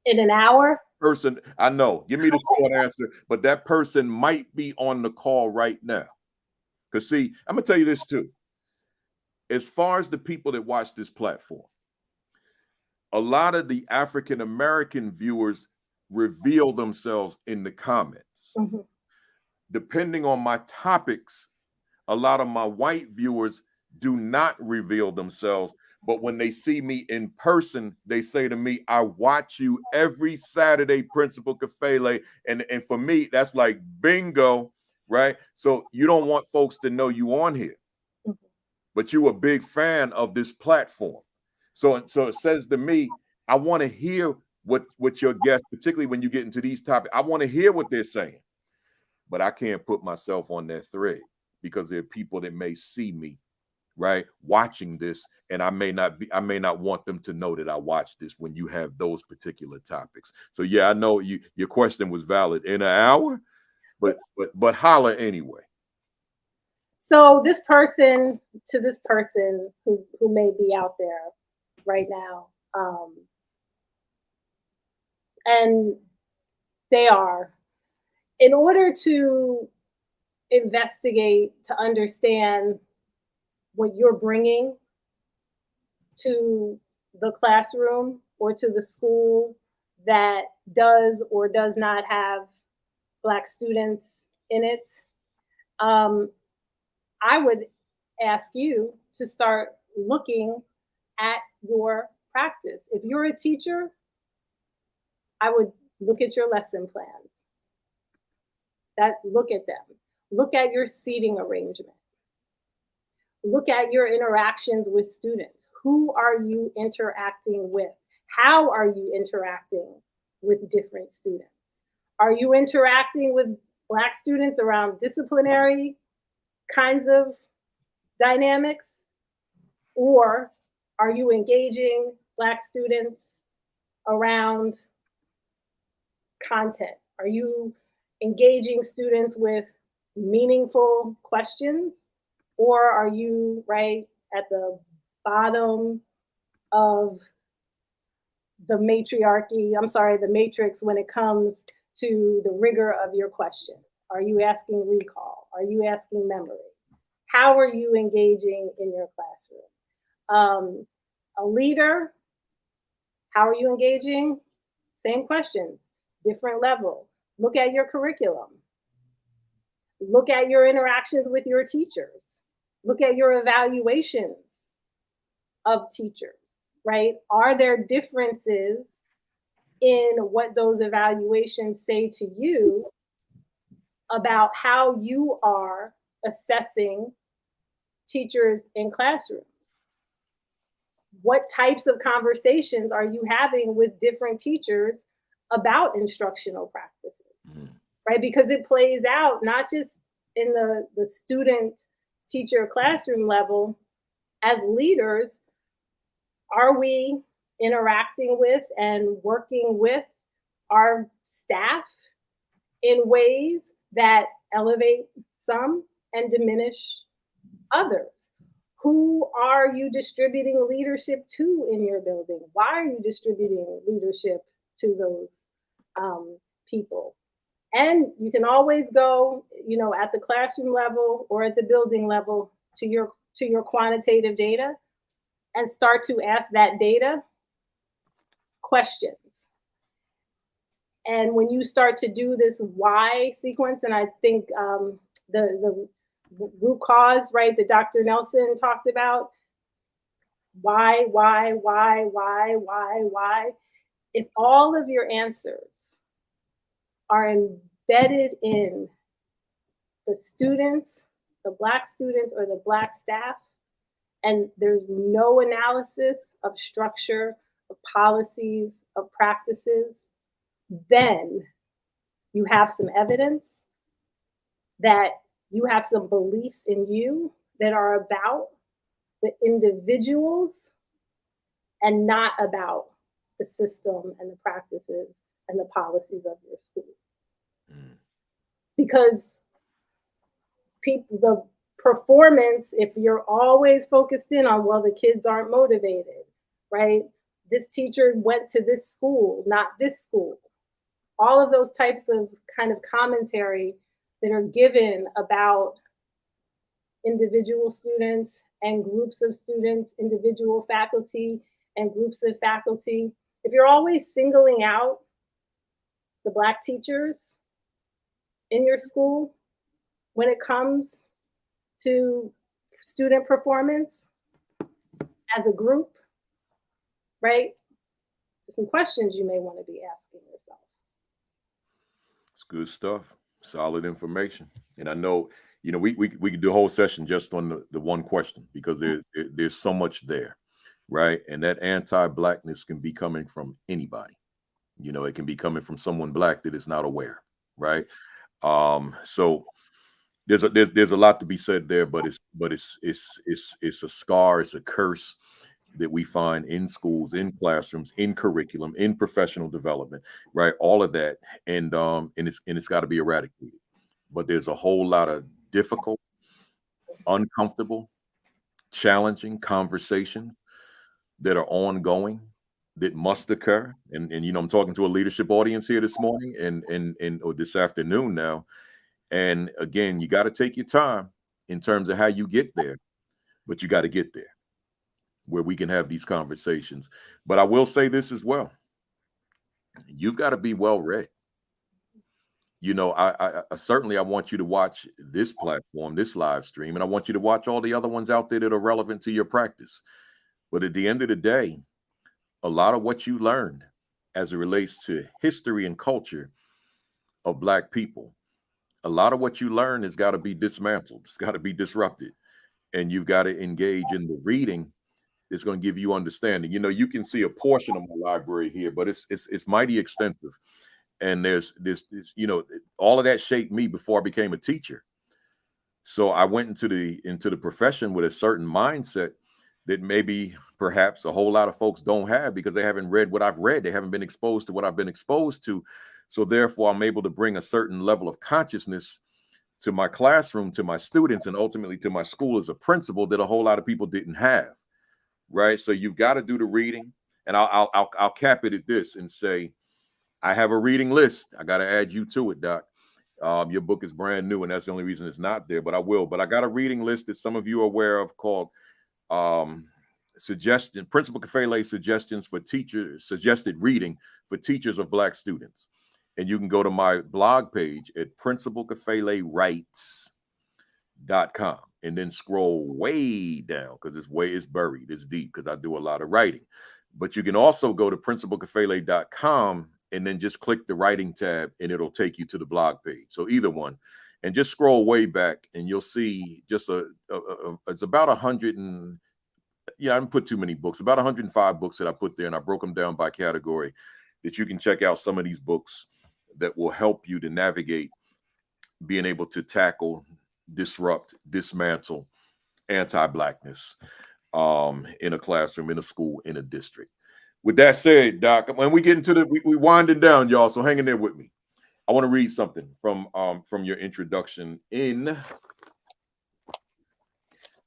In an hour? Person, I know. Give me the short answer, but that person might be on the call right now. Because see, I'm going to tell you this too. As far as the people that watch this platform, a lot of the African-American viewers reveal themselves in the comments. Mm-hmm. depending on my topics, a lot of my white viewers do not reveal themselves. But when they see me in person, they say to me, I watch you every Saturday, Principal Kafele. And for me, that's like bingo, right? So you don't want folks to know you on here, but you a big fan of this platform. So it says to me, I want to hear what your guests, particularly when you get into these topics, I want to hear what they're saying. But I can't put myself on that thread because there are people that may see me, right, watching this, and I may not want them to know that I watch this when you have those particular topics. So yeah, I know your question was valid in an hour, but holler anyway. So this person who may be out there right now, and they are, in order to investigate, to understand what you're bringing to the classroom or to the school that does or does not have Black students in it, I would ask you to start looking at your practice. If you're a teacher, I would look at your lesson plans. Look at them. Look at your seating arrangement. Look at your interactions with students. Who are you interacting with? How are you interacting with different students? Are you interacting with Black students around disciplinary kinds of dynamics? Or are you engaging Black students around content? Are you engaging students with meaningful questions? Or are you right at the bottom of the the matrix when it comes to the rigor of your questions? Are you asking recall? Are you asking memory? How are you engaging in your classroom? A leader, how are you engaging? Same questions, different level. Look at your curriculum. Look at your interactions with your teachers. Look at your evaluations of teachers, right? Are there differences in what those evaluations say to you about how you are assessing teachers in classrooms? What types of conversations are you having with different teachers about instructional practices, right? Because it plays out not just in the student teacher classroom level. As leaders, are we interacting with and working with our staff in ways that elevate some and diminish others? Who are you distributing leadership to in your building? Why are you distributing leadership to those people? And you can always go, at the classroom level or at the building level to your quantitative data and start to ask that data questions. And when you start to do this why sequence, and I think the root cause, right, that Dr. Nelson talked about, why, if all of your answers are embedded in the students, the Black students or the Black staff, and there's no analysis of structure, of policies, of practices, then you have some evidence that you have some beliefs in you that are about the individuals and not about the system and the practices and the policies of your school. Because the performance, if you're always focused in on, well, the kids aren't motivated, right? This teacher went to this school, not this school. All of those types of kind of commentary that are given about individual students and groups of students, individual faculty and groups of faculty. If you're always singling out the Black teachers in your school, when it comes to student performance as a group, right? So some questions you may want to be asking yourself. It's good stuff. Solid information. And I know, we could do a whole session just on the one question, because there's so much there, right? And that anti-blackness can be coming from anybody. It can be coming from someone Black that is not aware, right? So there's a lot to be said there, but it's a scar, it's a curse that we find in schools, in classrooms, in curriculum, in professional development, right? All of that, and it's got to be eradicated. But there's a whole lot of difficult, uncomfortable, challenging conversations that are ongoing, that must occur. And I'm talking to a leadership audience here this morning or this afternoon now. And again, you got to take your time in terms of how you get there, but you got to get there where we can have these conversations. But I will say this as well. You've got to be well read. I certainly, I want you to watch this platform, this live stream, and I want you to watch all the other ones out there that are relevant to your practice. But at the end of the day, a lot of what you learned as it relates to history and culture of Black people, a lot of what you learn has got to be dismantled. It's got to be disrupted. And you've got to engage in the reading that's going to give you understanding. You can see a portion of my library here, but it's mighty extensive. And there's all of that shaped me before I became a teacher. So I went into the profession with a certain mindset that maybe perhaps a whole lot of folks don't have, because they haven't read what I've read. They haven't been exposed to what I've been exposed to. So therefore, I'm able to bring a certain level of consciousness to my classroom, to my students, and ultimately to my school as a principal that a whole lot of people didn't have, right? So you've got to do the reading. And I'll cap it at this and say, I have a reading list. I got to add you to it, Doc. Your book is brand new, and that's the only reason it's not there, but I will. But I got a reading list that some of you are aware of called Principal Kafele Suggestions for Teachers, Suggested Reading for Teachers of Black Students. And you can go to my blog page at principalkafelewrites.com and then scroll way down, because it's buried, it's deep, because I do a lot of writing. But you can also go to principalkafele.com and then just click the writing tab, and it'll take you to the blog page. So either one, and just scroll way back, and you'll see just it's about 100 and I didn't put too many books, about 105 books that I put there, and I broke them down by category, that you can check out some of these books that will help you to navigate being able to tackle, disrupt, dismantle anti-blackness in a classroom, in a school, in a district. With that said, Doc, when we get into we winding down, y'all, so hang in there with me. I want to read something from your introduction in,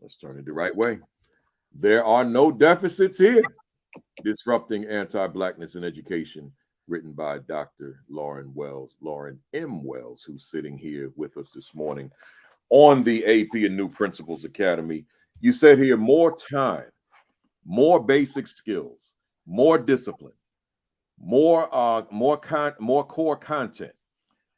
let's turn it the right way. There are no deficits here. Disrupting Anti-Blackness in Education, written by Dr. Lauren M. Wells, who's sitting here with us this morning on the AP and New Principles Academy. You said here, more time, more basic skills, more discipline, more core content,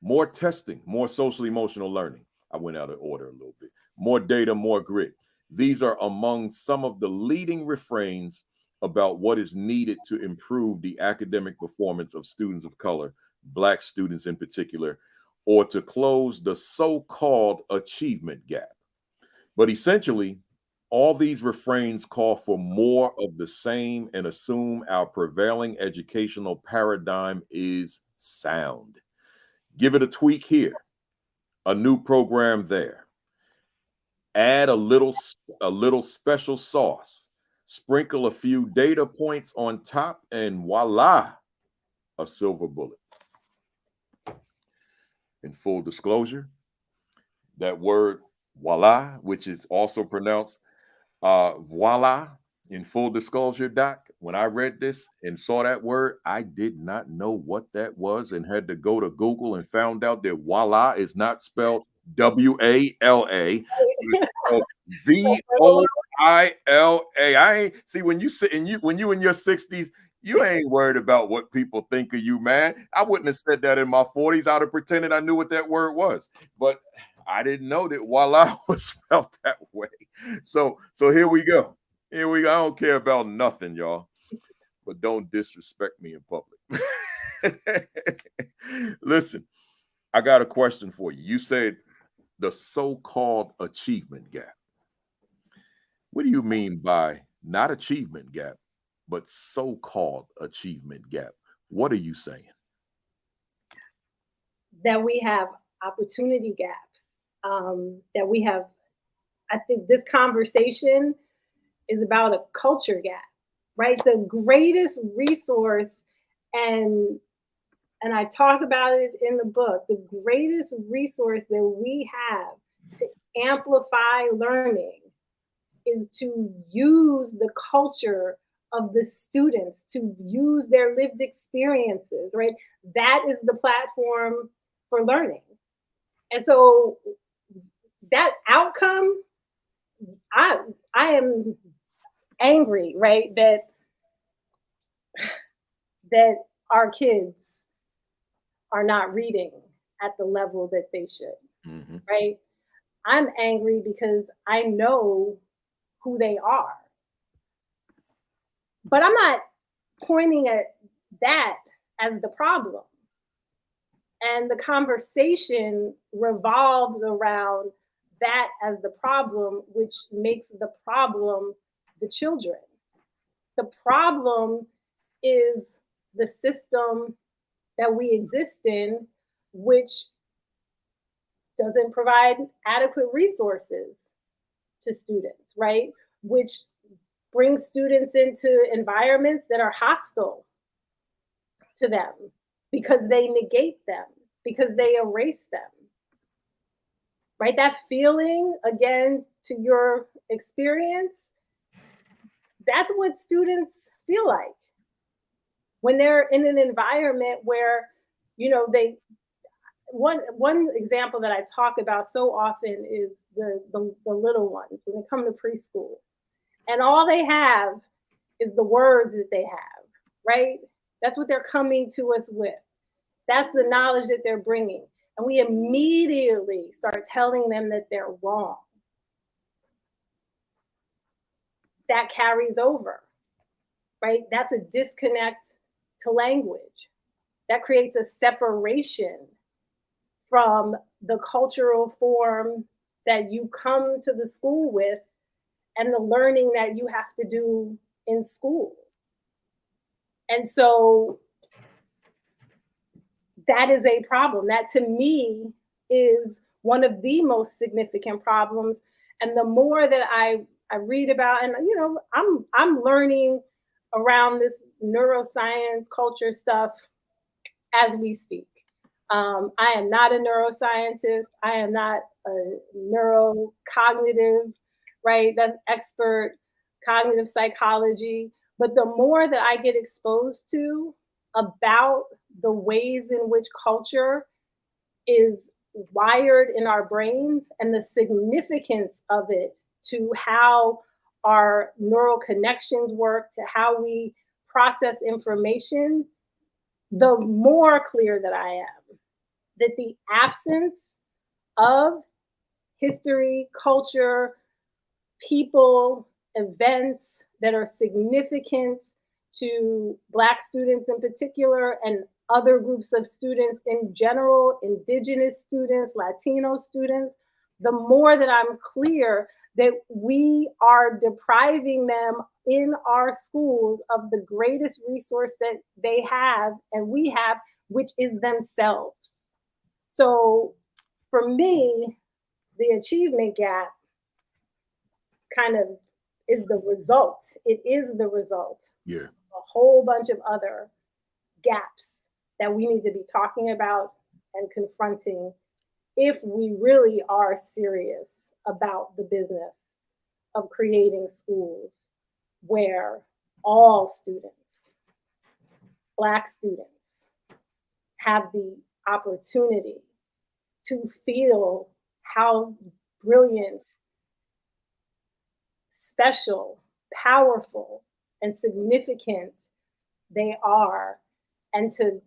more testing, more social emotional learning. I went out of order a little bit. More data, more grit. These are among some of the leading refrains about what is needed to improve the academic performance of students of color, Black students in particular, or to close the so-called achievement gap. But essentially, all these refrains call for more of the same and assume our prevailing educational paradigm is sound. Give it a tweak here, a new program there. Add a little special sauce. Sprinkle a few data points on top, and voila, a silver bullet. In full disclosure, that word voila, which is also pronounced voila, in full disclosure, Doc, when I read this and saw that word, I did not know what that was and had to go to Google and found out that voila is not spelled W-A-L-A, V-O-I-L-A. I ain't see when you in your 60s, you ain't worried about what people think of you, man. I wouldn't have said that in my 40s. I'd have pretended I knew what that word was. But I didn't know that voila was spelled that way. So here we go. Here we go. I don't care about nothing, y'all, but don't disrespect me in public. Listen, I got a question for you. You said the so-called achievement gap. What do you mean by not achievement gap, but so-called achievement gap? What are you saying? That we have opportunity gaps, that we have, I think this conversation is about a culture gap, right? The greatest resource, and I talk about it in the book, the greatest resource that we have to amplify learning is to use the culture of the students, to use their lived experiences, right? That is the platform for learning. And so that outcome, I am angry, right? That our kids are not reading at the level that they should, right? I'm angry because I know who they are. But I'm not pointing at that as the problem. And the conversation revolves around that as the problem, which makes the problem the children. The problem is the system that we exist in, which doesn't provide adequate resources to students, right? Which brings students into environments that are hostile to them because they negate them, because they erase them, right? That feeling, again, to your experience, that's what students feel like when they're in an environment where, you know, one example that I talk about so often is the little ones when they come to preschool, and all they have is the words that they have, right? That's what they're coming to us with. That's the knowledge that they're bringing. And we immediately start telling them that they're wrong. That carries over, right? That's a disconnect to language. That creates a separation from the cultural form that you come to the school with and the learning that you have to do in school. And so that is a problem. That to me is one of the most significant problems. And the more that I read about, and you know, I'm learning around this neuroscience culture stuff as we speak. I am not a neuroscientist. I am not a neurocognitive, right? That's expert cognitive psychology. But the more that I get exposed to about the ways in which culture is wired in our brains and the significance of it to how our neural connections work, to how we process information, the more clear that I am that the absence of history, culture, people, events that are significant to Black students in particular and other groups of students in general, Indigenous students, Latino students, the more that I'm clear that we are depriving them in our schools of the greatest resource that they have and we have, which is themselves. So for me, the achievement gap kind of is the result. It is the result. Yeah. A whole bunch of other gaps that we need to be talking about and confronting if we really are serious about the business of creating schools where all students, Black students, have the opportunity to feel how brilliant, special, powerful, and significant they are, and to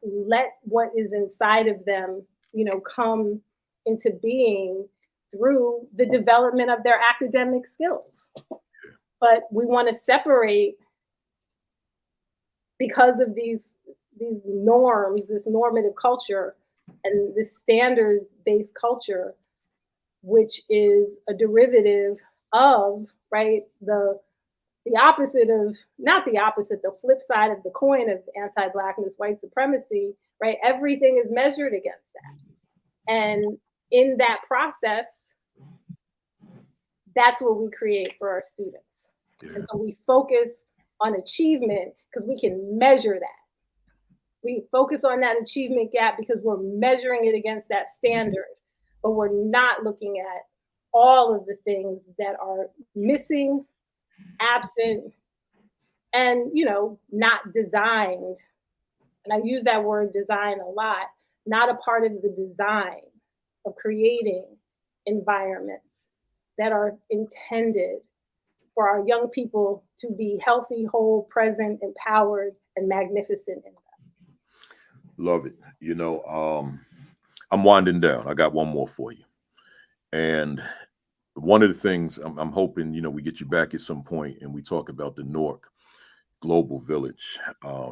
let what is inside of them, you know, come into being through the development of their academic skills. But we want to separate because of these norms, this normative culture and this standards-based culture, which is a derivative of, right, the opposite of, not the opposite, the flip side of the coin of anti-blackness, white supremacy, right? Everything is measured against that. And in that process, that's what we create for our students. Yeah. And so we focus on achievement because we can measure that. We focus on that achievement gap because we're measuring it against that standard, but we're not looking at all of the things that are missing, absent, and, you know, not designed. And I use that word design a lot, not a part of the design of creating environments that are intended for our young people to be healthy, whole, present, empowered, and magnificent in them. Love it. You know, I'm winding down. I got one more for you. And one of the things I'm hoping, you know, we get you back at some point and we talk about the Newark Global Village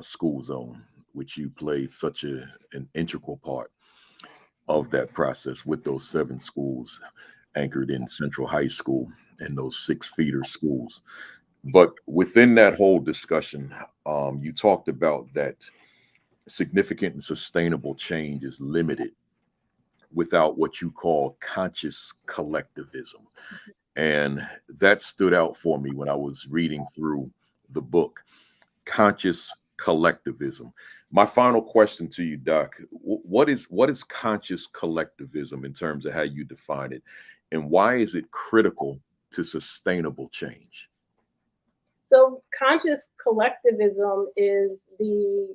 school zone, which you played such an integral part of that process with those 7 schools anchored in Central High School and those 6 feeder schools. But within that whole discussion, you talked about that significant and sustainable change is limited without what you call conscious collectivism. And that stood out for me when I was reading through the book, Conscious Collectivism. My final question to you, Doc, what is conscious collectivism in terms of how you define it? And why is it critical to sustainable change? So conscious collectivism is the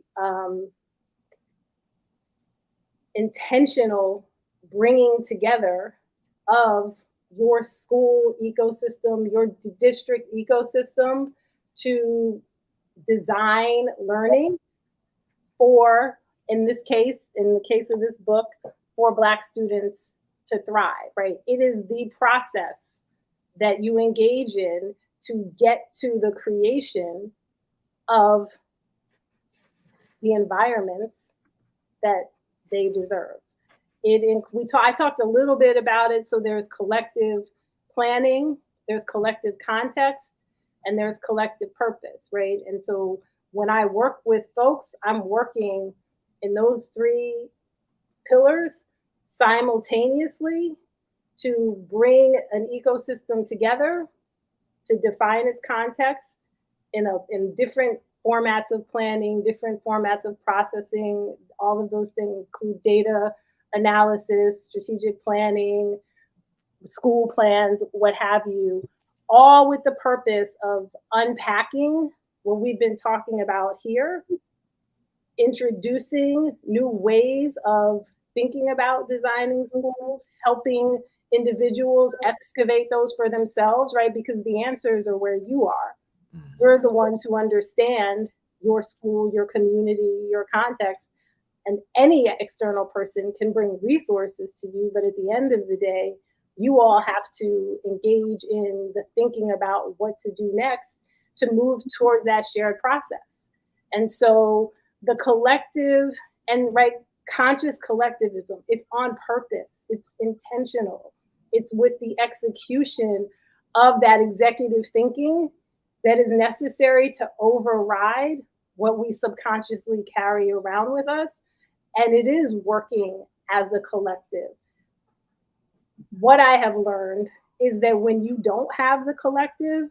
intentional bringing together of your school ecosystem, your district ecosystem to design learning for, in the case of this book, for Black students to thrive, right? It is the process that you engage in to get to the creation of the environments that they deserve. I talked a little bit about it. So there's collective planning, there's collective context, and there's collective purpose, right? And so when I work with folks, I'm working in those 3 pillars simultaneously to bring an ecosystem together, to define its context in different formats of planning, different formats of processing. All of those things include data analysis, strategic planning, school plans, what have you, all with the purpose of unpacking what we've been talking about here, introducing new ways of thinking about designing schools, helping individuals excavate those for themselves, right? Because the answers are where you are. You're the ones who understand your school, your community, your context, and any external person can bring resources to you. But at the end of the day, you all have to engage in the thinking about what to do next to move towards that shared process. And so the collective and conscious collectivism, it's on purpose, it's intentional, it's with the execution of that executive thinking that is necessary to override what we subconsciously carry around with us. And it is working as a collective. What I have learned is that when you don't have the collective,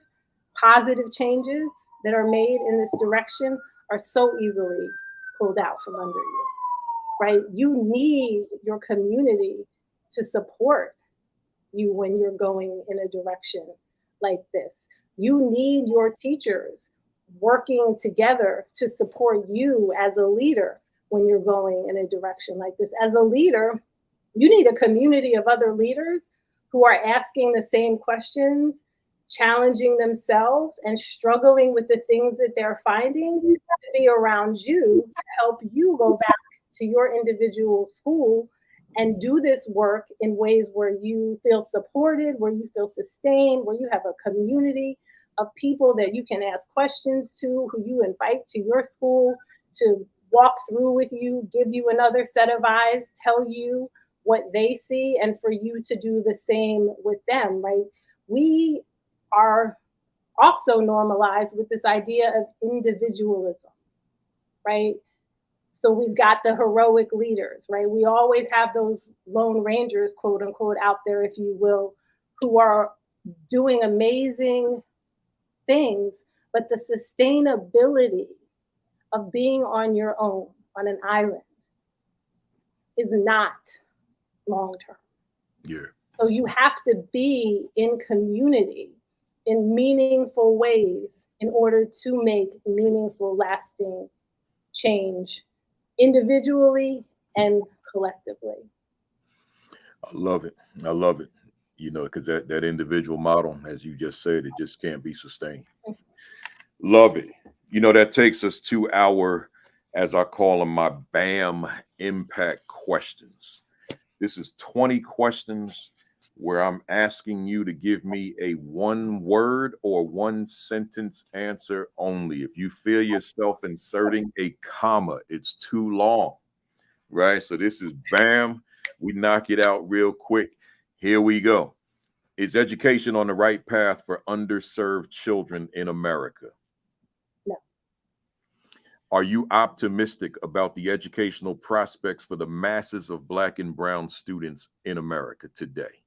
positive changes that are made in this direction are so easily pulled out from under you, right? You need your community to support you when you're going in a direction like this. You need your teachers working together to support you as a leader when you're going in a direction like this. As a leader, you need a community of other leaders who are asking the same questions, challenging themselves, and struggling with the things that they're finding to be around you to help you go back to your individual school and do this work in ways where you feel supported, where you feel sustained, where you have a community of people that you can ask questions to, who you invite to your school to walk through with you, give you another set of eyes, tell you what they see, and for you to do the same with them, right? We are also normalized with this idea of individualism, right? So we've got the heroic leaders, right? We always have those lone rangers, quote unquote, out there, if you will, who are doing amazing things, but the sustainability of being on your own, on an island, is not long term. Yeah. So you have to be in community in meaningful ways in order to make meaningful, lasting change individually and collectively. I love it. I love it. You know, because that individual model, as you just said, it just can't be sustained. Love it. You know, that takes us to our, as I call them, my BAM impact questions. This is 20 questions where I'm asking you to give me a one word or one sentence answer only. If you feel yourself inserting a comma, it's too long, right? So this is BAM. We knock it out real quick. Here we go. Is education on the right path for underserved children in America? No. Are you optimistic about the educational prospects for the masses of Black and Brown students in America today?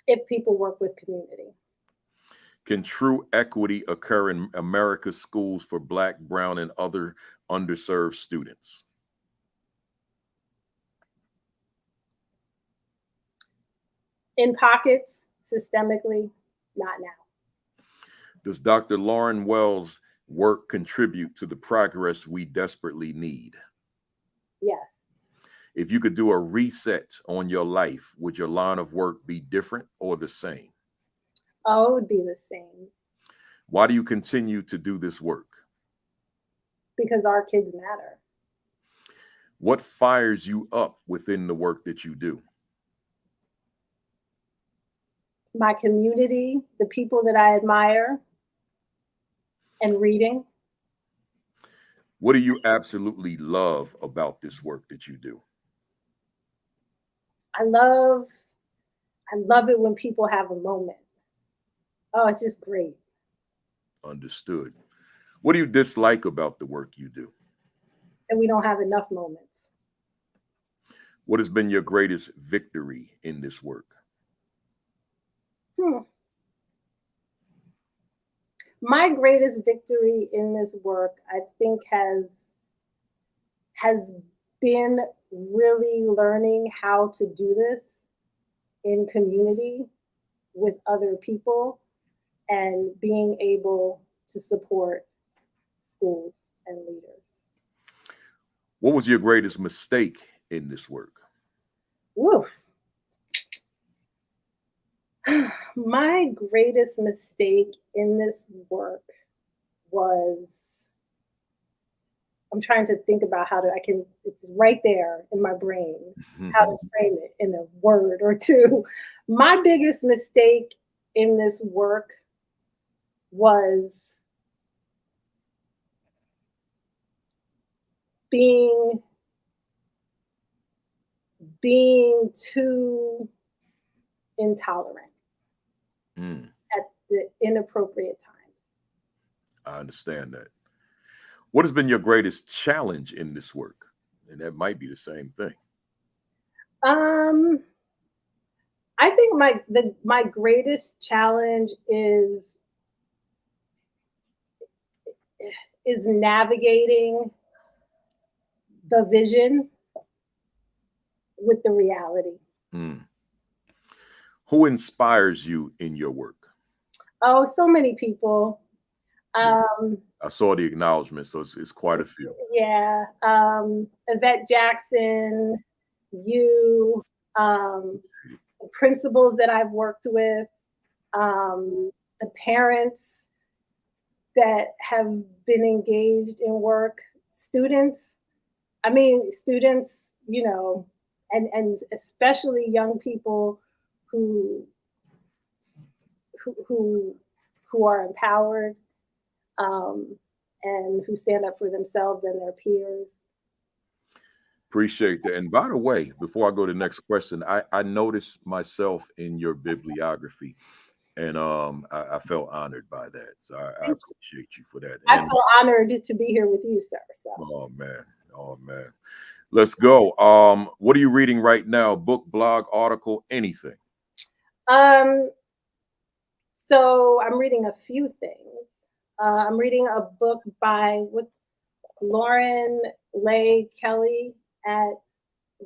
If people work with community. Can true equity occur in America's schools for Black, Brown, and other underserved students? In pockets, systemically, not now. Does Dr. Lauren Wells' work contribute to the progress we desperately need? Yes. If you could do a reset on your life, would your line of work be different or the same? Oh, it would be the same. Why do you continue to do this work? Because our kids matter. What fires you up within the work that you do? My community, the people that I admire, and reading. What do you absolutely love about this work that you do? I love it when people have a moment. Oh, it's just great. Understood. What do you dislike about the work you do? And we don't have enough moments. What has been your greatest victory in this work? My greatest victory in this work, I think, has been really learning how to do this in community with other people and being able to support schools and leaders. What was your greatest mistake in this work? Woof. My greatest mistake in this work was, I'm trying to think about it's right there in my brain, how to frame it in a word or two. My biggest mistake in this work was being too intolerant at the inappropriate times. I understand that. What has been your greatest challenge in this work? And that might be the same thing. I think my greatest challenge is navigating the vision with the reality. Who inspires you in your work? Oh, so many people. I saw the acknowledgement, so it's quite a few. Yeah. Yvette Jackson, you, the principals that I've worked with, the parents that have been engaged in work, students I mean, students, you know, and especially young people who who who, who are empowered, um, and who stand up for themselves and their peers. Appreciate that. And by the way, before I go to the next question, I noticed myself in your bibliography, and I felt honored by that. So I appreciate you for that. I And feel honored to be here with you, sir. So, oh man, let's go. What are you reading right now? Book, blog, article, anything? um, so I'm reading a few things. I'm reading a book by Lauren Lay Kelly at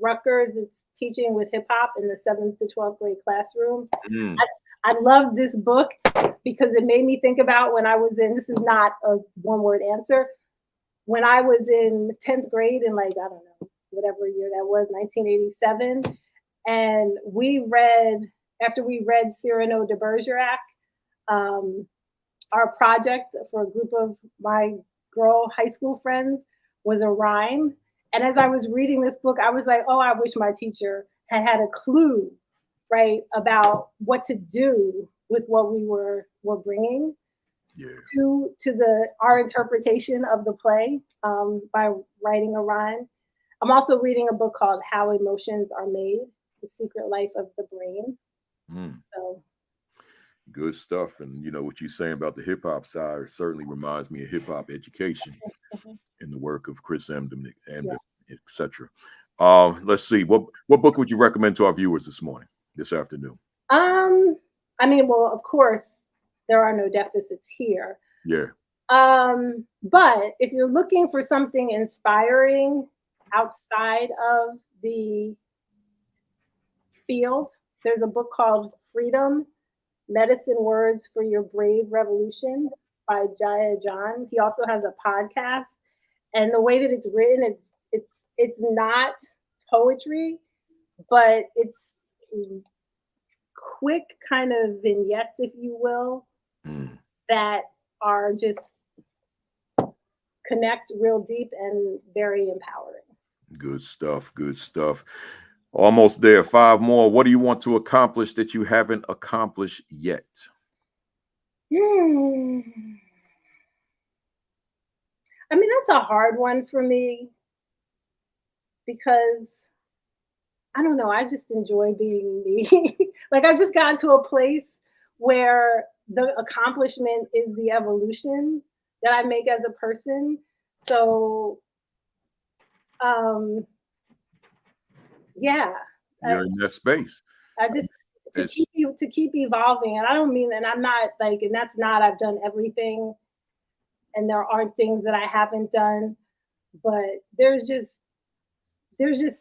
Rutgers. It's teaching with hip hop in the 7th to 12th grade classroom. Mm. I love this book because it made me think about when I was in, this is not a one word answer. When I was in 10th grade in, like, I don't know, whatever year that was, 1987. And after we read Cyrano de Bergerac, um, our project for a group of my girl high school friends was a rhyme. And as I was reading this book, I was like, oh, I wish my teacher had a clue, right, about what to do with what we were bringing to our interpretation of the play, by writing a rhyme. I'm also reading a book called How Emotions Are Made: The Secret Life of the Brain. Mm. So Good stuff. And you know what you're saying about the hip hop side certainly reminds me of hip hop education in the work of Chris Emdin, etc. Let's see. What book would you recommend to our viewers this afternoon? I mean, well, of course, there are no deficits here. Yeah. But if you're looking for something inspiring outside of the field, there's a book called Freedom: Medicine Words for Your Brave Revolution by Jaya John. He also has a podcast, and the way that it's written, it's not poetry, but it's quick kind of vignettes, if you will, that are just connect real deep and very empowering. Good stuff. Good stuff. Almost there. 5 more. What do you want to accomplish that you haven't accomplished yet? I mean, that's a hard one for me because I don't know. I just enjoy being me. Like, I've just gotten to a place where the accomplishment is the evolution that I make as a person. So, um, yeah, You're in that space. I just It's- to keep evolving, and I don't mean, and I'm not like, and that's not, I've done everything, and there aren't things that I haven't done, but there's just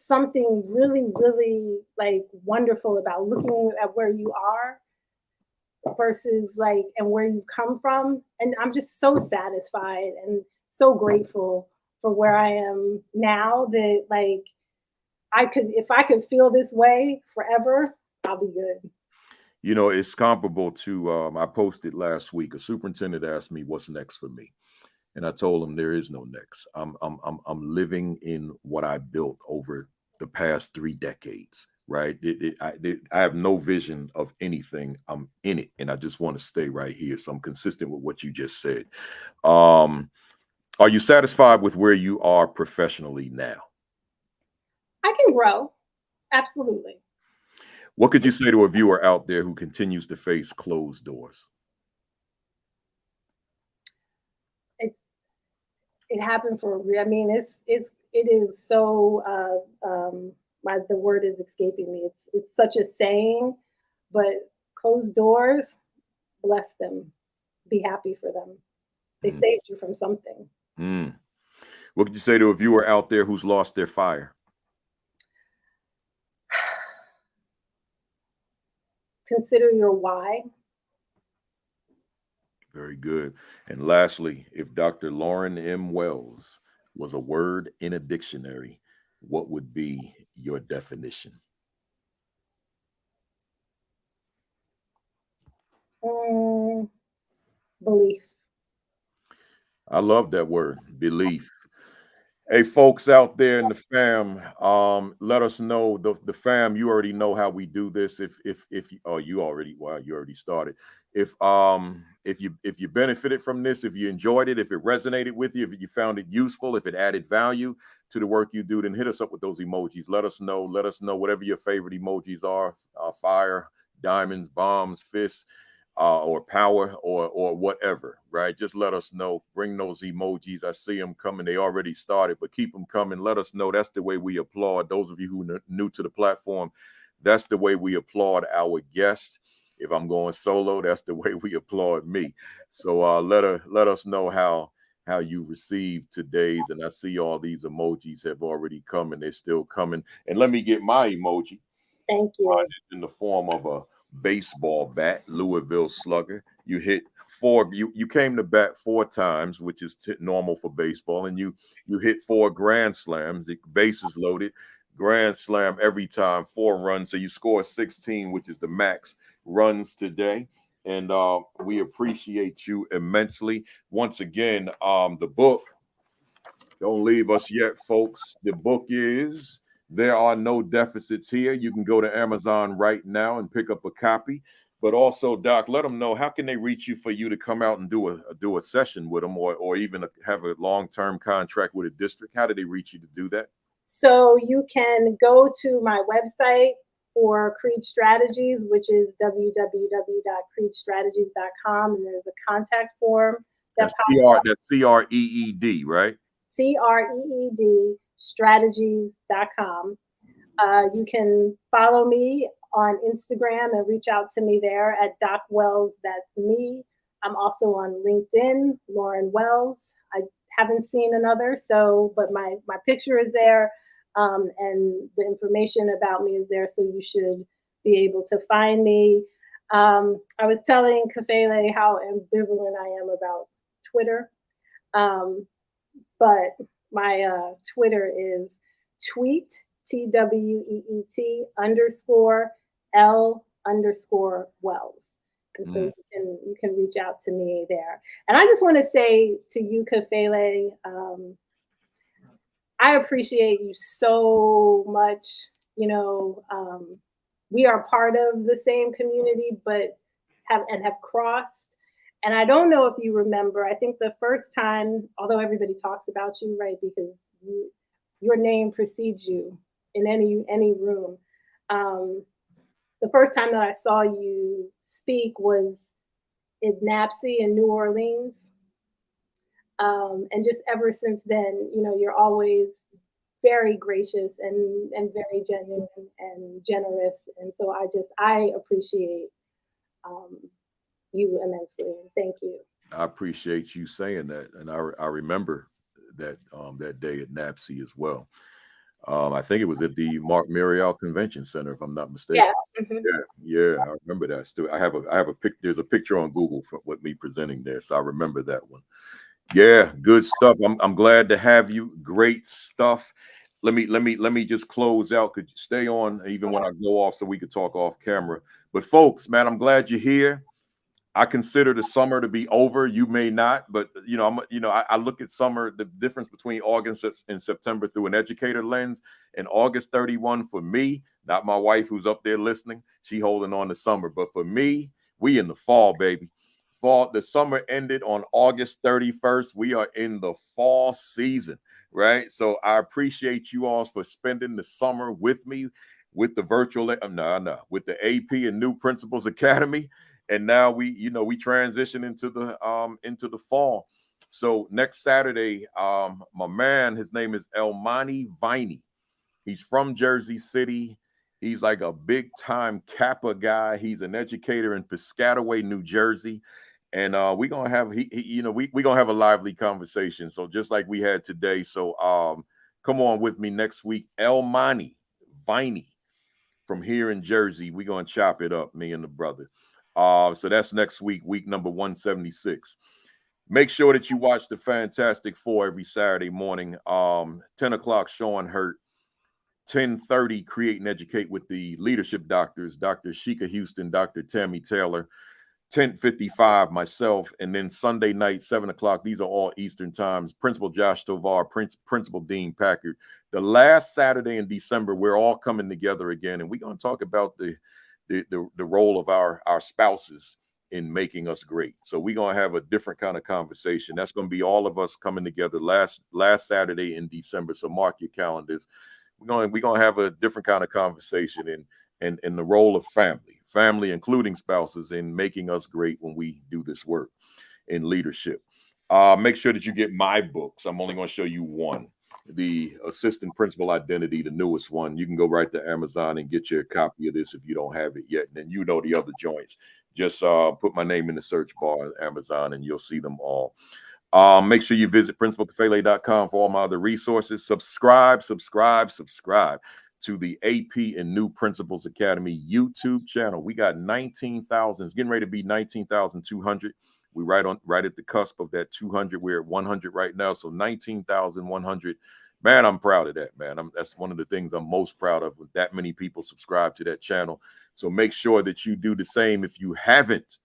something really, really like wonderful about looking at where you are versus like and where you come from, and I'm just so satisfied and so grateful for where I am now that, like, if I could feel this way forever, I'll be good. You know, it's comparable to I posted last week. A superintendent asked me what's next for me, and I told him there is no next. I'm living in what I built over the past 3 decades. Right? I have no vision of anything. I'm in it, and I just want to stay right here. So I'm consistent with what you just said. Are you satisfied with where you are professionally now? I can grow. Absolutely. What could you say to a viewer out there who continues to face closed doors? It happened for a reason. I mean, it is so the word is escaping me. It's such a saying, but closed doors, bless them. Be happy for them. They saved you from something. What could you say to a viewer out there who's lost their fire? Consider your why. Very good. And lastly, if Dr. Lauren M. Wells was a word in a dictionary, what would be your definition? Belief. I love that word, belief. Hey, folks out there in the fam, let us know the fam. You already know how we do this. If oh, you already, well, you already started. If you benefited from this, if you enjoyed it, if it resonated with you, if you found it useful, if it added value to the work you do, then hit us up with those emojis. Let us know. Let us know whatever your favorite emojis are: fire, diamonds, bombs, fists, or power, or whatever, right? Just let us know. Bring those emojis. I see them coming. They already started, but keep them coming. Let us know. That's the way we applaud. Those of you who are new to the platform, that's the way we applaud our guests. If I'm going solo, that's the way we applaud me. So let us know how you received today's. And I see all these emojis have already come, and they're still coming. And let me get my emoji. Thank you. In the form of a baseball bat, Louisville Slugger. You hit four. You came to bat 4 times, which is normal for baseball, and you hit 4 grand slams. The bases loaded, grand slam every time, 4 runs. So you score 16, which is the max runs today. And we appreciate you immensely. Once again, the book. Don't leave us yet, folks. The book is There Are No Deficits Here. You can go to Amazon right now and pick up a copy. But also, Doc, let them know, how can they reach you for you to come out and do a session with them, or even have a long-term contract with a district? How do they reach you to do that? So you can go to my website for Creed Strategies, which is www.creedstrategies.com, and there's a contact form that That's CREED, right? CREED strategies.com. You can follow me on Instagram and reach out to me there at Doc Wells. That's me. I'm also on LinkedIn, Lauren Wells. I haven't seen another, but my picture is there, and the information about me is there, so you should be able to find me. I was telling Kafele how ambivalent I am about Twitter, but my Twitter is tweet, TWEET _L_Wells. And so you can reach out to me there. And I just want to say to you, Kafele, I appreciate you so much. You know, we are part of the same community, but have crossed. And I don't know if you remember, I think the first time, although everybody talks about you, right, because your name precedes you in any room. The first time that I saw you speak was in NAPSI in New Orleans. And just ever since then, you know, you're always very gracious and very genuine and generous. And so I appreciate you immensely. Thank you. I appreciate you saying that. And I remember that that day at NAPSI as well. I think it was at the Mark Muriel Convention Center, if I'm not mistaken. Yeah. Mm-hmm. Yeah, I remember that. Still, I have a picture. There's a picture on Google with me presenting there, so I remember that one. Yeah, good stuff. I'm glad to have you. Great stuff. Let me just close out. Could you stay on even when I go off so we could talk off camera? But folks, man, I'm glad you're here. I consider the summer to be over. You may not, but you know, I look at summer, the difference between August and September through an educator lens. And August 31 for me, not my wife who's up there listening, she holding on to summer. But for me, we in the fall, baby. Fall. The summer ended on August 31st. We are in the fall season, right? So I appreciate you all for spending the summer with me, with the virtual, with the AP and New Principals Academy. And now we transition into the fall. So next Saturday, my man, his name is Elmani Viney. He's from Jersey City. He's like a big time Kappa guy. He's an educator in Piscataway, New Jersey. And we're gonna have we're gonna have a lively conversation. So just like we had today. So come on with me next week. Elmani Viney from here in Jersey. We're gonna chop it up, me and the brother. So that's next week number 176. Make sure that you watch the Fantastic Four every Saturday morning. 10 o'clock, Sean Hurt. 10:30, Create and Educate with the leadership doctors, Dr. Sheikah Houston, Dr. Tammy Taylor. 10:55, myself, and then Sunday night, 7 o'clock. These are all Eastern times. Principal Josh Tovar, Principal Dean Packard. The last Saturday in December, we're all coming together again, and we're going to talk about the role of our spouses in making us great. So we're going to have a different kind of conversation. That's going to be all of us coming together last Saturday in December. So mark your calendars. We're going to have a different kind of conversation in the role of family, including spouses, in making us great when we do this work in leadership. Make sure that you get my books. I'm only going to show you one. The Assistant Principal Identity, the newest one. You can go right to Amazon and get your copy of this if you don't have it yet. And then you know the other joints. Just put my name in the search bar on Amazon and you'll see them all. Make sure you visit principalkafele.com for all my other resources. Subscribe to the AP and New Principals Academy YouTube channel. We got 19,000. It's getting ready to be 19,200. We're right at the cusp of that 200. We're at 100 right now, so 19,100. Man, I'm proud of that, man. That's one of the things I'm most proud of, with that many people subscribe to that channel. So make sure that you do the same if you haven't.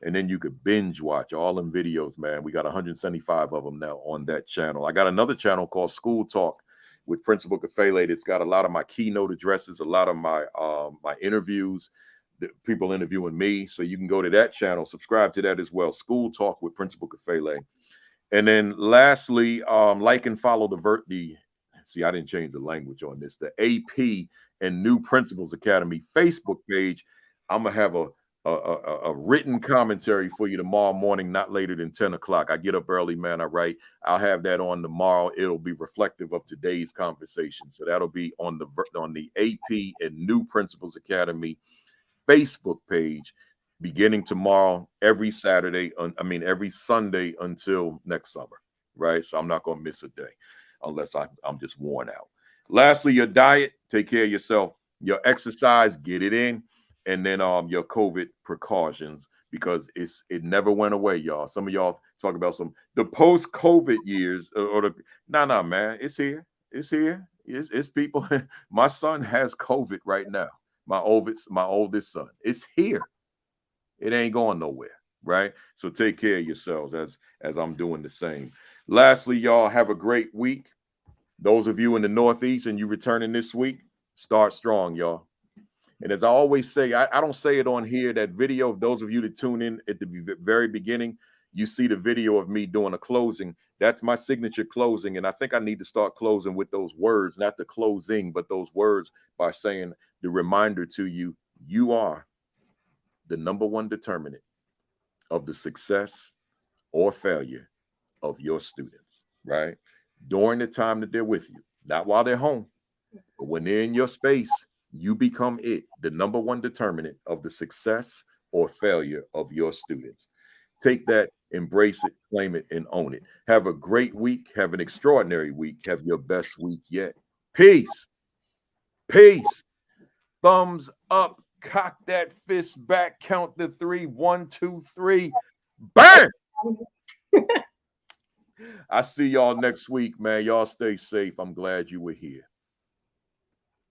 And then you could binge watch all them videos, man. We got 175 of them now on that channel. I got another channel called School Talk with Principal Kafele. It's got a lot of my keynote addresses, a lot of my my interviews, the people interviewing me. So you can go to that channel, subscribe to that as well. School Talk with Principal Kafele. And then lastly, like and follow see, I didn't change the language on this, the AP and New Principals Academy Facebook page. I'm gonna have a written commentary for you tomorrow morning, not later than 10 o'clock. I get up early, man. I write. I'll have that on tomorrow. It'll be reflective of today's conversation. So that'll be on the AP and New Principals Academy Facebook page beginning tomorrow, every Sunday until next summer, right? So I'm not going to miss a day unless I'm just worn out. Lastly, your diet, take care of yourself. Your exercise, get it in. And then your COVID precautions, because it never went away, y'all. Some of y'all talk about the post-COVID years no, man, it's here. It's people. My son has COVID right now. My oldest son. It's here. It ain't going nowhere, right? So take care of yourselves as I'm doing the same. Lastly, y'all, have a great week. Those of you in the Northeast and you returning this week, start strong, y'all. And as I always say, I don't say it on here, that video of those of you that tune in at the very beginning, you see the video of me doing a closing. That's my signature closing. And I think I need to start closing with those words, not the closing, but those words, by saying the reminder to you, you are the #1 determinant of the success or failure of your students, right? During the time that they're with you, not while they're home, but when they're in your space, you become the #1 determinant of the success or failure of your students. Take that, embrace it, claim it, and own it. Have a great week. Have an extraordinary week. Have your best week yet. Peace. Peace. Thumbs up. Cock that fist back. Count to 3. 1, 2, 3. Bang! I see y'all next week, man. Y'all stay safe. I'm glad you were here.